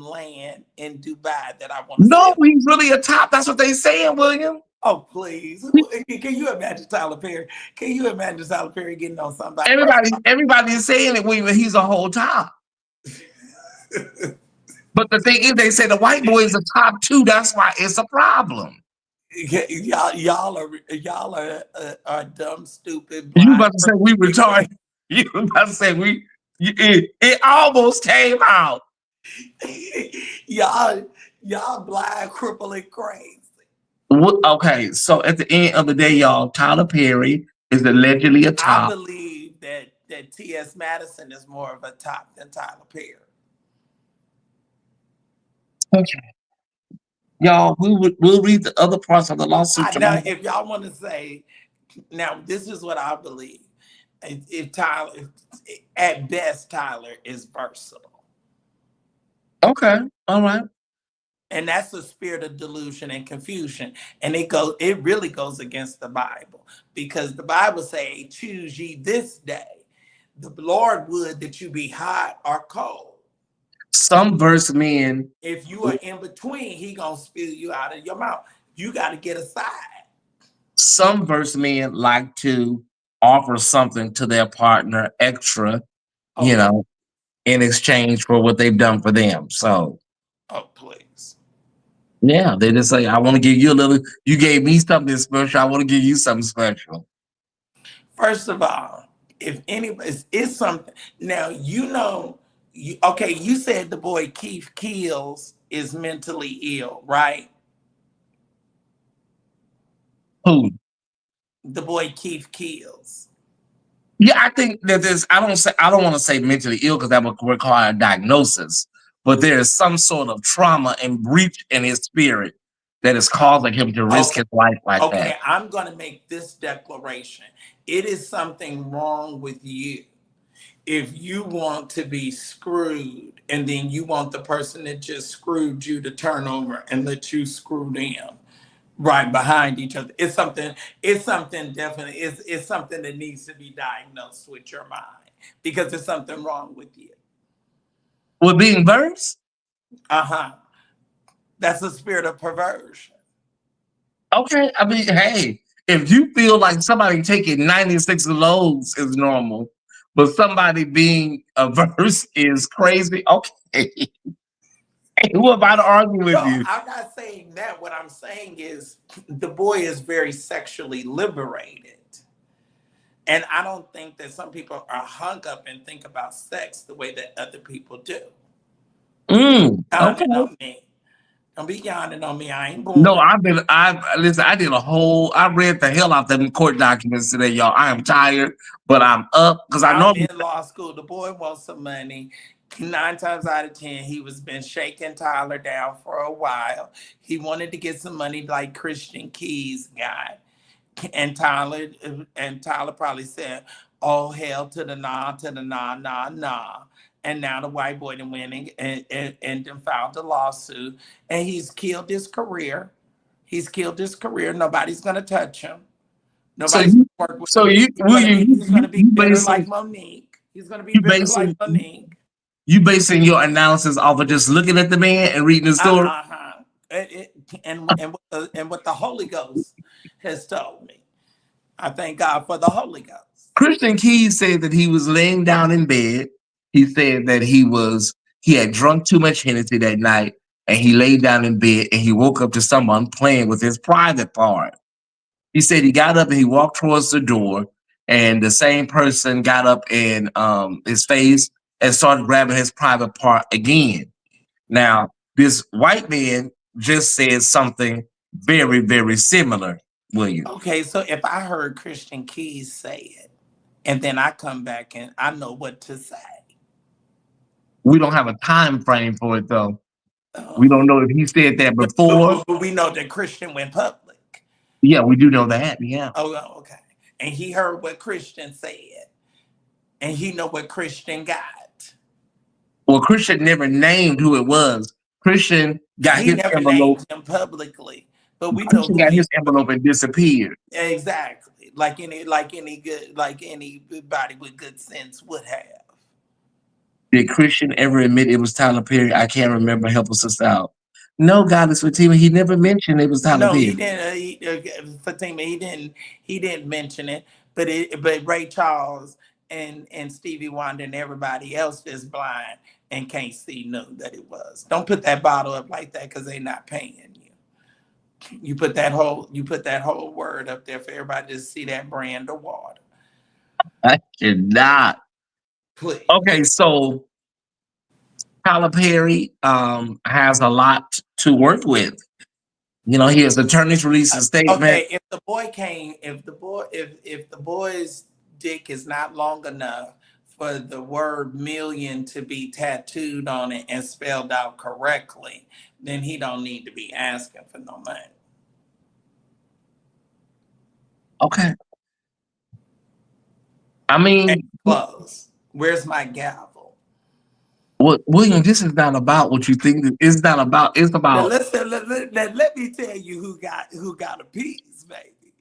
land in Dubai that I want to No, sell. he's really a top. That's what they saying, William. Oh, please. Can you imagine Tyler Perry? Can you imagine Tyler Perry getting on somebody? Everybody is saying it, William, he's a whole top. But the thing is, they say the white boy is a top too. That's why it's a problem. Y'all are dumb, stupid, You blind. about to say we retarded. You about to say it almost came out. y'all blind, crippling, crazy. Okay, so at the end of the day, y'all, Tyler Perry is allegedly a I top. believe that T.S. Madison is more of a top than Tyler Perry. Okay. Y'all, we'll read the other parts of the lawsuit Now, tomorrow. if y'all want to say, now this is what I believe. If Tyler, at best, Tyler is versatile. Okay, all right. And that's the spirit of delusion and confusion. And it really goes against the Bible, because the Bible say, choose ye this day. The Lord would that you be hot or cold. Some verse men. If you are in between, he gonna spew you out of your mouth. You got to get aside. Some verse men like to offer something to their partner extra, you Okay. know, in exchange for what they've done for them. So Oh, please. yeah, they just say, I want to give you a little, you gave me something special. I want to give you something special. First of all, if anybody, it's something. Now, okay, you said the boy Keith Keels is mentally ill, right? Who? The boy Keith Keels. Yeah, I think that I don't want to say mentally ill because that would require a diagnosis, but there is some sort of trauma and breach in his spirit that is causing him to risk Okay. his life like that. Okay, I'm going to make this declaration. It is something wrong with you if you want to be screwed and then you want the person that just screwed you to turn over and let you screw them right behind each other. It's something definitely, it's something that needs to be diagnosed with your mind, because there's something wrong with you. With being verse? Uh-huh. That's a spirit of perversion. Okay. I mean, hey, if you feel like somebody taking 96 loads is normal, but somebody being a verse is crazy, okay. Who am I to argue with No, you? I'm not saying that. What I'm saying is the boy is very sexually liberated. And I don't think that some people are hung up and think about sex the way that other people do. Okay. Yawning on me. Don't be yawning on me. I ain't No, born. listen, I read the hell out them court documents today, y'all. I am tired, but I'm up because I I'm normally, in law school. The boy wants some money. 9 times out of 10, he was been shaking Tyler down for a while. He wanted to get some money like Christian Keys got. And Tyler probably said, "Oh, hell to the nah, to the nah, nah, nah." And now the white boy done went and then filed a lawsuit, and he's killed his career. He's killed his career. Nobody's gonna touch him. so Nobody's you gonna work with so him. you William, He's gonna be bitter like basically Monique. He's gonna be you bitter like basically Monique. You basing your analysis off of just looking at the man and reading the story? Uh-huh. And what the Holy Ghost has told me. I thank God for the Holy Ghost. Christian Keys said that he was laying down in bed. He said that he had drunk too much Hennessy that night, and he laid down in bed and he woke up to someone playing with his private part. He said he got up and he walked towards the door, and the same person got up in his face and started grabbing his private part again. Now, this white man just said something very, very similar, William. Okay, so if I heard Christian Keys say it, and then I come back and I know what to say. We don't have a time frame for it though. We Oh. don't know if he said that But, before. but we know that Christian went public. Yeah, we do know that. Yeah. Oh, okay. And he heard what Christian said, and he know what Christian got. Well, Christian never named who it was. Christian got He his never envelope. named him publicly, but we know Christian who got he his envelope and disappeared. exactly like anybody with good sense would have. Did Christian ever admit it was Tyler Perry? I can't remember. Help us out. No, Goddess Fatima. He never mentioned it was Tyler No, Perry. he didn't. Fatima, he didn't. He didn't mention it. But Ray Charles and Stevie Wonder and everybody else that's blind and can't see knew that it was. Don't put that bottle up like that because they're not paying you. You put that whole word up there for everybody to see that brand of water. I cannot. Please. Okay, so Tyler Perry has a lot to work with. You know, his attorneys released a statement. Okay, if the boy's dick is not long enough for the word million to be tattooed on it and spelled out correctly, then he don't need to be asking for no money. Okay. I mean, Close. Where's my gavel? William, this is not about what you think. It's not about. It's Now about listen, let me tell you who got a piece, baby.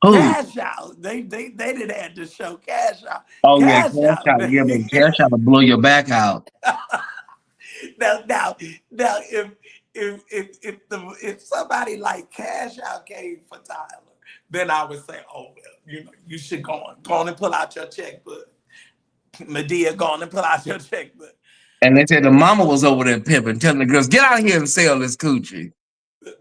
who. Cash out. They didn't have to show cash out. Oh yeah, Cash cash out, out. Yeah, baby. but cash out to blow your back out. now, if somebody like Cash Out came for Tyler, then I would say, oh well, you should go on and pull out your checkbook. Medea, go on and pull out your checkbook. And they said the mama was over there pimping, telling the girls, get out here and sell this coochie.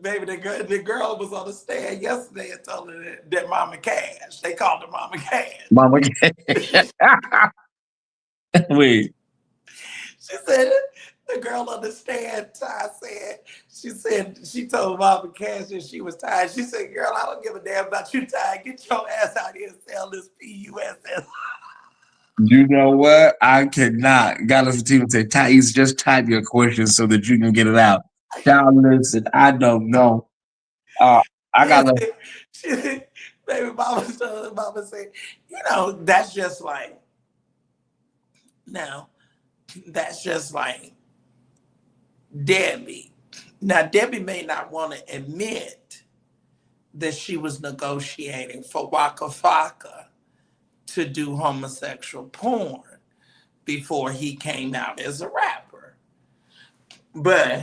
Maybe the girl was on the stand yesterday and told her that Mama Cash. They called her Mama Cash. Mama Cash. Wait. She said the girl on the stand, Ty said she told Mama Cash that she was tired. She said, girl, I don't give a damn about you tired. Get your ass out here and sell this PUSS. You know what? I cannot. Goddess Fatima said, Thais, just type your question so that you can get it out. Child, listen, I don't know. I gotta. Baby mama said, that's just like, now, that's just like Debbie. Now, Debbie may not want to admit that she was negotiating for Waka Flocka to do homosexual porn before he came out as a rapper. But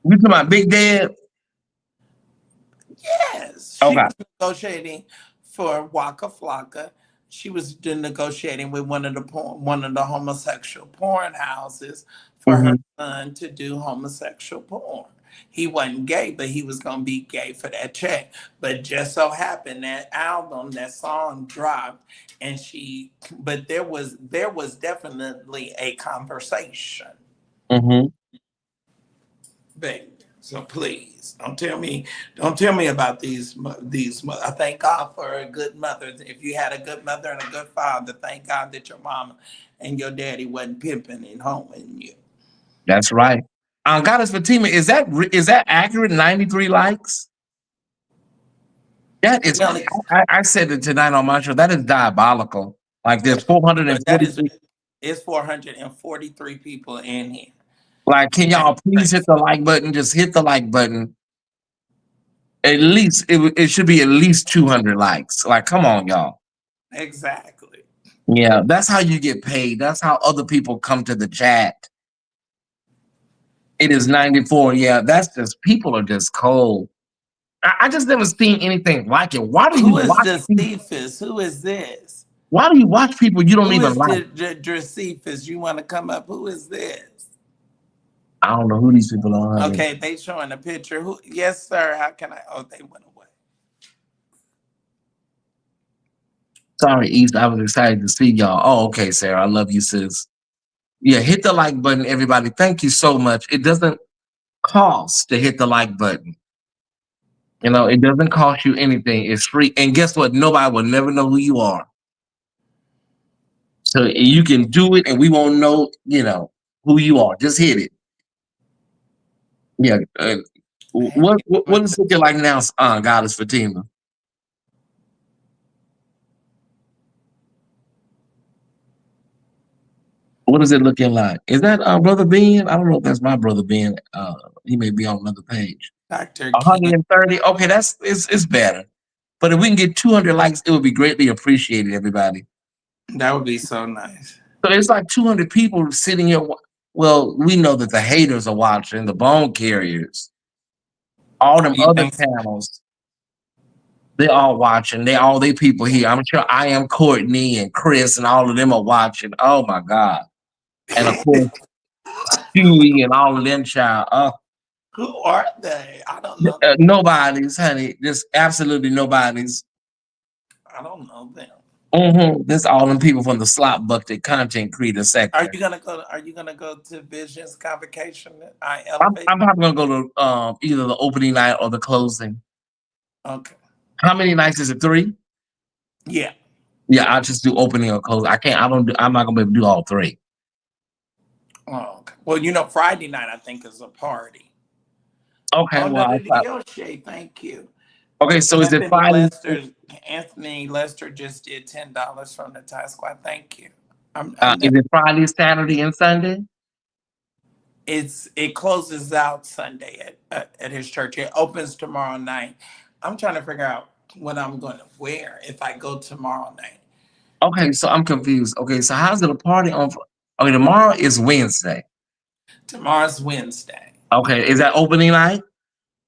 You talking about Big Dad? yes, she was negotiating for Waka Flocka. She was negotiating with one of the homosexual porn houses for her son to do homosexual porn. He wasn't gay, but he was gonna be gay for that check. But just so happened that song dropped, but there was definitely a conversation. Baby. So please don't tell me about these. I thank God for a good mother. If you had a good mother and a good father, thank God that your mama and your daddy wasn't pimping and homing you. That's right. Goddess Fatima, is that accurate? 93 likes. That is. I said it tonight on my show. That is diabolical. Like there's 440. It's 443 people in here. Like, can y'all please hit the like button? Just hit the like button. At least it should be at least 200 likes. Like, come on, y'all. Exactly. Yeah, that's how you get paid. That's how other people come to the chat It is 94. Yeah, that's just people are just cold. I just never seen anything like it. Why do you Who is watch people? Josephus? Who is this? Why do you watch people you don't Who even is like? Josephus? You want to come up? Who is this? I don't know who these people are, honey. Okay, they showing a picture. Who? Yes, sir. How can I? Oh, they went away. Sorry, East. I was excited to see y'all. Oh, okay, Sarah. I love you, sis. Yeah, hit the like button, everybody. Thank you so much. It doesn't cost to hit the like button. You know, it doesn't cost you anything. It's free. And guess what? Nobody will never know who you are. So you can do it and we won't know, who you are. Just hit it. Yeah. Hey, What is it looking like now, Goddess Fatima? What is it looking like? Is that Brother Ben? I don't know if that's my brother Ben. He may be on another page. Dr. King. 130. Okay, it's better. But if we can get 200 likes, it would be greatly appreciated, everybody. That would be so nice. So it's like 200 people sitting here. Well, we know that the haters are watching, the bone carriers, all them You other think? channels. They all watching. They people here. I'm sure I am Courtney and Chris and all of them are watching. Oh my God. And of course, Stewie and all of them child. Who are they? I don't know. Nobody's, honey. Just absolutely nobody's. I don't know them. This all them people from the slop bucket content creator Are sector. you gonna go? Are you gonna go to Vision's convocation? I I'm, elevate. I'm probably gonna go to either the opening night or the closing. Okay. How many nights is it? 3? Yeah. Yeah, I'll just do opening or closing. I can't. I don't. I'm not gonna be able to do all 3. Oh, okay. Well, Friday night I think is a party. Okay. Oh no, Well, the Dioshe, thank you. okay. So is it Friday? Anthony Lester just did $10 from the Thai Squad. Thank you. I'm Is it Friday, Saturday, and Sunday? it closes out Sunday at his church. It opens tomorrow night. I'm trying to figure out what I'm going to wear if I go tomorrow night. Okay, so I'm confused. Okay, so how's it a party on? Okay, tomorrow is Wednesday. Tomorrow's Wednesday. Okay, is that opening night?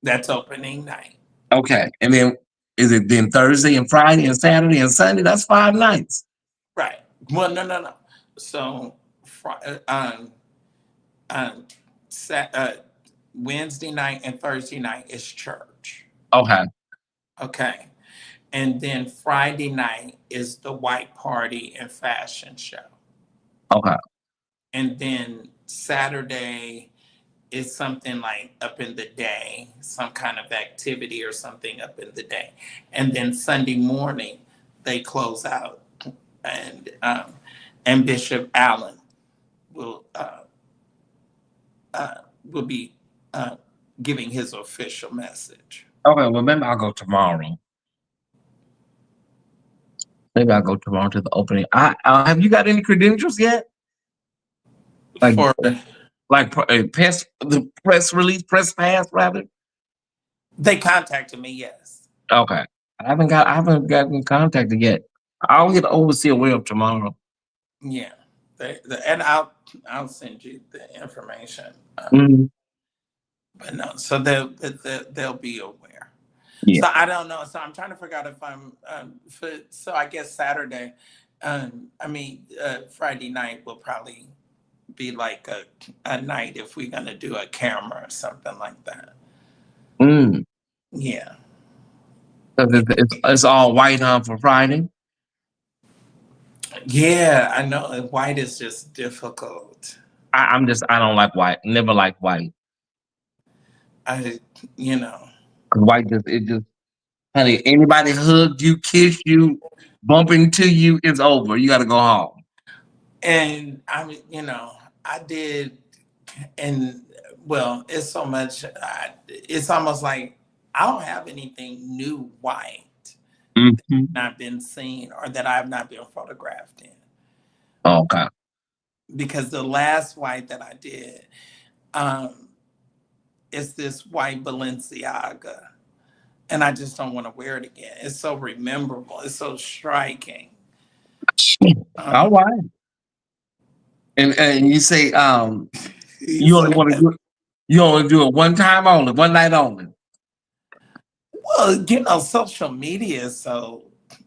That's opening night. Okay, and then is it then Thursday and Friday and Saturday and Sunday? That's 5 nights. Right. Well, no. So, um, Wednesday night and Thursday night is church. Okay, Okay. And then Friday night is the white party and fashion show. okay, And then Saturday is something like up in the day, some kind of activity or something up in the day. And then Sunday morning, they close out. And Bishop Allen will will be giving his official message. okay. Well, maybe I'll go tomorrow. Maybe I'll go tomorrow to the opening. I have you got any credentials yet? Like, For the press release, press pass rather. They contacted me, yes. Okay, I haven't gotten contacted yet. I'll get overseer web tomorrow. Yeah, and I'll send you the information. Mhm. But no, so they'll be aware. Yeah. So I don't know. So I'm trying to figure out if I'm so I guess Saturday. Friday night will probably be like a night if we're gonna do a camera or something like that. Mm. Yeah. 'Cause it's all white on for Friday. Yeah, I know. White is just difficult. I don't like white. Never like white. I, you know, 'Cause white just honey, anybody hug you, kiss you, bump into you, it's over. You gotta go home. and I did, and well, it's so much. It's almost like I don't have anything new white Mhm. not been seen or that I've not been photographed in. Okay. Because the last white that I did, um, is this white Balenciaga. And I just don't want to wear it again. It's so rememberable. It's so striking. All Um, right. And you say you you only said want to that. do You only do it one time only, one night only. Well, social media. So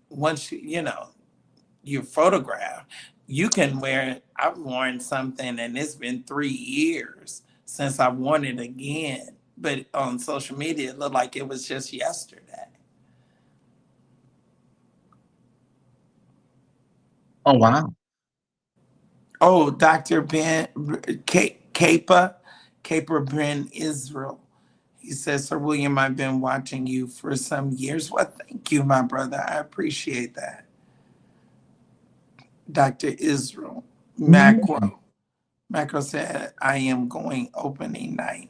once you photograph, you can wear it. I've worn something, and it's been 3 years since I've worn it again. But on social media, it looked like it was just yesterday. Oh wow. Oh, Dr. Ben Caper Ben Israel. He says, Sir William, I've been watching you for some years. Well, thank you, my brother. I appreciate that. Dr. Israel. Mhm. Macro said, I am going opening night.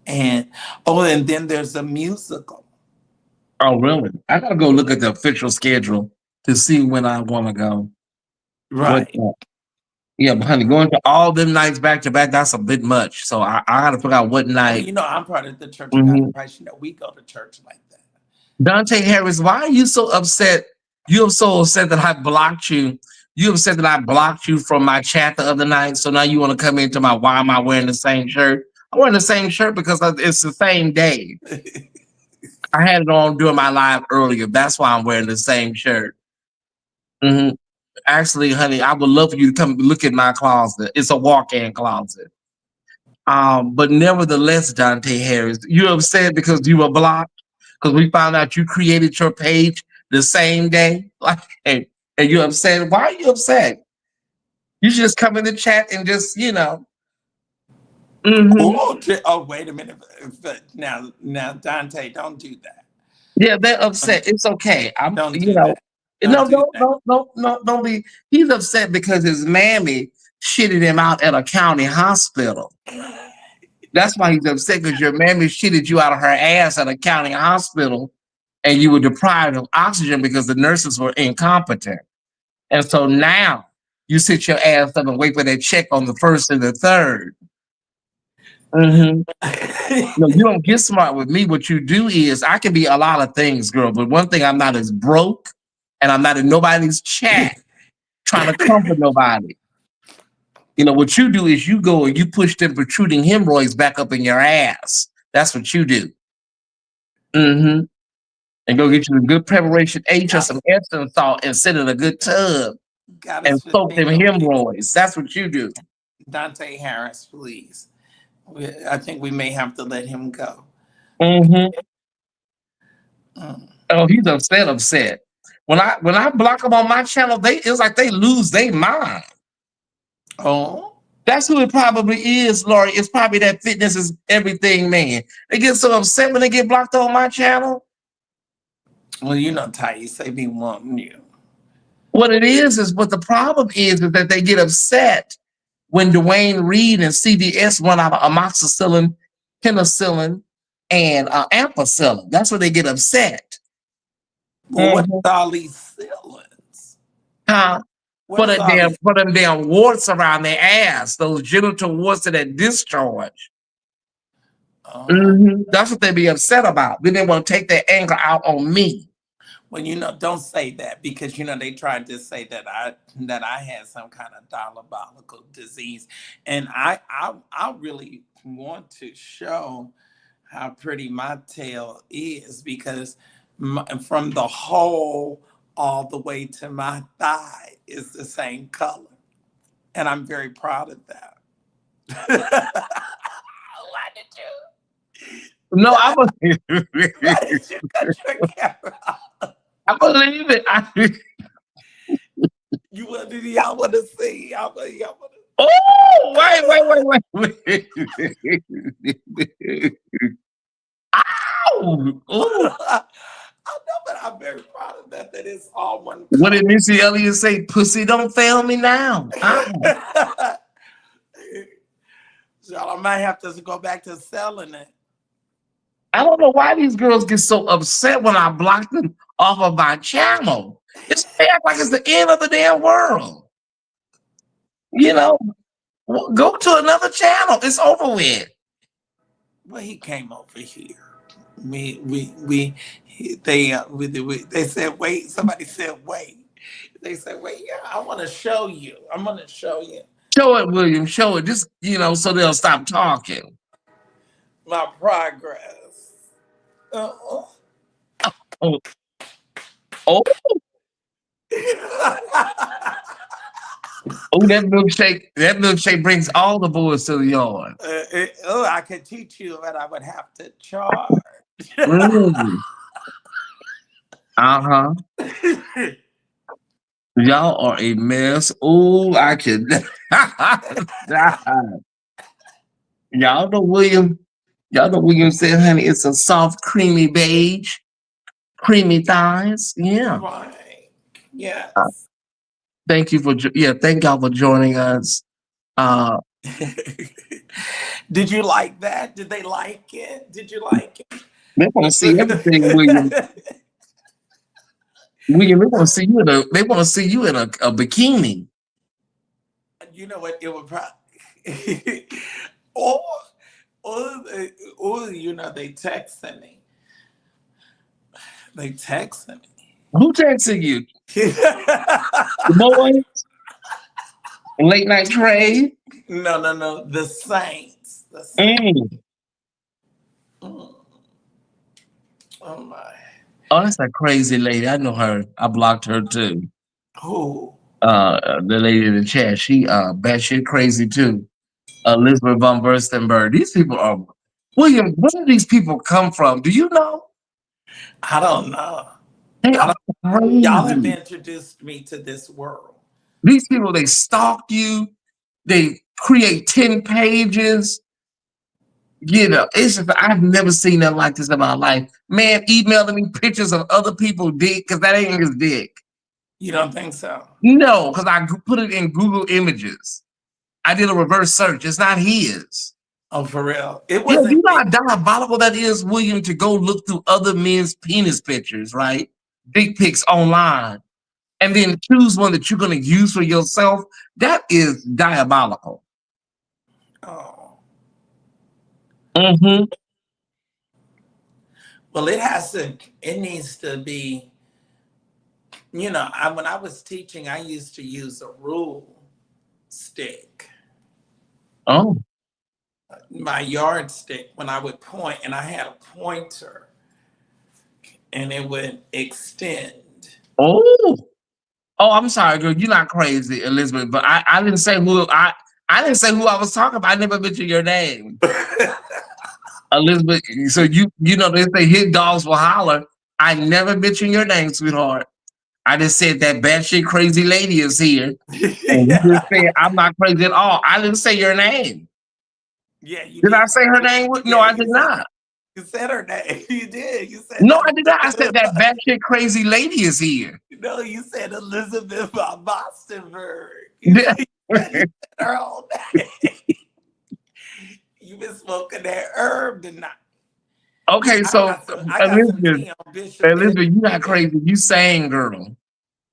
And then there's a musical. Oh really? I gotta go look at the official schedule to see when I want to go. What? Right. Yeah, but honey, going to all them nights back to back, that's a bit much. So I got to figure out what Well, night. I'm part of the Church of God in Mhm. Christ. We go to church like that. Dante Harris, why are you so upset? You're so upset that I blocked you. You upset that I blocked you from my chat the other night. So now you want to come into my why am I wearing the same shirt? I'm wearing the same shirt because it's the same day. I had it on during my live earlier. That's why I'm wearing the same shirt. Mhm. Actually, honey, I would love for you to come look at my closet. It's a walk-in closet. But nevertheless, Dante Harris, you're upset because you were blocked because we found out you created your page the same day. Like, and you're upset. Why are you upset? You should just come in the chat and just. Mhm. Oh, wait a minute. But now, Dante, don't do that. Yeah, they're Don't, upset. It's okay. I'm, don't you do know, that. Don't no, do that. don't be. He's upset because his mammy shitted him out at a county hospital. That's why he's upset because your mammy shitted you out of her ass at a county hospital and you were deprived of oxygen because the nurses were incompetent. And so now you sit your ass up and wait for that check on the first and the third. Mm-hmm. No, you don't get smart with me. What you do is I can be a lot of things, girl, but one thing I'm not is broke and I'm not in nobody's chat trying to comfort nobody. What you do is you go and you push them protruding hemorrhoids back up in your ass. That's what you do. Mm-hmm. And go get you a good preparation H or got some Epsom salt and sit in a good tub got and us soak them 15 of people. hemorrhoids. That's what you do. Dante Harris, please. I think we may have to let him go. Mm-hmm. Mm. Oh, he's upset, upset. When I block them on my channel, it's like they lose their mind. Oh, That's who it probably is, Lori. It's probably that fitness is everything, man. They get so upset when they get blocked on my channel. well, Ty, you say me wanting you. What it is what the problem is that they get upset when Dwayne Reed and CVS run out of amoxicillin, penicillin, and ampicillin. That's where they get upset. Well, what Mhm. is all these ceilings? Huh? What is all these? For them damn warts around their ass, those genital warts that discharge. Oh, That's what they be upset about. Then they want to take their anger out on me. well, don't say that because they tried to say that I had some kind of diabolical disease, and I really want to show how pretty my tail is because from the hole all the way to my thigh is the same color, and I'm very proud of that. Why did No, you? Why did you cut your camera off? I believe it. You want to? Y'all want to see? Y'all want to? Oh, wait. Ow! Ooh. I know, but I'm very proud of that. That it's all one What color. did Missy Elliott say? Pussy, don't fail me now. Ow. So I might have to go back to selling it. I don't know why these girls get so upset when I block them off of my channel. They act like it's the end of the damn world. You know, go to another channel. It's over with. Well, he came over here. They said wait. Somebody said wait. They said wait. Yeah, I want to show you. I'm gonna show you. Show it, William. Show it. Just, so they'll stop talking. My progress. Uh-uh. Oh, oh, oh, that milkshake. That milkshake brings all the boys to the yard. I could teach you, but I would have to charge. Mm. Uh-huh. Y'all are a mess. Oh, I can. Y'all know William. Y'all know William said, honey, it's a soft, creamy beige, creamy thighs. Yeah. Right. Yes. Thank you thank y'all for joining us. Did you like that? Did they like it? Did you like it? They want to see everything, William. William, they want to see you in a bikini. You know what? It would probably or they texting me. They texting me. Who texting you? The boys? Late night trade? No. The Saints. The Saints. Mm. Oh my. Oh, that's a crazy lady. I know her. I blocked her too. Who? The lady in the chat. She batshit crazy too. Elizabeth von Burstenberg. These people are William. Where do these people come from? Do you know? I don't know. They are crazy. Y'all have introduced me to this world. These people, they stalk you. They create 10 pages. It's just, I've never seen nothing like this in my life. Man, emailing me pictures of other people's dick, because that ain't his dick. You don't think so? No, because I put it in Google Images. I did a reverse search. It's not his. Oh, for real? It wasn't. You know how diabolical that is, William, to go look through other men's penis pictures, right? Dick pics online, and then choose one that you're going to use for yourself. That is diabolical. Oh. Mm-hmm. Well, it needs to be, when I was teaching, I used to use a rule stick. Oh. My yardstick, when I would point, and I had a pointer, and it would extend. Oh. Oh, I'm sorry, girl. You're not crazy, Elizabeth, but I didn't say who I didn't say who I was talking about. I never mentioned your name. Elizabeth, so they say hit dogs will holler. I never mentioned your name, sweetheart. I just said that batshit crazy lady is here. And you just said I'm not crazy at all. I didn't say your name. Yeah, you did. I say her name? No, I did not. You said her name. You did. You said no, I did not. I said that batshit crazy lady is here. No, you said Elizabeth von Bostenberg. You said her whole name. You've been smoking that herb tonight. Okay, so Elizabeth, you're not crazy. You sane, girl.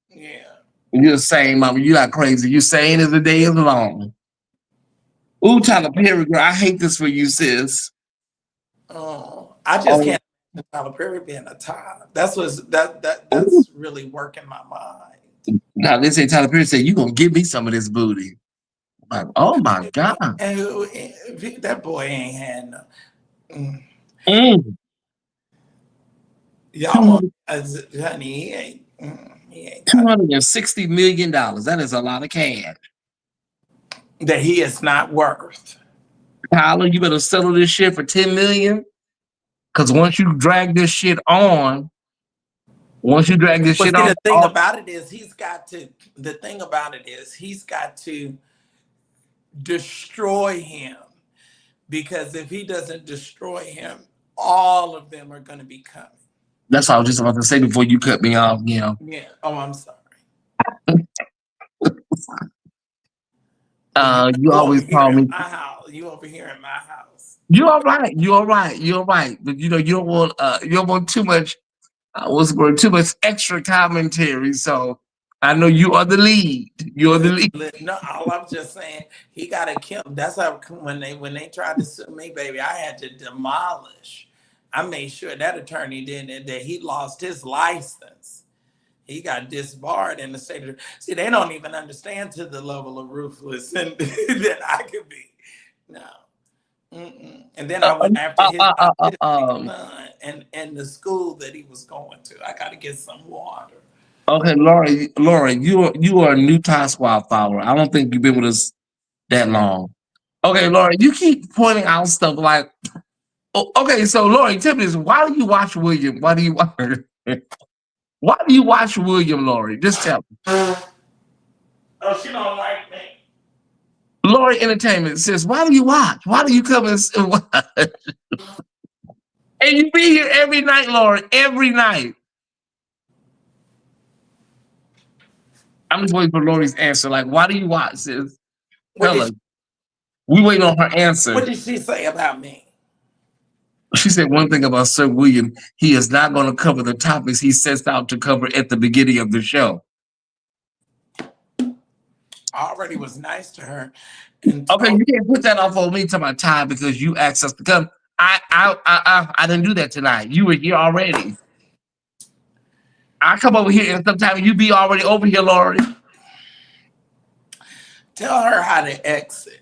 Yeah. You're sane, mama. You're not crazy. You sane as the day is long. Ooh, Tyler Perry, girl. I hate this for you, sis. Oh, I just can't. Tyler Perry being a top. That's really working my mind. Now they say Tyler Perry said, "You gonna give me some of this booty?" I'm like, oh my god! And that boy ain't had no. Y'all, honey, he ain't $260 million. That is a lot of cash. That he is not worth. Tyler, you better settle this shit for $10 million. Because once you drag this shit on, the thing about it is he's got to destroy him, because if he doesn't destroy him, all of them are going to be coming. That's what I was just about to say before you cut me off. Yeah. Oh, I'm sorry. You always call me. You over here in my house. You're all right. You're right. But you don't want too much. Too much extra commentary. So I know you are the lead. You're the lead. No, all I'm just saying, he got to kill. That's how when they tried to sue me, baby, I had to demolish. I made sure that attorney that he lost his license. He got disbarred in the state of. See, they don't even understand to the level of ruthless and that I could be. No. Mm-mm. And then Uh, I went after uh, his uh, uh, uh, autistic um, son and the school that he was going to. I got to get some water. okay, Laura, you are a new Tie Squad follower. I don't think you've been with us that long. Okay, Laura, you keep pointing out stuff like, oh, okay, so Laura, tell me this: why do you watch William? Why do you watch? Why do you watch William, Lori? Just tell me. Oh, she don't like me. Lori Entertainment says, why do you watch? Why do you come and watch? And you be here every night, Lori, every night. I'm just waiting for Lori's answer. Like, why do you watch? Sis? What Tell did us. We waiting on her answer. what did she say about me? She said one thing about Sir William. He is not going to cover the topics he sets out to cover at the beginning of the show. I already was nice to her and Okay, told you can't put that off on me to my time because you asked us to come. I didn't do that tonight. You were here already. I come over here and sometimes you be already over here, Lori. tell her how to exit.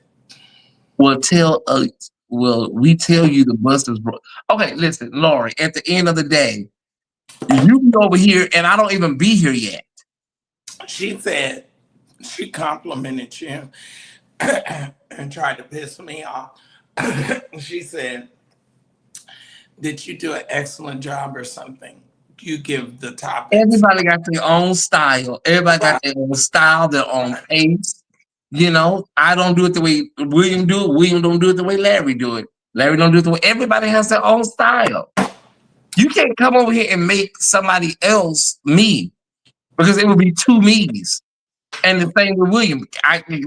Well, we tell you the bus is broke. Okay, listen, Lori. At the end of the day, you be over here and I don't even be here yet. She said she complimented you and tried to piss me off. She said, did you do an excellent job or something? You give the topics. Everybody got their own style. Everybody got Right, their own style, their own right. pace. You know, I don't do it the way William do it. William don't do it the way Larry do it. Larry don't do it the way everybody has their own style. You can't come over here and make somebody else me because it would be two me's. And the same with William.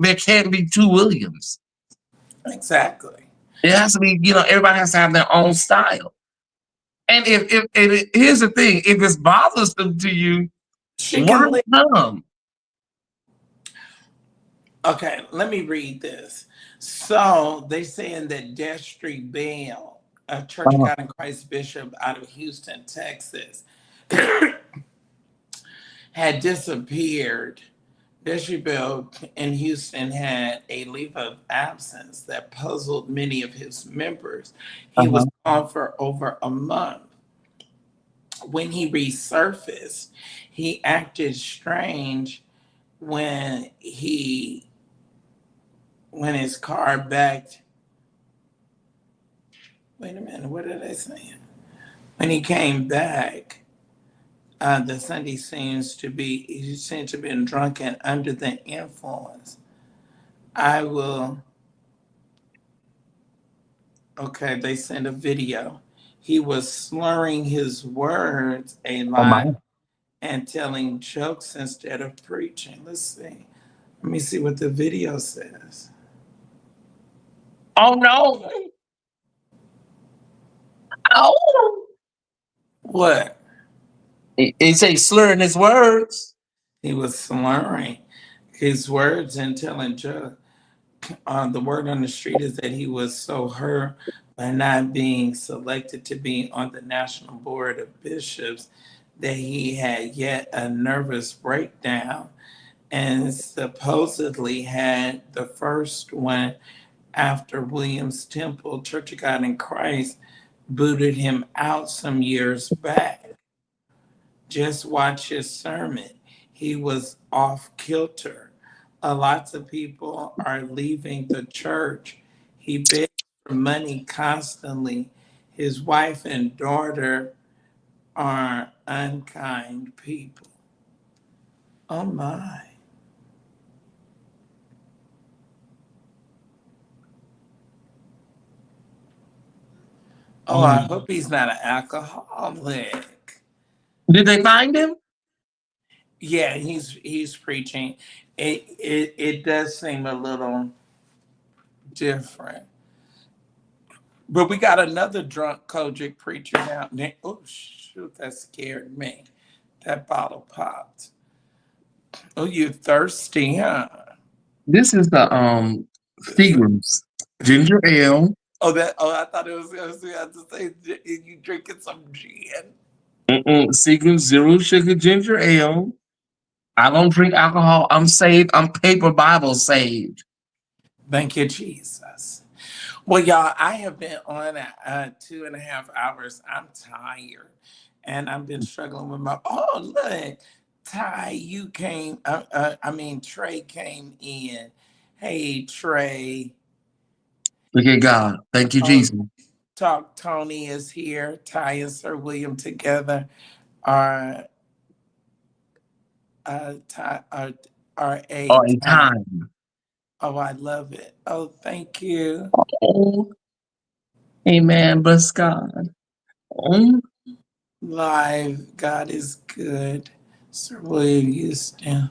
There can't be two Williams. Exactly. It has to be, everybody has to have their own style. And here's the thing, if it's bothersome to you, She why can leave. come? Okay, let me read this. So they saying that Destry Bell, a Church of Uh-huh. God in Christ bishop out of Houston, Texas, had disappeared. Destry Bell in Houston had a leave of absence that puzzled many of his members. He Uh-huh. was gone for over a month. When he resurfaced, he acted strange when his car backed. Wait a minute, what are they saying? When he came back, the Sunday he seems to have been drunk and under the influence. I will, okay, they sent a video. He was slurring his words a Oh my. lot and telling jokes instead of preaching. Let's see. Let me see what the video says. Oh no. Oh. What? He say slurring his words. He was slurring his words and telling jokes. The word on the street is that he was so hurt by not being selected to be on the National Board of Bishops that he had yet a nervous breakdown and supposedly had the first one after Williams Temple, Church of God in Christ, booted him out some years back. Just watch his sermon. He was off kilter. Lots of people are leaving the church. He begs for money constantly. His wife and daughter are unkind people. Oh my. Oh, I Um, hope he's not an alcoholic. did they find him? Yeah, he's preaching. It does seem a little different. But we got another drunk Kojic preacher now. Oh shoot, that scared me. That bottle popped. Oh, you thirsty, huh? This is the Seagram's ginger ale. Oh, I thought it was gonna say I had to say you drinking some gin. Seeking zero sugar ginger ale. I don't drink alcohol. I'm saved. I'm paper Bible saved. Thank you, Jesus. Well, y'all, I have been on 2.5 hours. I'm tired, and I've been struggling with my. Oh, look, Ty, you came. Trey came in. Hey, Trey. Look at God. Thank you, Oh, Jesus. Talk Tony is here. Ty and Sir William together are Ty, are a Or a time. time. Oh, I love it. Oh, thank you. Oh, amen. Bless God. Oh, Live, God is good. Sir William Houston.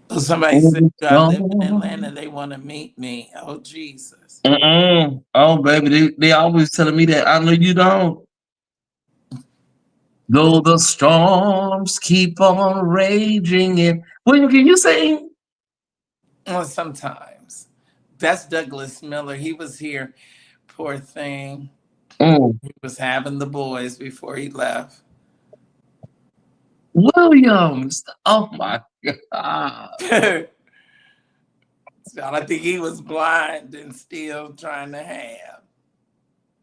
Oh, somebody said I live in Atlanta. They want to meet me. Oh, Jesus. Oh, baby, they always telling me that. I know you don't. Though the storms keep on raging in. William, can you sing? Well, sometimes. That's Douglas Miller. He was here. Poor thing. Mm. He was having the boys before he left. Williams. Oh my God. So I think he was blind and still trying to have.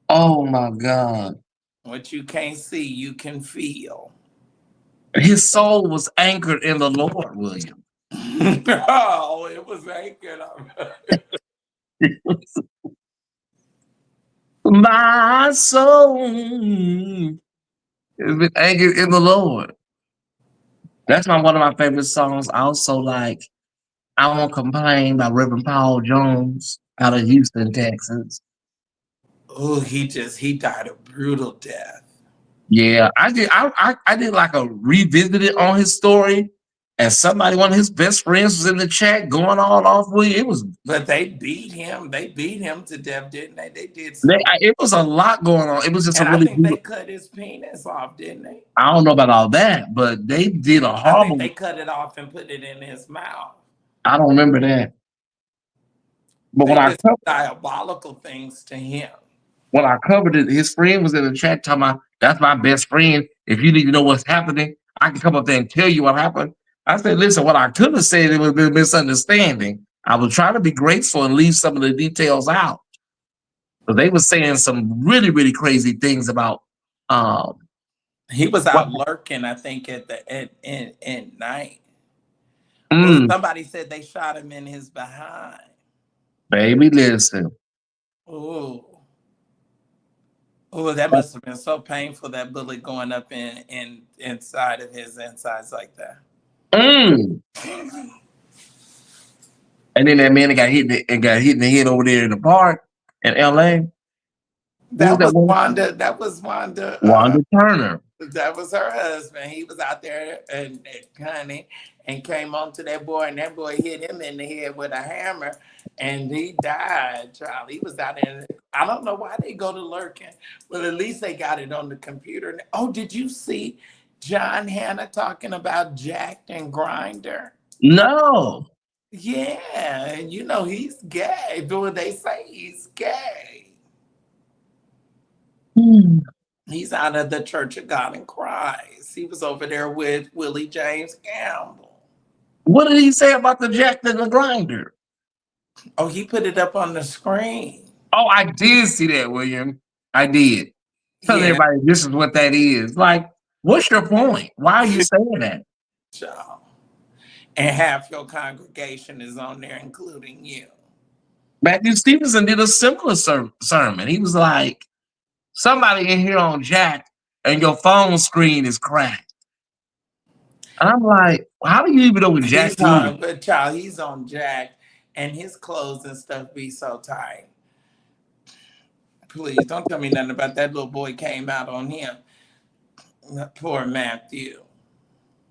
Oh my God. What you can't see, you can feel. His soul was anchored in the Lord, William. Oh, it was anchored. My soul has been anchored in the Lord. That's one of my favorite songs. I also like I Won't Complain by Reverend Paul Jones out of Houston, Texas. Oh, he died a brutal death. Yeah, I did. I did like a revisited on his story, and somebody, one of his best friends, was in the chat going all off with it. It was, But they beat him. They beat him to death, didn't they? They did something. it was a lot going on. It was just a And I really think they brutal. cut his penis off, didn't they? I don't know about all that, but they did a I think horrible. they cut it off and put it in his mouth. I don't remember that, but They did some diabolical things to him. when I covered it, his friend was in the chat talking about that's my best friend. If you need to know what's happening, I can come up there and tell you what happened. I said, listen, what I could have said, it would have been a misunderstanding. I was trying to be graceful and leave some of the details out. But they were saying some really, really crazy things about um He was what out lurking, I think, at night. Well, mm, somebody said they shot him in his behind. baby, listen. Oh, oh, that must have been so painful. That bullet going up in inside of his insides like that. Mm. And then that man that got hit in the head over there in the park in LA. Who was That that was one? Wanda. That was Wanda. Wanda Turner. That was her husband. He was out there and honey, and came on to that boy, and that boy hit him in the head with a hammer, and he died. Child, he was out there. I don't know why they go to lurking. Well, at least they got it on the computer. Oh, did you see John Hannah talking about Jacked and Grinder? No. Yeah, and you know he's gay. But they say he's gay. Mm. He's out of the Church of God in Christ. He was over there with Willie James Campbell. What did he say about the Jack and the Grinder? Oh, he put it up on the screen. Oh, I did see that, William. I did. Tell Yeah, everybody this is what that is. Like, what's your point? Why are you saying that? so, and half your congregation is on there, including you. Matthew Stevenson did a similar sermon. He was like, somebody in here on Jack and your phone screen is cracked. And I'm like, how do you even know what Jack He's is? on, but child, he's on Jack, and his clothes and stuff be so tight. Please don't tell me nothing about that little boy came out on him. Poor Matthew.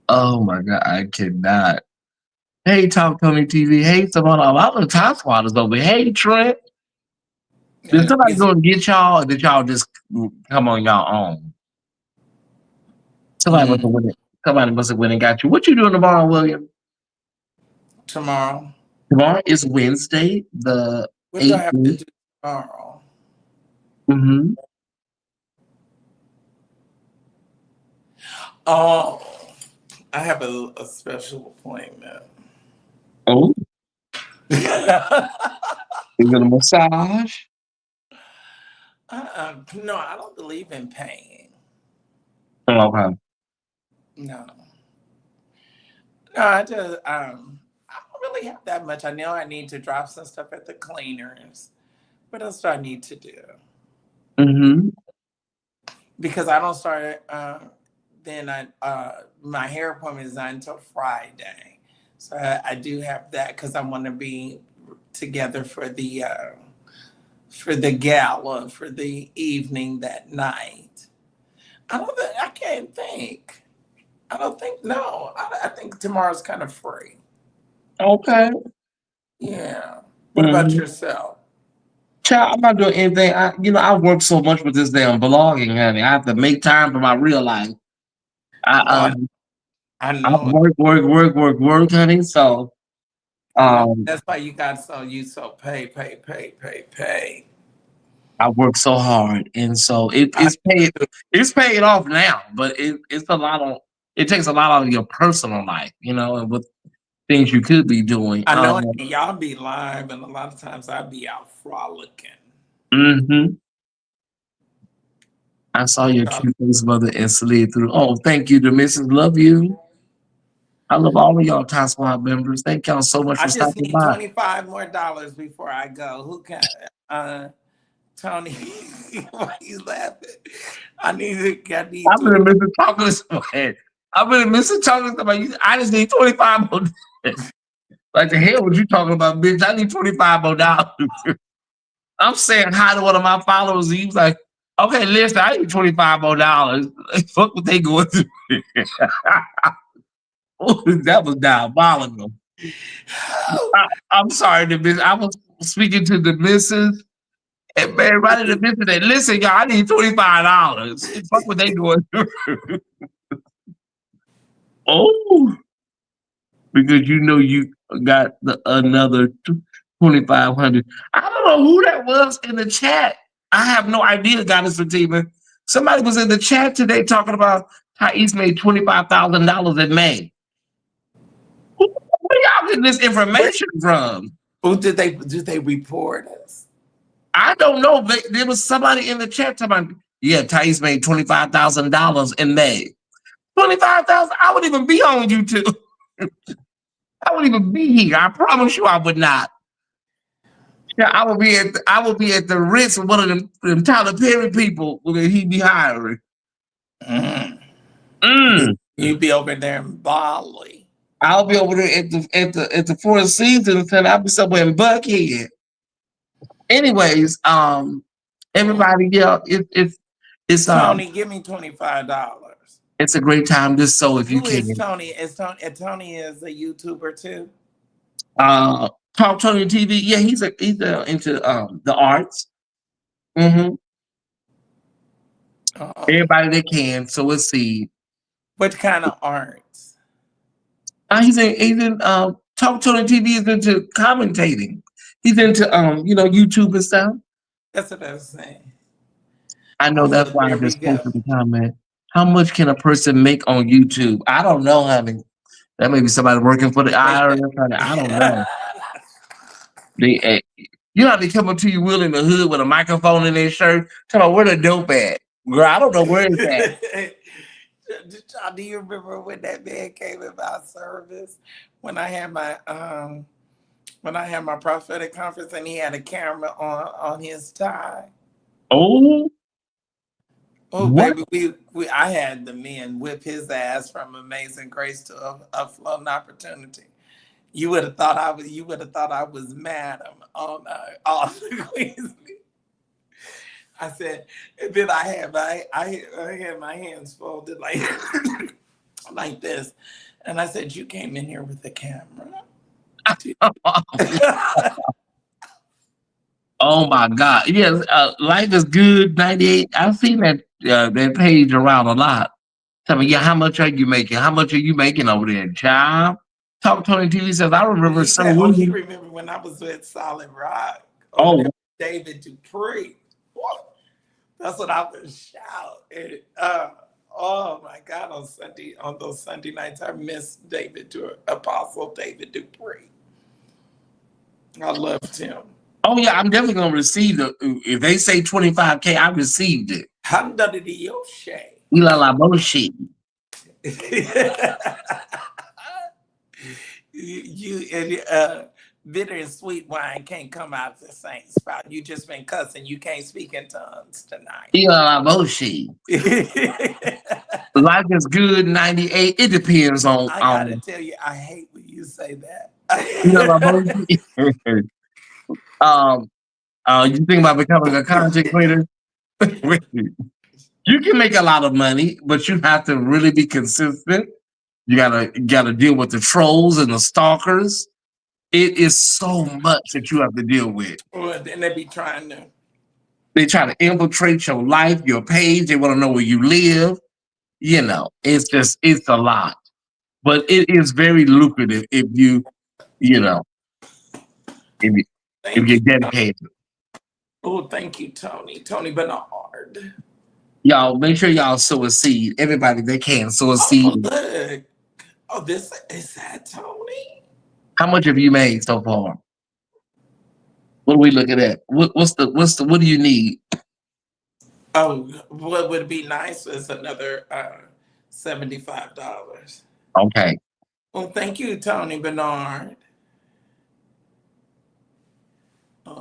Oh my God, I cannot. Hey, Talk Tony TV. Hey, someone a lot of the Top Squatters over here. Hey, Trent. Did somebody He's go and get y'all, or did y'all just come on y'all own? Somebody must have went. Somebody must have went and got you. What you doing tomorrow, William? tomorrow. Tomorrow is Wednesday, the What do I have to 18th. do tomorrow? Mm-hmm. Oh, I have a special appointment. Oh, is it a massage? No, I don't believe in paying. Okay. No, no, I don't really have that much. I know I need to drop some stuff at the cleaners. What else do I need to do? Mm-hmm. Because I don't start. Then my hair appointment is not until Friday, so I do have that because I want to be together for the gala for the evening that night. I can't think. I don't think. No, I think tomorrow's kind of free. Okay. Yeah. What about Mm-hmm. yourself? Child, I'm not doing anything. I work so much with this damn blogging, honey. I have to make time for my real life. I Oh, I I know. work, honey. So I know. um That's why you so pay. I work so hard, and so I, it's paid off now, but it's a lot of it takes a lot out of your personal life, and with things you could be doing. I know y'all be live, and a lot of times I be out frolicking. Mhm. I saw your Uh, cute face, mother, and slid through. Oh, thank you to Mrs. Love You. I love all of y'all Top Squad members. Thank y'all so much I for just stopping need by. 25 more dollars before I go. Who can Tony? Why you laughing? I need I've 20. been missing talking to somebody. I've been missing talking to somebody. I just need 25 more. Like the hell what you talking about, bitch? I need 25 more dollars. I'm saying hi to one of my followers, and he was like, okay, listen, I need 25 more dollars. Fuck what they going through. That was diabolical. I'm sorry, the miss. I was speaking to the missus, and man, right in the midst of that, listen, y'all, I need $25. Fuck what they going through. Oh, because you got another 2,500. I don't know who that was in the chat. I have no idea, Goddess Fatima. Somebody was in the chat today talking about Thais made $25,000 in May. Where y'all getting this Where, information from? who did they report us? I don't know. There was somebody in the chat talking about, yeah, Thais made $25,000 in May. 25,000. I would even be on YouTube. I wouldn't even be here. I promise you, I would not. Yeah, I would be at the Ritz with one of them Tyler Perry people that he be hiring. Mm. Mm. You be over there in Bali. I'll be over there at the Four Seasons, and I'll be somewhere in Buckhead. Anyways, Mm. everybody, yeah, it's Tony, give me $25. it's a great time to sow if you Who is can. Tony? Tony is a YouTuber too? Uh, Talk Tony TV, yeah, he's into the arts. Hmm. Um, Everybody that can sow a seed. what kind of arts? He's in Talk Tony TV is into commentating. He's into YouTube and stuff. That's what I was saying. I know Oh, that's why I there we just go. posted the comment. How much can a person make on YouTube? I don't know, honey. That may be somebody working for the Wait, IRS. Honey. I don't know. They, you know, they come up to you, Will, in the hood with a microphone in their shirt. Tell me where the dope at, girl. I don't know where it's at. Do you remember when that man came in my service when I had my prophetic conference and he had a camera on his tie? Oh, Oh what? baby, we I had the men whip his ass from Amazing Grace to a floating opportunity. You would have thought I was madam on the Queens. I said, and then I had my hands folded like like this, and I said, "You came in here with the camera." Oh my God! Yes, life is good. 98. I've seen that page around a lot. Tell me, yeah, how much are you making? How much are you making over there, child? Talk Tony TV says I remember He Sir said, "Oh, he William. remember when I was with Solid Rock over there, Oh, with David Dupree." What? That's what I would shout. Oh my God! On those Sunday nights, I miss Apostle David Dupree. I loved him. Oh yeah, I'm definitely gonna receive the. If they say 25K, I received it. Handa de Dioshe. Ila la bullshit. You and bitter and sweet wine can't come out the same spout. You just been cussing. You can't speak in tongues tonight. Ila la bullshit. Life is good. 98. It depends on. I gotta tell you, I hate when you say that. Ila la bullshit. You think about becoming a content creator? You can make a lot of money, but you have to really be consistent. You gotta deal with the trolls and the stalkers. It is so much that you have to deal with. Well, then they be trying to. They try to infiltrate your life, your page. They want to know where you live. It's a lot. But it is very lucrative if you know, if you if Thank you're you. dedicated. Oh, thank you, Tony. Tony Bernard. Y'all make sure y'all sow a seed. Everybody they can sow a seed. Oh, look. Oh, this is that Tony? How much have you made so far? What are we looking at? What do you need? Oh, what would be nice is another $75. Okay. Well, thank you, Tony Bernard.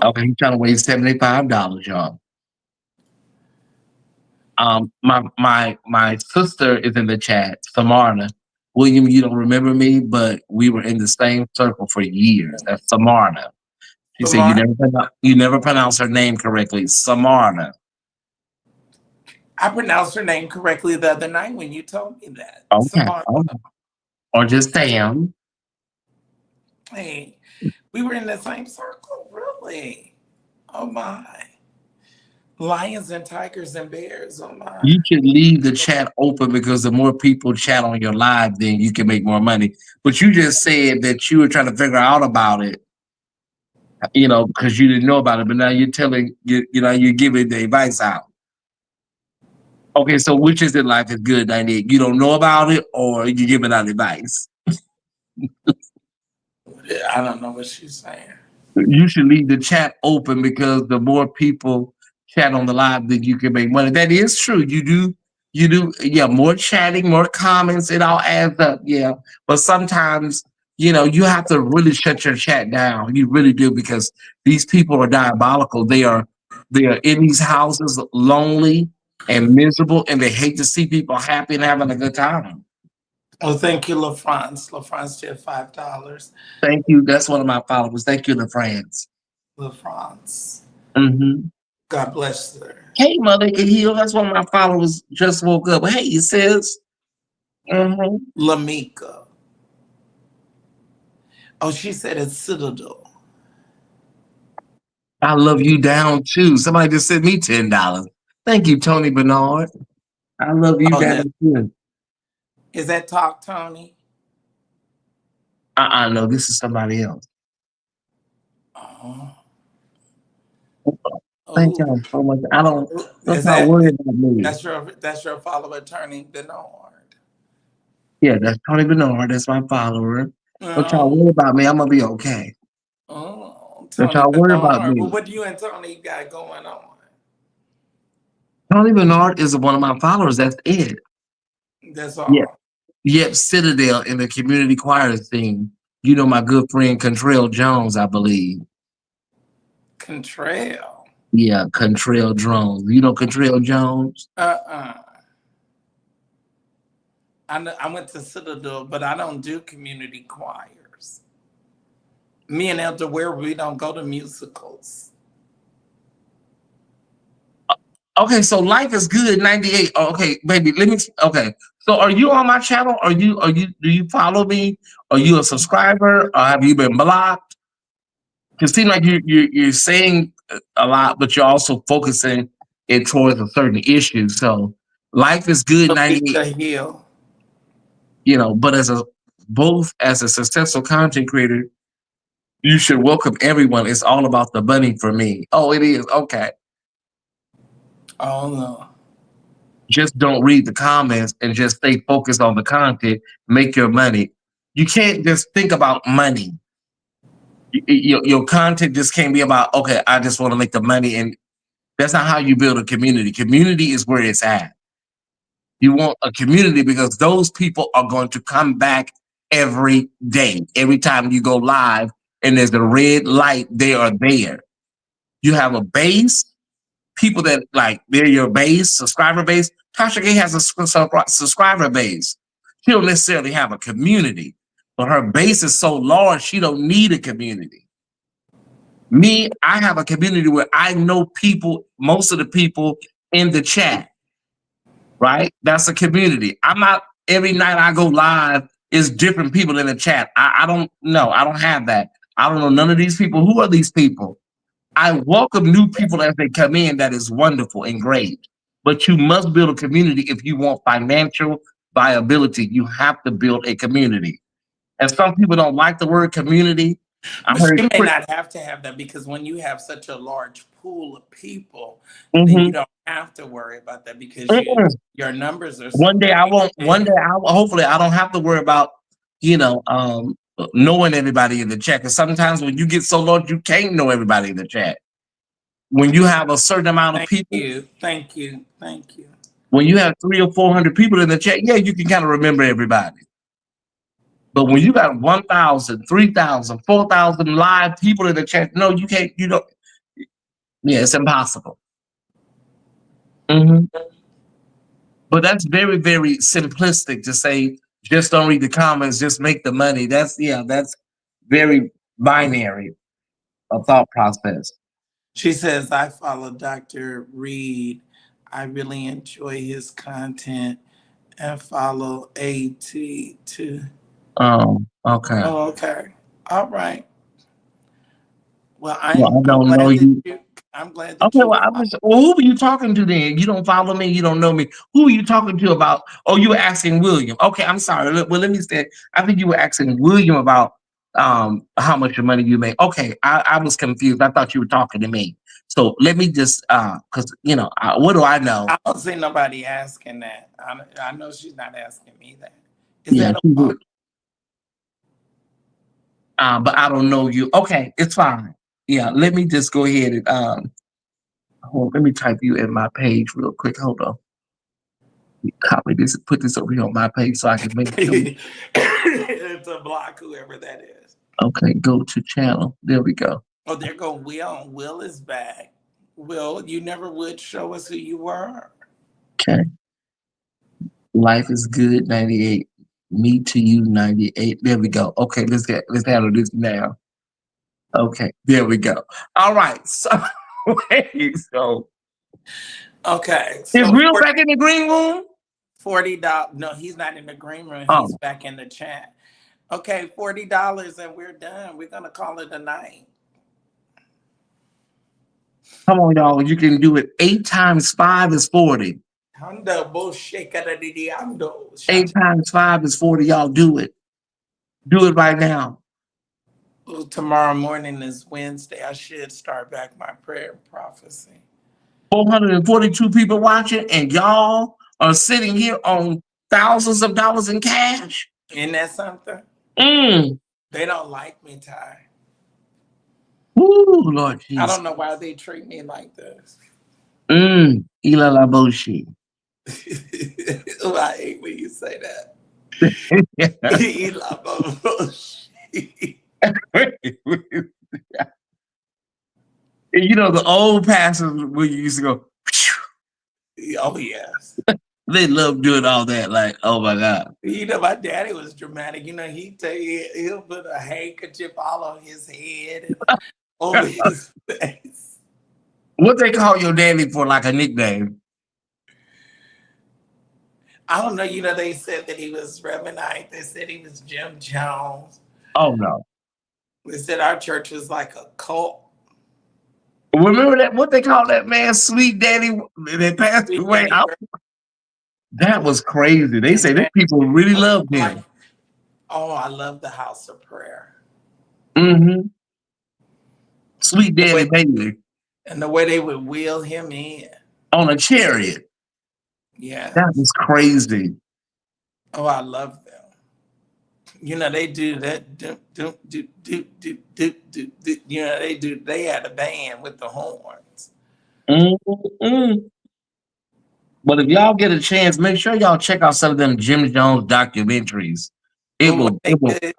Okay, he's trying to raise $75, y'all. My sister is in the chat, Samarna. William, you don't remember me, but we were in the same circle for years. That's Samarna. She said you never pronounce her name correctly. Samarna. I pronounced her name correctly the other night when you told me that. Okay. Samarna. Or just Sam. Hey, we were in the same circle, really. Oh my. Lions and tigers and bears. Oh my. You should leave the chat open because the more people chat on your live, then you can make more money. But you just said that you were trying to figure out about it, because you didn't know about it. But now you're telling you're giving the advice out. Okay, so which is in life is good, 98? You don't know about it, or you giving out advice? I don't know what she's saying. You should leave the chat open because the more people chat on the live, then you can make money. That is true. You do, yeah, more chatting, more comments, it all adds up, yeah. But sometimes, you have to really shut your chat down. You really do because these people are diabolical. They are in these houses lonely and miserable, and they hate to see people happy and having a good time. Oh, thank you, LaFrance. LaFrance did $5. Thank you. That's one of my followers. Thank you, LaFrance. LaFrance. Mm-hmm. God bless her. Hey, Mother can heal. That's one of my followers just woke up. Hey, he says. Mm-hmm. Lamika. Oh, she said it's Citadel. I love you down too. Somebody just sent me $10. Thank you, Tony Bernard. I love you down too. Is that Talk Tony? No, this is somebody else. Oh. Thank y'all so much. I don't worry about me. That's your follower, Tony Bernard. Yeah, that's Tony Bernard. That's my follower. Don't y'all Oh. worry about me. I'm gonna be okay. Oh, Don't y'all worry about me. Well, what do you and Tony got going on? Tony Bernard is one of my followers. That's it. That's all. Yeah. Yep, Citadel in the community choir scene. You know my good friend Contrell Jones, I believe. Contrell? Yeah, Contrell Jones. You know Contrell Jones? I went to Citadel, but I don't do community choirs. Me and Elder Ware, we don't go to musicals. Okay, so life is good. 98. Okay, baby. Okay. So are you on my channel? Do you follow me? Are you a subscriber? Or have you been blocked? It seems like you're saying a lot, but you're also focusing it towards a certain issue. So life is good. 98. Hill. But both as a successful content creator, you should welcome everyone. It's all about the money for me. Oh, it is. Okay. Oh no. Just don't read the comments and just stay focused on the content. Make your money. You can't just think about money. Your content just can't be about, okay, I just want to make the money. And that's not how you build a community. Community is where it's at. You want a community because those people are going to come back every day. Every time you go live and there's a red light, they are there. You have a base, people that like they're your base, subscriber base. Tasha Gay has a subscriber base. She don't necessarily have a community, but her base is so large, she don't need a community. Me, I have a community where I know people, most of the people in the chat, right? That's a community. I'm not every night I go live is different people in the chat. I don't know. I don't have that. I don't know none of these people. Who are these people? I welcome new people as they come in. That is wonderful and great. But you must build a community if you want financial viability. You have to build a community. And some people don't like the word community. I But heard you may not have to have that because when you have such a large pool of people, then you Mhm. don't have to worry about that because your numbers are so One day I big. won't. One day hopefully I don't have to worry about you know knowing everybody in the chat. Because sometimes when you get so large, you can't know everybody in the chat. When you have a certain amount of Thank people, you, thank you, thank you. when you have 300 or 400 people in the chat, yeah, you can kind of remember everybody. But when you got 1,000, 3,000, 4,000 live people in the chat, no, you can't. You don't. Yeah, it's impossible. Mhm. But that's very, very simplistic to say, just don't read the comments, just make the money. That's very binary a thought process. She says, I follow Dr. Reed. I really enjoy his content and follow AT too. Okay. Oh, okay. All right. Well, Well, I I'm don't know glad that you. I'm glad Okay, that you well, who are you talking to then? You don't follow me, you don't know me. Who are you talking to about? Oh, you were asking William. Okay, I'm sorry. Well, let me say, I think you were asking William about how much of money you make. Okay, I was confused. I thought you were talking to me. So let me just because what do I know? I don't see nobody asking that. I know she's not asking me that. Is Yeah, that she a would. But I don't know you. Okay, it's fine. Yeah, let me just go ahead and let me type you in my page real quick. Hold on. Copy this and put this over here on my page so I can make sure. to block whoever that is? Okay, go to channel. There we go. Oh, there go Will. Will is back. Will, you never would show us who you were. Okay. Life is good, 98. Me to you, 98. There we go. Okay, let's handle this now. Okay, there we go. All right. So wait, so Okay, is so Real back in the green room? $40. No, he's not in the green room. He's Oh, back in the chat. Okay, $40 and we're done. We're gonna call it a night. come on, y'all. You can do it. 8 times 5 is 40. Hondo bullshit di diando. 8 times 5 is 40. Y'all do it. Do it right now. Well, tomorrow morning is Wednesday. I should start back my prayer and prophecy. 442 people watching, and y'all are sitting here on thousands of dollars in cash. Isn't that something? Mm. They don't like me, Ty. Ooh, Lord I Jesus. don't know why they treat me like this. Ilalaboshi. Oh, I hate when you say that. You know, the old pastors when you used to go, Oh yes. they love doing all that. Like, oh my God. You know, my daddy was dramatic. You know, he'll put a handkerchief all on his head and over his face. What they call your daddy for like a nickname? I don't know. You know, they said that he was Reverendite. They said he was Jim Jones. Oh no. They said our church was like a cult. Remember that what they call that man, Sweet Daddy, that passed Sweet away? Daddy. That was crazy. They And say then, that people really oh, loved like, him. oh, I love the house of prayer. Mm-hmm. Sweet The Daddy way, baby. and the way they would wheel him in. on a chariot. Yeah. That was crazy. Oh, I love them. You know, they do that. You know, they do. They had a band with the horns. Mm-mm. But if y'all get a chance, make sure y'all check out some of them Jim Jones documentaries. It Oh, will, they it will. good.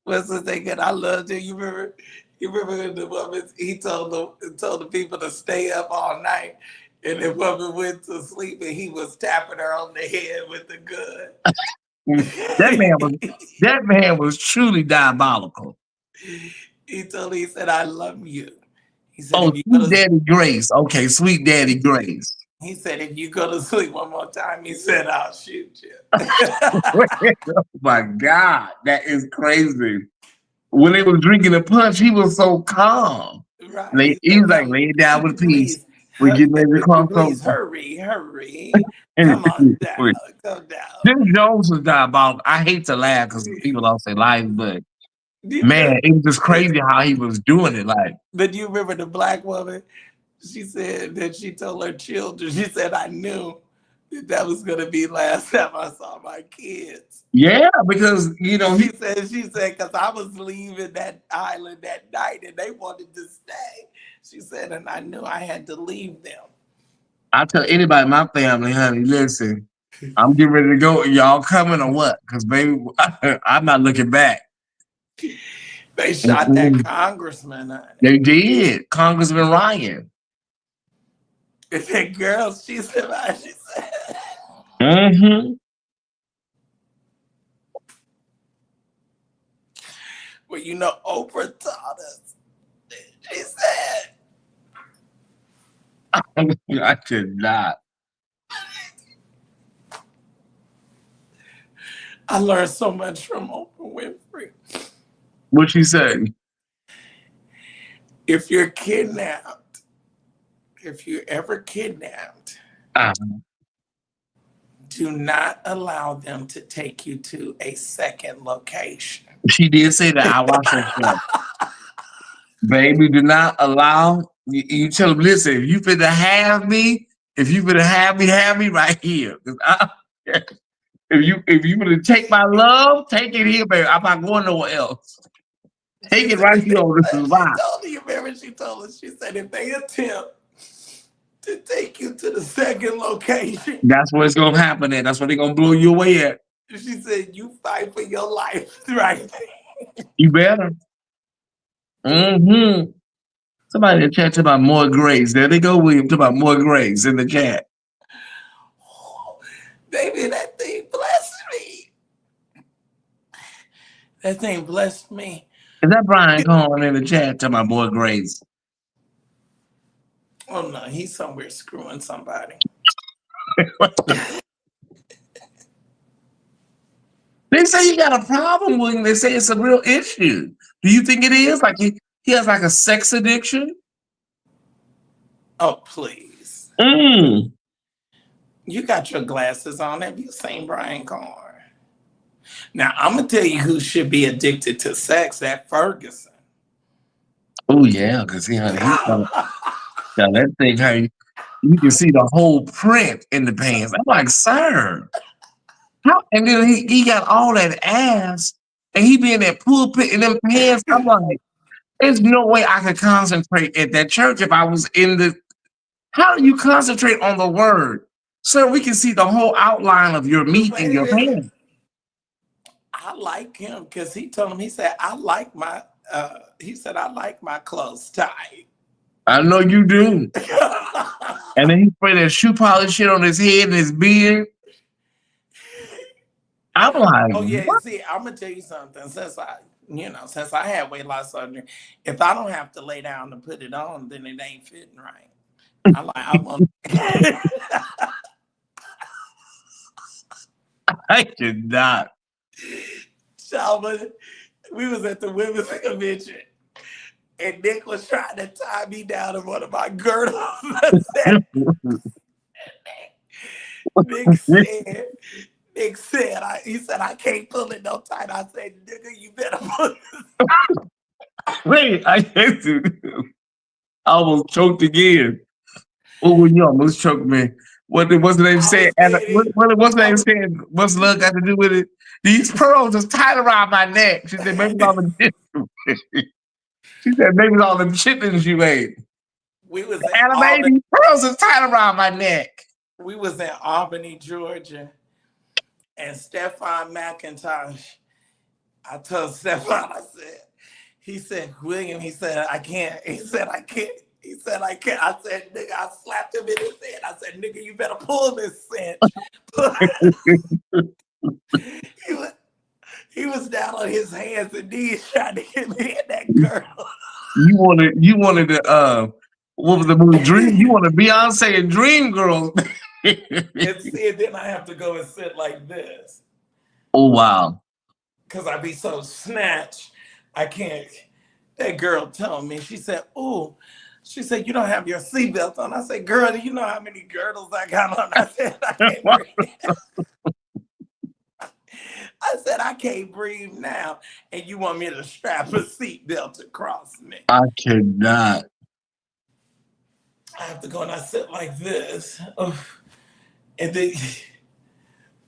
What's the thing good? I loved it. You remember when the woman, he told the people to stay up all night, and the woman went to sleep, and he was tapping her on the head with the That man gun. was that man was truly diabolical. He said, I love you. He said, Oh, if you go sweet to Daddy Grace. Okay, sweet Daddy Grace. he said, if you go to sleep one more time, he said, I'll shoot you. Oh my God, that is crazy. When they was drinking the punch, he was so calm. Right. He He said, was like, come, lay it down with peace. please, We're getting ready to cross please over. hurry. Come on down. Come down. Jim Jones was diabolical. I hate to laugh because people lost their lives, but Do you man, remember, it was just crazy how he was doing it. Like, but do you remember the black woman? She said that she told her children, she said, I knew that was going to be last time I saw my kids. yeah, because She said, because I was leaving that island that night and they wanted to stay. She said, and I knew I had to leave them. I tell anybody in my family, honey, listen, I'm getting ready to go. Y'all coming or what? Because baby, I'm not looking back. They shot that Mm-mm. congressman on it. They did, Congressman Ryan. And that girl, she said, Mm-hmm. well, you know, Oprah taught us. She said, I could not. I learned so much from Oprah Winfrey. What she say? If you're kidnapped, if you're ever kidnapped, Uh, do not allow them to take you to a second location. she did say that. I watched that show. Baby, do not allow you tell them, listen, if you finna have me, have me right here. If you gonna take my love, take it here, baby. I'm not going nowhere else. She Take it said, right here on this she line. told you, remember, she told us, she said, if they attempt to take you to the second location, That's where it's gonna happen at. That's where they're gonna blow you away at. she said, you fight for your life right You better. Mm-hmm. Somebody in the chat talk about more grace. There they go, William, talk about more grace in the chat. Baby, that thing blessed me. That thing blessed me. Is that Brian Carn in the chat talking about more grace? Oh no, he's somewhere screwing somebody. They say you got a problem with him. They say it's a real issue. Do you think it is? Like he has like a sex addiction? Oh, please. Mm. You got your glasses on. Have you seen Brian Carn? Now, I'm going to tell you who should be addicted to sex, that Ferguson. Oh yeah, because he's got that thing, honey. You can see the whole print in the pants. I'm like, sir. How? And then he got all that ass and he be in that pulpit in them pants. I'm like, there's no way I could concentrate at that church if I was in the. How do you concentrate on the word? Sir, we can see the whole outline of your meat in Wait a your minute. pants. I like him because he told him, he said, I like my clothes tight. I know you do. And then he spray that shoe polish shit on his head and his beard. I'm like, Oh yeah, what? see, I'm gonna tell you something. Since I had weight loss surgery, if I don't have to lay down to put it on, then it ain't fitting right. I want. I did not. Shalva, we was at the women's convention, and Nick was trying to tie me down in one of my girdles. Nick said, he said, I can't pull it no tight. I said, nigga, you better pull it. Wait, I had to. I almost choked again. Oh, you almost choked me. What's the name I saying? was waiting. What's the I name was, saying? What's love got to do with it? These pearls is tied around my neck. She said, maybe it's all the she said, maybe it's all the chitlins you ate. we was in Anna Albany. baby, pearls is tied around my neck. We was in Albany, Georgia, and Stefan McIntosh. I told Stefan, I said, he said, William, he said, I can't. He said, I can't. He said, I can't. I said, nigga, I slapped him in his head. I said, nigga, you better pull this cinch. he, was, he was down on his hands and knees trying to get me in that girl. You wanted to what was the movie Dream? You wanted Beyonce and Dream Girls. And see, and then I have to go and sit like this. Oh wow. Because I be so snatched. I can't. That girl told me, she said, ooh, she said, you don't have your seatbelt on. I said, girl, do you know how many girdles I got on? I said, I can't breathe. I said, I can't breathe now. And you want me to strap a seatbelt across me. I cannot. I have to go and I sit like this. And then,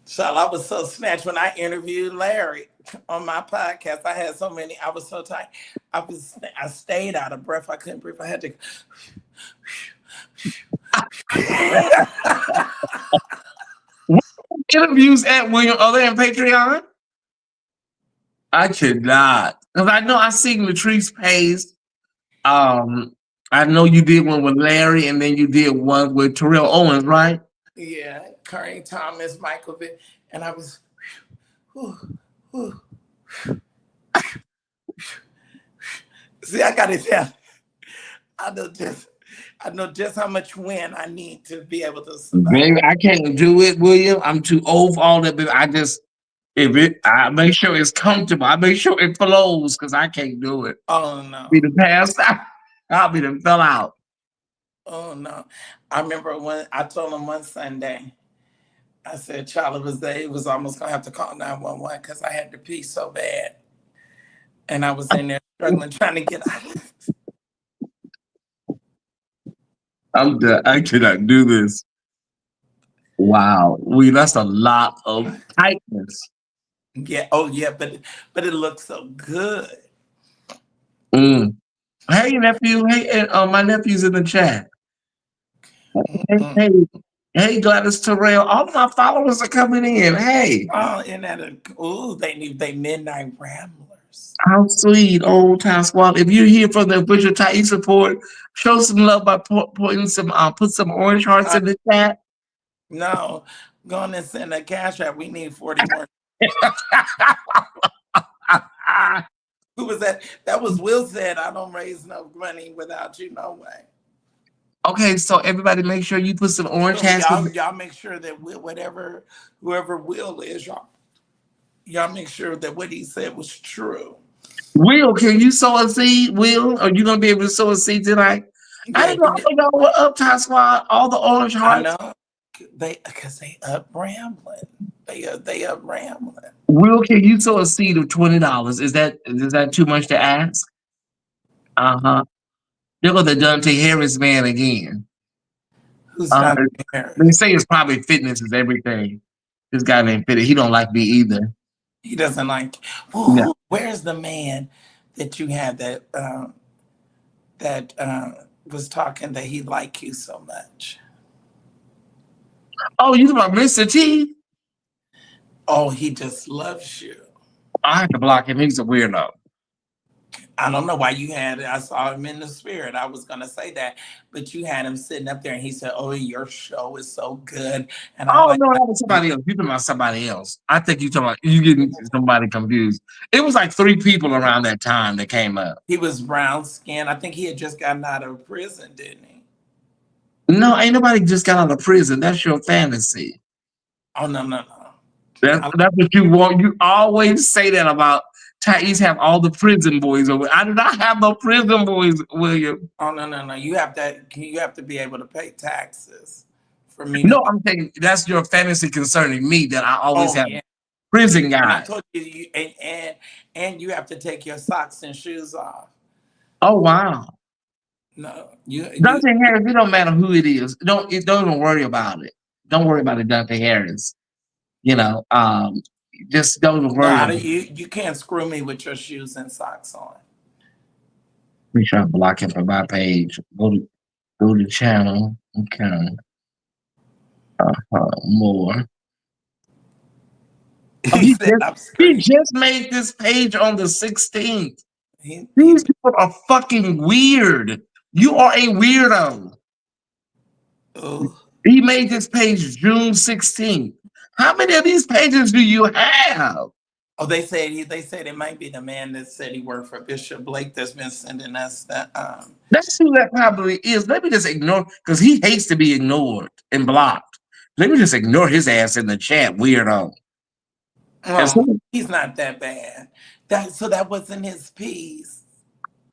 so I was so snatched when I interviewed Larry on my podcast. I had so many, I was so tired. I stayed out of breath. I couldn't breathe. I had to. Interviews at William, are they on Patreon? I cannot. Because I know I seen Latrice Pace. I know you did one with Larry, and then you did one with Terrell Owens, right? Yeah, Curry Thomas, Michael Vick, and I was. Whew, whew. See, I got it down. I know just how much wind I need to be able to survive. Baby, I can't do it, William. I'm too old for all that. Baby. I make sure it's comfortable. I make sure it flows because I can't do it. Oh no. Be the past out. I'll be the fell out. Oh no. I remember when I told him one Sunday, I said, Charlie was almost gonna have to call 911 because I had to pee so bad. And I was in there struggling, trying to get out. I'm done. I cannot do this. Wow. That's a lot of tightness. Yeah, oh yeah, but it looks so good. Mm. Hey, nephew. Hey, my nephew's in the chat. Hey, Mm-mm. hey, hey, Gladys Terrell. All my followers are coming in. Hey. Oh, and they need they midnight ramblers. How sweet, old town squad. If you're here for the official Thai support, show some love by putting some put some orange hearts Uh, in the chat. no, go on and send a cash out. We need 40 more. Who was that? That was Will said, I don't raise no money without you, no way. Okay, so everybody make sure you put some orange So hats. y'all make sure that whoever Will is, y'all make sure that what he said was true. Will, can you sow a seed? Will, are you gonna be able to sow a seed tonight? I Yeah, didn't know y'all were up, Thai squad. All the orange I hearts. know because they up rambling. They up rambling. Will, can you sow a seed of $20? Is that too much to ask? Uh-huh. There go the Dante Harris man again. Who's Uh, not they there? say it's probably fitness is everything. This guy named Fitted. He don't like me either. He doesn't like. Yeah. Where's the man that you had that was talking that he liked you so much? Oh, you talking about Mr. T? Oh, he just loves you. I have to block him. He's a weirdo. I don't know why you had it. I saw him in the spirit. I was gonna say that, but you had him sitting up there, and he said, "Oh, your show is so good," and I'm Oh like, no, that was somebody else. You talking about somebody else. I think you talking about you getting somebody confused. It was like 3 people around that time that came up. he was brown skinned. I think he had just gotten out of prison, didn't he? No, ain't nobody just got out of prison. That's your fantasy. Oh no. That's what you want. You always say that about Thais have all the prison boys over. I do not have no prison boys, William. Oh no. You have to be able to pay taxes for me to. No, I'm saying that's your fantasy concerning me that I always Oh have yeah. prison And I guys. told you, and you have to take your socks and shoes off. Oh wow. No, you. Dante Harris, it don't matter who it is. Don't even worry about it. Don't worry about it, Dante Harris. You know, just don't even No, worry about it. you can't screw me with your shoes and socks on. Make sure I block him from my page. Go to channel. Okay. More. Oh, He said I'm he screaming. just made this page on the 16th. He These people are fucking weird. You are a weirdo. oh, He made this page June 16th. How many of these pages do you have? oh, they said it might be the man that said he worked for Bishop Blake that's been sending us that. That's who that probably is. Let me just ignore, because he hates to be ignored and blocked. Let me just ignore his ass in the chat, weirdo. And Oh, so, he's not that bad. That wasn't his piece.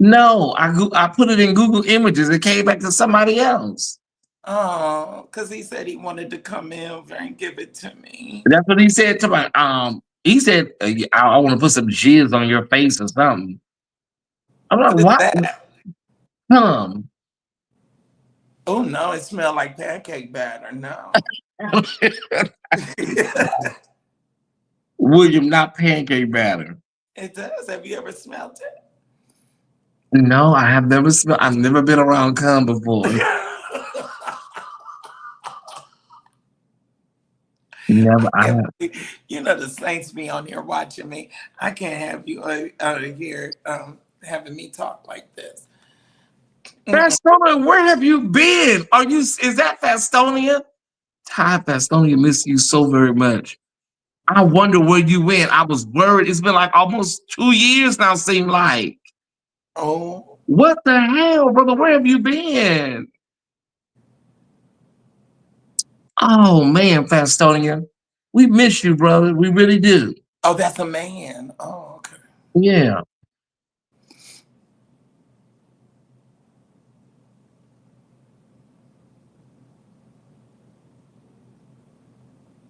no, I put it in Google Images. It came back to somebody else. Oh, because he said he wanted to come in over and give it to me. That's what he said to my. He said, I want to put some jizz on your face or something. I'm like, What is what? that? Come. Oh no, it smelled like pancake batter. No. It William, not pancake batter. does. Have you ever smelled it? No, I have never smelled. I've never been around cum before. Never. I have. You know the saints be on here watching me. I can't have you out of here having me talk like this. Mm-mm. Fastonia, where have you been? Is that Fastonia? Ty Fastonia, miss you so very much. I wonder where you went. I was worried. It's been like almost 2 years now, seem like. Oh, What the hell, brother? Where have you been? Oh man, Fastonia. We miss you, brother. We really do. oh, that's a man. Oh, okay. Yeah.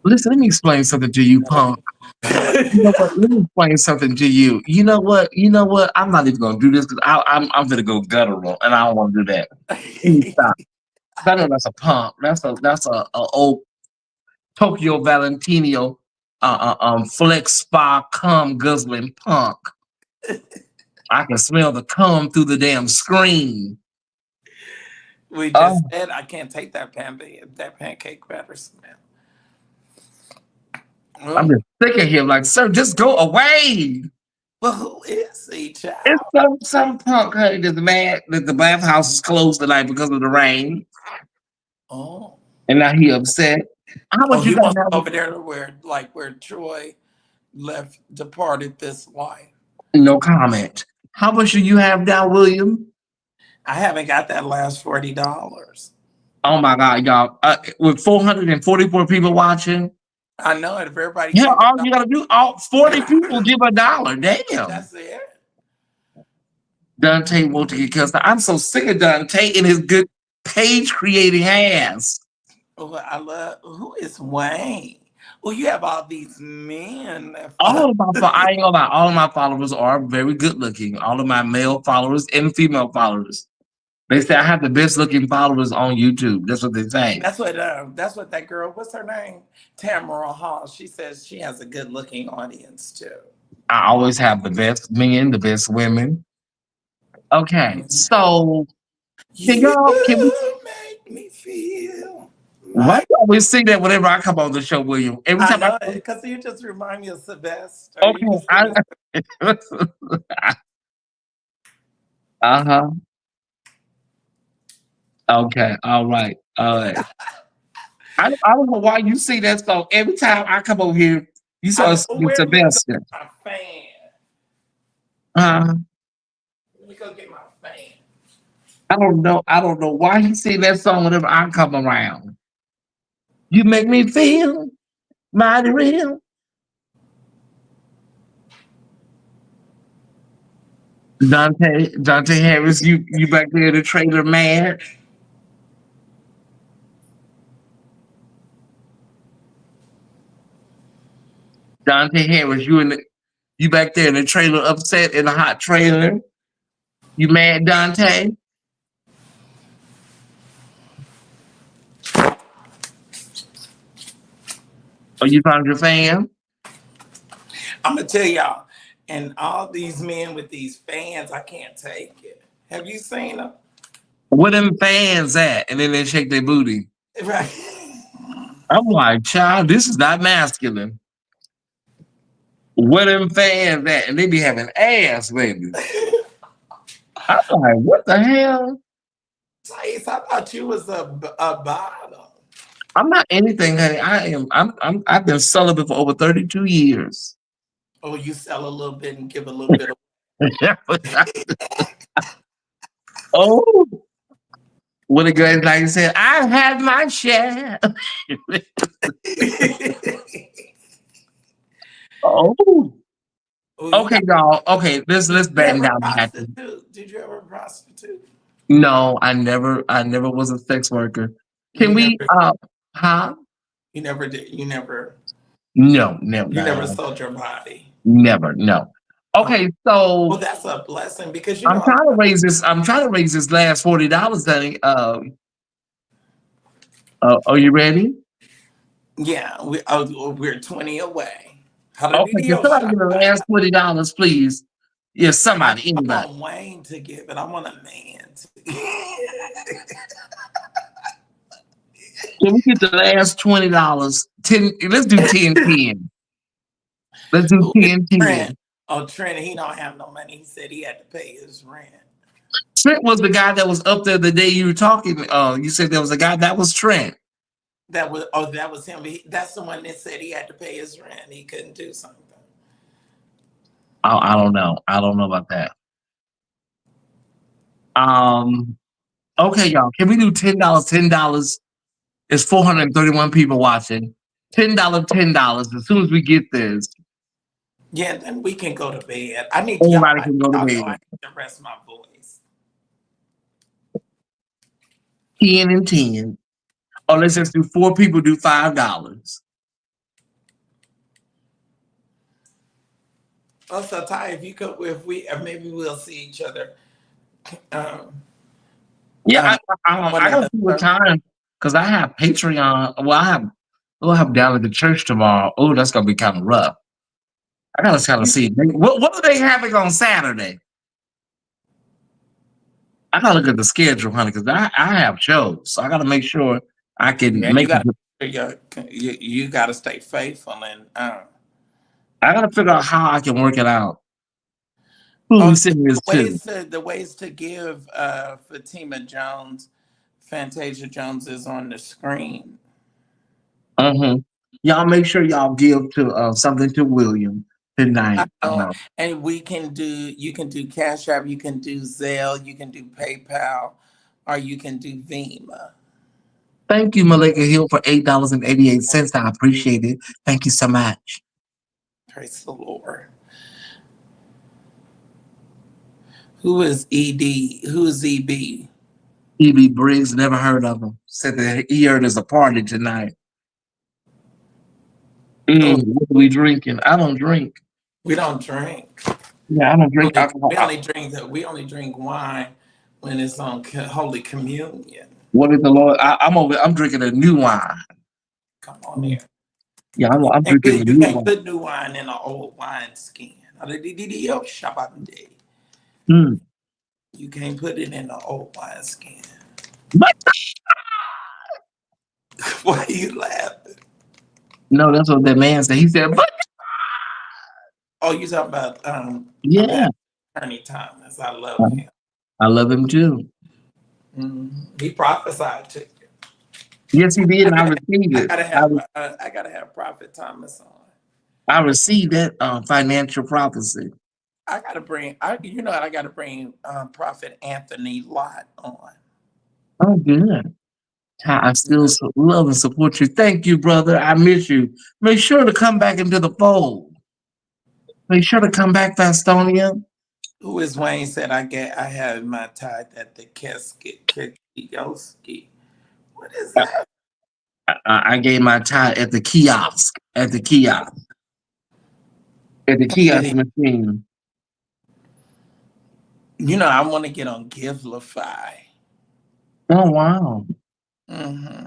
Listen, let me explain something to you, punk. You know what? Let me explain something to you. You know what? You know what? I'm not even gonna do this because I'm gonna go guttural, and I don't want to do that. Let me stop. I know that's a punk. That's a old Tokyo Valentino flex spa cum guzzling punk. I can smell the cum through the damn screen. We Oh, just said I can't take that pancake batter smell. I'm Oh, just sick of him. Like, sir, just go away. well, who is he, It's child? some punk honey that's mad that the bathhouse is closed tonight because of the rain, Oh, and now he upset. How oh, about you he guys wants to have go over there to where Troy departed this life. no comment? How much do you have now, William? I haven't got that last $40. Oh my God, y'all! With 444 people watching, I know it. If everybody yeah, gave all a you gotta do, all 40 people give $1. Damn. that's it. Dante wants to get cussed out. I'm so sick of Dante and his good page creating ass. Oh, I love. Who is Wayne? Oh, you have all these men that follow. All of I ain't gonna lie, all of my followers are very good looking. All of my male followers and female followers. They say I have the best looking followers on YouTube. That's what they say. That's what that girl. What's her name? Tamara Hall. She says she has a good looking audience too. I always have the best men, the best women. Okay, Mhm. so You can we make me feel why do like you always sing that whenever I come on the show, William? Every I time I know it because you just remind me of Sylvester. You okay, just give me. uh-huh. Okay, all right. All right. I don't know why you see that song every time I come over here. You I saw know. singing Where you go? Sylvester. My fan. Uh, Let me go get my fan. I don't know. I don't know why you sing that song whenever I come around. You make me feel mighty real. Dante Harris, you back there in the trailer mad. Dante Harris, you back there in the trailer upset in a hot trailer. You mad, Dante? Oh, you found your fan? I'm gonna tell y'all, and all these men with these fans, I can't take it. Have you seen them? Where them fans at? And then they shake their booty. Right. I'm like, child, this is not masculine. Where them fans at? And they be having ass, baby. I'm like, what the hell? Chase, I thought you was a bottom. I'm not anything, honey. I've been celibate for over 32 years. Oh, you sell a little bit and give a little bit of. Oh, what a great like said, I had my share. Oh, Oh, you okay, got. y'all. Okay, let's You batten ever down the hatches. prostitute? Did you ever prostitute? No, I never was a sex worker. You Can we never. huh? You never did. You never. No, never, You never no, sold your body. never, no. Oh, Okay, well, so that's a blessing because I'm trying to raise this. I'm trying to raise this last $40, honey. Are you ready? Yeah, we're 20 away. Okay, can Hallelujah. somebody give the last $40, please? Yes, somebody, I anybody. want Wayne to give it. I want a man to Can we get the last $20? 10. Let's do 10, 10. Let's do Who is 10, 10. Trent? Oh, Trent, he don't have no money. He said he had to pay his rent. Trent was the guy that was up there the day you were talking. You said there was a guy that was Trent. That was him. That's the one that said he had to pay his rent. He couldn't do something. I don't know. I don't know about that. Um. Okay, y'all. Can we do $10? $10. It's 431 people watching. $10, $10. As soon as we get this, Yeah, then we can go to bed. I need y'all. everybody can go to Y'all know I bed. need to rest my voice. 10 and 10. Or let's just do 4 people, do $5. Also, Ty, if you could, if we, maybe we'll see each other. Um, Yeah, um, I one of gotta the see what time because I have Patreon. We'll have down at the church tomorrow. Oh, that's gonna be kind of rough. I gotta kind of see what are they having on Saturday. I gotta look at the schedule, honey, because I have shows, so I gotta make sure I can Yeah, make it. you got to stay faithful and I gotta figure out how I can work it out. Who we sending this to? the ways to give Fatima Jones, Fantasia Jones is on the screen. Mm-hmm. Y'all make sure y'all give to something to William tonight. And we can do, you can do Cash App, you can do Zelle, you can do PayPal, or you can do Vima. Thank you, Malika Hill, for $8.88. I appreciate it. Thank you so much. Praise the Lord. Who is ED? Who is EB? E.B. Briggs, never heard of him. Said that he heard there's a party tonight. Oh, What are we drinking? I don't drink. we don't drink. Yeah, I don't drink alcohol. We only drink wine when it's on Holy Communion. What is the Lord? I'm drinking a new wine. Come on here. Yeah, I'm drinking a You new can't wine. put new wine in an old wine skin. Mm. You can't put it in an old wine skin. But Why are you laughing? no, that's what that man said. He said, but Oh, you talking about yeah, Attorney Thomas. I love him. I love him too. He prophesied to you. Yes, he did, and I received it. I gotta have Prophet Thomas on. I received that financial prophecy. I gotta bring. I gotta bring Prophet Anthony Lott on. Oh, good. I still love and support you. Thank you, brother. I miss you. Make sure to come back into the fold. Make sure to come back, Fastonia. Who is Wayne said I have my tithe at the kiosk. What is that? I gave my tithe at the kiosk. At the kiosk. At the kiosk machine. I want to get on Givelify. Oh wow. Mm-hmm.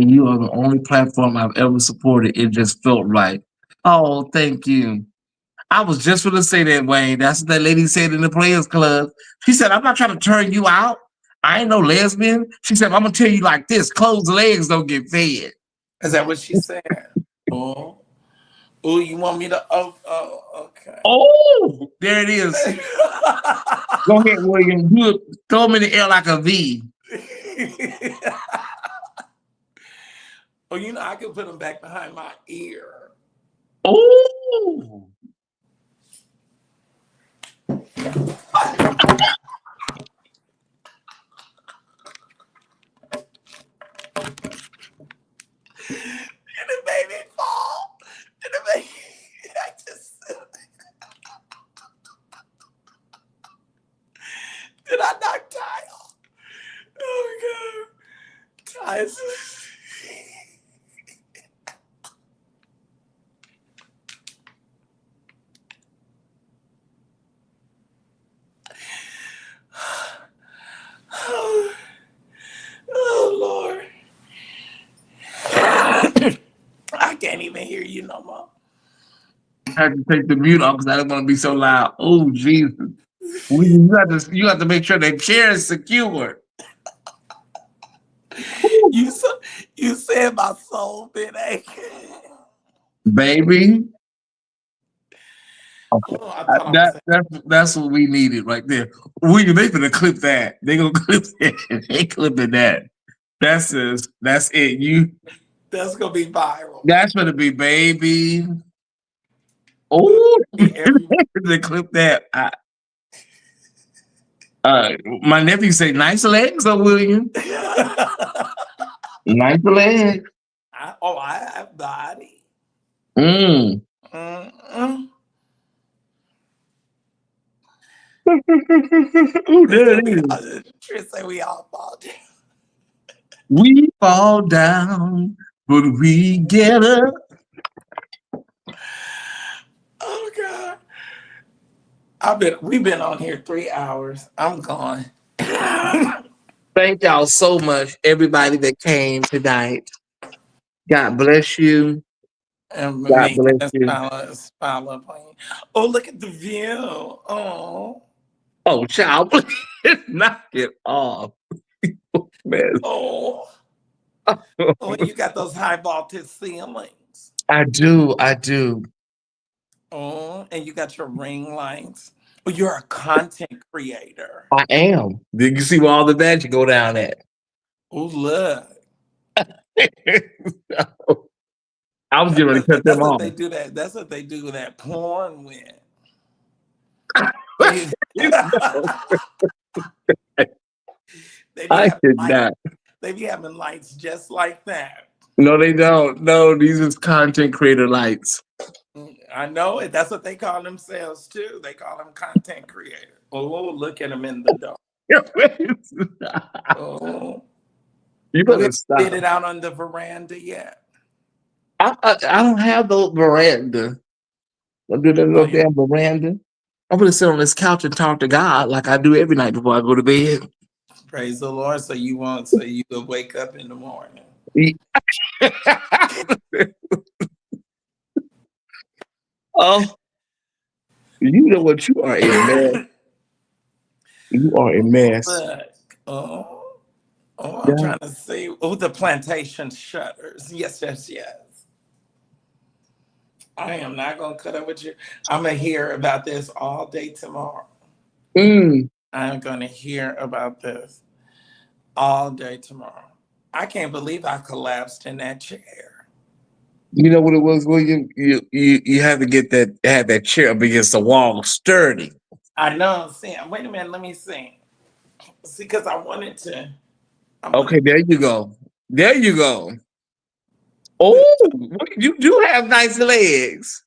You are the only platform I've ever supported. It just felt right. Oh, thank you. I was just going to say that, Wayne. That's what that lady said in the Players Club. She said, I'm not trying to turn you out. I ain't no lesbian. She said, I'm going to tell you like this, closed legs don't get fed. Is that what she said? Oh, oh, you want me to? Oh, okay. Oh, there it is. Go ahead, William. Do it. Throw them in the air like a V. Oh, you know, I can put them back behind my ear. Oh. And it made me fall. And it made me, I just, did I knock Ty off? Oh, my God. Ty is, oh, Lord. I can't even hear you no more. I had to take the mute off because I didn't want to be so loud. Oh, Jesus. You have to make sure that chair is secure. You said my soul been aching. Baby. Oh, I thought I was That's what we needed right there. William, they gonna clip that. They gonna clip that. They clipping that. That's it. That's gonna be viral. That's gonna be baby. Oh, they clip that. My nephew say nice legs, oh William. Nice legs. I have body. Mm. Ooh, there it is. Tris say we all fall down. We fall down, but we get up. Oh God. We've been on here 3 hours. I'm gone. Thank y'all so much, everybody that came tonight. God bless you. And God me, bless you. smile up on you. Oh, look at the view. Oh. Oh, child, please knock it off. Man. Oh. Oh, you got those high vaulted ceilings. I do. Oh, and you got your ring lights. Oh, you're a content creator. I am. Did you see where all the magic go down at? Oh, look. I'm getting ready to cut them off. They do that. That's what they do that porn with. They be having lights just like that. No, they don't. No, these is content creator lights. I know it. That's what they call themselves too. They call them content creators. Oh, look at them in the dark. Oh, You better stop. Did it out on the veranda yet? I don't have the veranda. I do that little damn veranda. I'm gonna sit on this couch and talk to God like I do every night before I go to bed. Praise the Lord. So you will wake up in the morning. Oh, you know what? You are a mess. You are a mess. Look. I'm trying to see. Oh, the plantation shutters. Yes. I am not going to cut up with you. I'm going to hear about this all day tomorrow. I'm going to hear about this all day tomorrow. I can't believe I collapsed in that chair. You know what it was, William? You have to have that chair up against the wall sturdy. I know. See, wait a minute. Let me see. See, because I wanted to. Okay, there you go. There you go. Oh, you do have nice legs.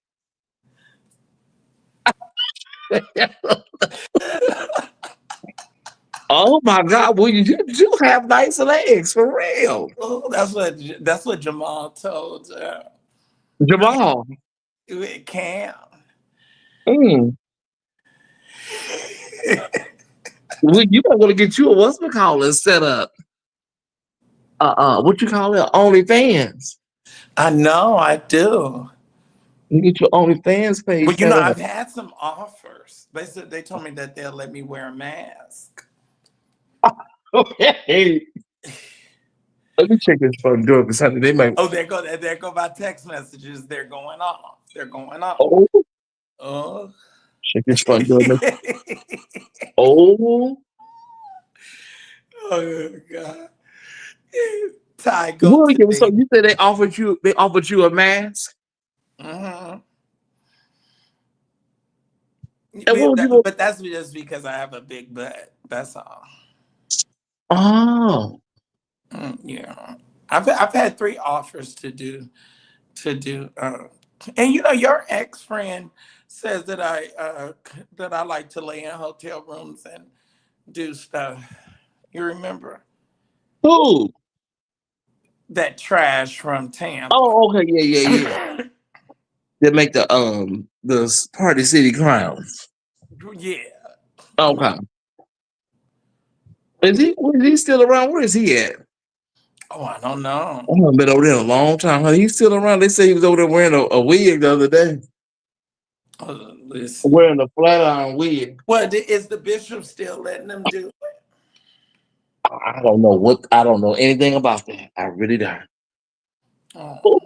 Oh my God! Well, you do have nice legs for real. Oh, that's what Jamal told Jamal. It can. Well, you might want to get you a what's it called set up. what you call it? OnlyFans. I know, I do. You get your OnlyFans Well, page you set know, up. I've had some offers. They told me that they'll let me wear a mask. Okay. Let me check this front door because they might. Oh, there go my text messages. They're going off. They're going off. Oh, Oh. check this front door. Oh, Oh God. Ty, go to William. So the. you said they offered you a mask, Mhm. and what would you go? But that's just because I have a big butt. That's all. Oh, Yeah, I've had three offers to do. And you know, your ex friend says that I like to lay in hotel rooms and do stuff. You remember who? that trash from Tampa? Oh, okay, yeah. They make the Party City crowns. Yeah. Okay, is he still around? Where is he at? Oh, I don't know. I haven't been over there in a long time. He's still around. They say he was over there wearing a wig the other day. Listen. Wearing a flat iron wig. Well, is the bishop still letting them do it? I don't know anything about that. I really don't. Ooh, Oh,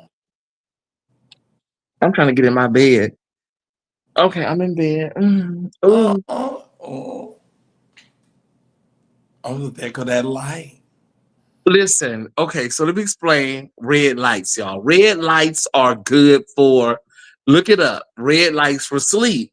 I'm trying to get in my bed. Okay, I'm in bed. oh, Ooh. oh, oh. Oh, there go that light. Listen, okay, so let me explain red lights, y'all. Red lights are good for look it up. Red lights for sleep.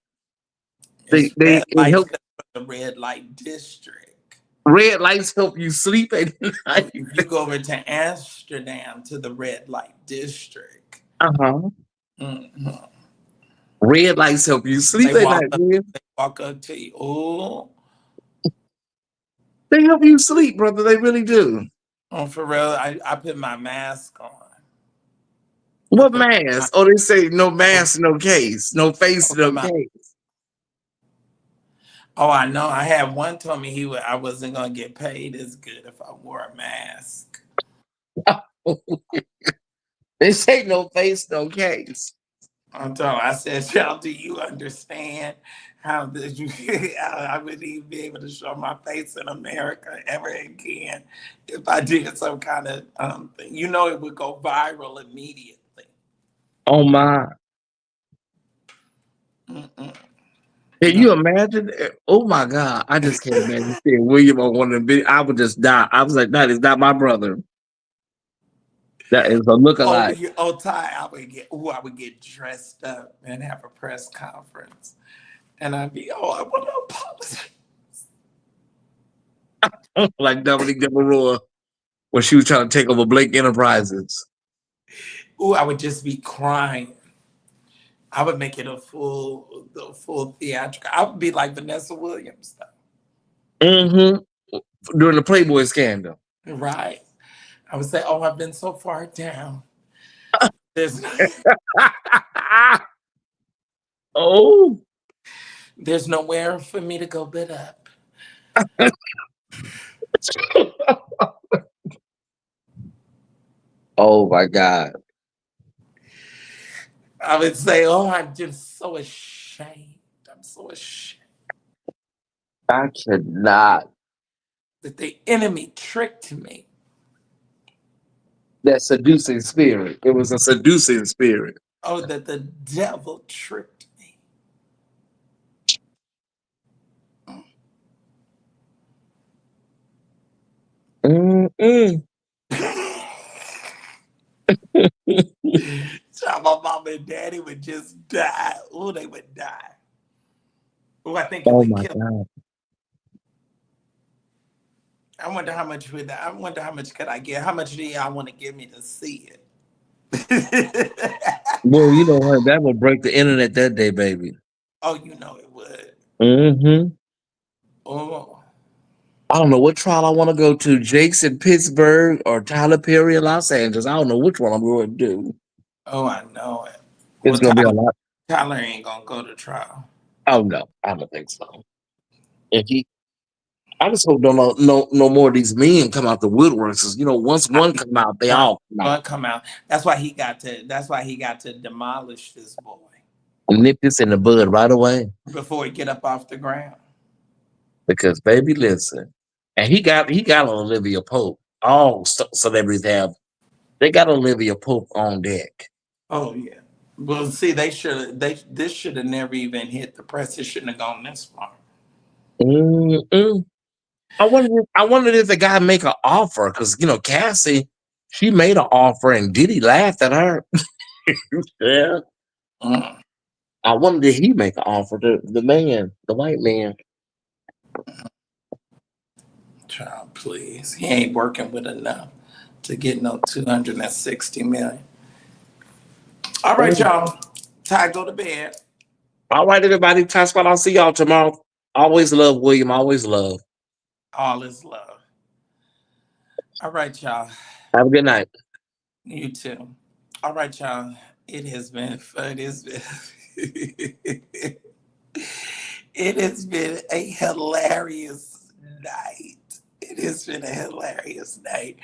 It's red It lights help 'cause of the red light district. red lights help you sleep at Oh, night. if you go over to Amsterdam to the red light district, Uh-huh. mhm, Red lights help you they sleep at walk night, up, man. they walk up to you. Oh, They help you sleep, brother. They really do. oh, for real. I put my mask on. I What put my, mask? Oh, they say no mask, no case. No face, I put no my. case. Oh, I know. I had one told me I wasn't gonna get paid as good if I wore a mask. They say no face, no case. I said, "Y'all, do you understand how this? I wouldn't even be able to show my face in America ever again if I did some kind of thing. You know, it would go viral immediately." Oh my. Mm-mm. Can No. you imagine? Oh my God. I just can't imagine seeing William on one of the videos. I would just die. I was like, that is not my brother. That is a Oh, look-alike. Ty, I would get dressed up and have a press conference, and I'd be, oh, I want to apologize. Like Dominique Devereaux when she was trying to take over Blake Enterprises. Ooh, I would just be crying. I would make it the full theatrical. I would be like Vanessa Williams, Mm-hmm. During the Playboy scandal. though. Right? I would say, "Oh, I've been so far down. There's Oh. there's nowhere for me to go but up." Oh my God. I would say, "Oh, I'm just so ashamed. I'm so ashamed I cannot. that the enemy tricked me. That seducing spirit. It was a seducing spirit. Oh, that the devil tricked me." Mm-mm. So my mom and daddy would just die. Oh, they would die. Oh, I think it Oh would my kill. God. I wonder how much could I get? How much do y'all want to give me to see it? Well, you know what? That will break the internet that day, baby. Oh, you know it would. Mm-hmm. Oh, I don't know what trial I want to go to. Jake's in Pittsburgh or Tyler Perry in Los Angeles. I don't know which one I'm going to do. oh, I know it. It's Well, going to be a lot. Tyler ain't gonna go to trial. Oh no, I don't think so. If he, I just hope no more of these men come out the woodworks. 'Cause, once one come out, they Right. all come out. Gonna come out. That's why he got to demolish this boy Nip this in the bud right away. before he get up off the ground. Because baby, listen, and he got on Olivia Pope. All celebrities have. They got Olivia Pope on deck. Oh yeah. Well, see, this should have never even hit the press. It shouldn't have gone this far. Mm-mm. I wondered if the guy make an offer because Cassie, she made an offer and Diddy laughed at her. Yeah. Mm. I wonder did he make an offer to the man, the white man. Child, please. He ain't working with enough to get no 260 million. All right, Mm. y'all. Ty, go to bed. All right, everybody. Time spot. I'll see y'all tomorrow. Always love William. Always love. All is love. All right, y'all. Have a good night. You too. All right, y'all. It has been fun. It has been a hilarious night. It has been a hilarious night.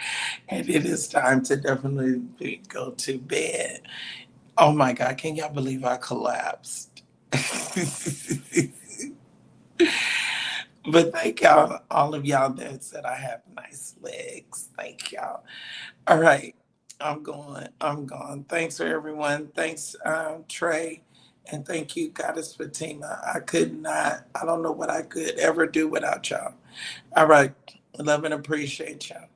And it is time to definitely go to bed. Oh my God, can y'all believe I collapsed? But thank y'all, all of y'all that said I have nice legs. Thank y'all. All right, I'm going. I'm gone. Thanks for everyone. Thanks, Trey. And thank you, Goddess Fatima. I could not, I don't know what I could ever do without y'all. All right. Love and appreciate y'all.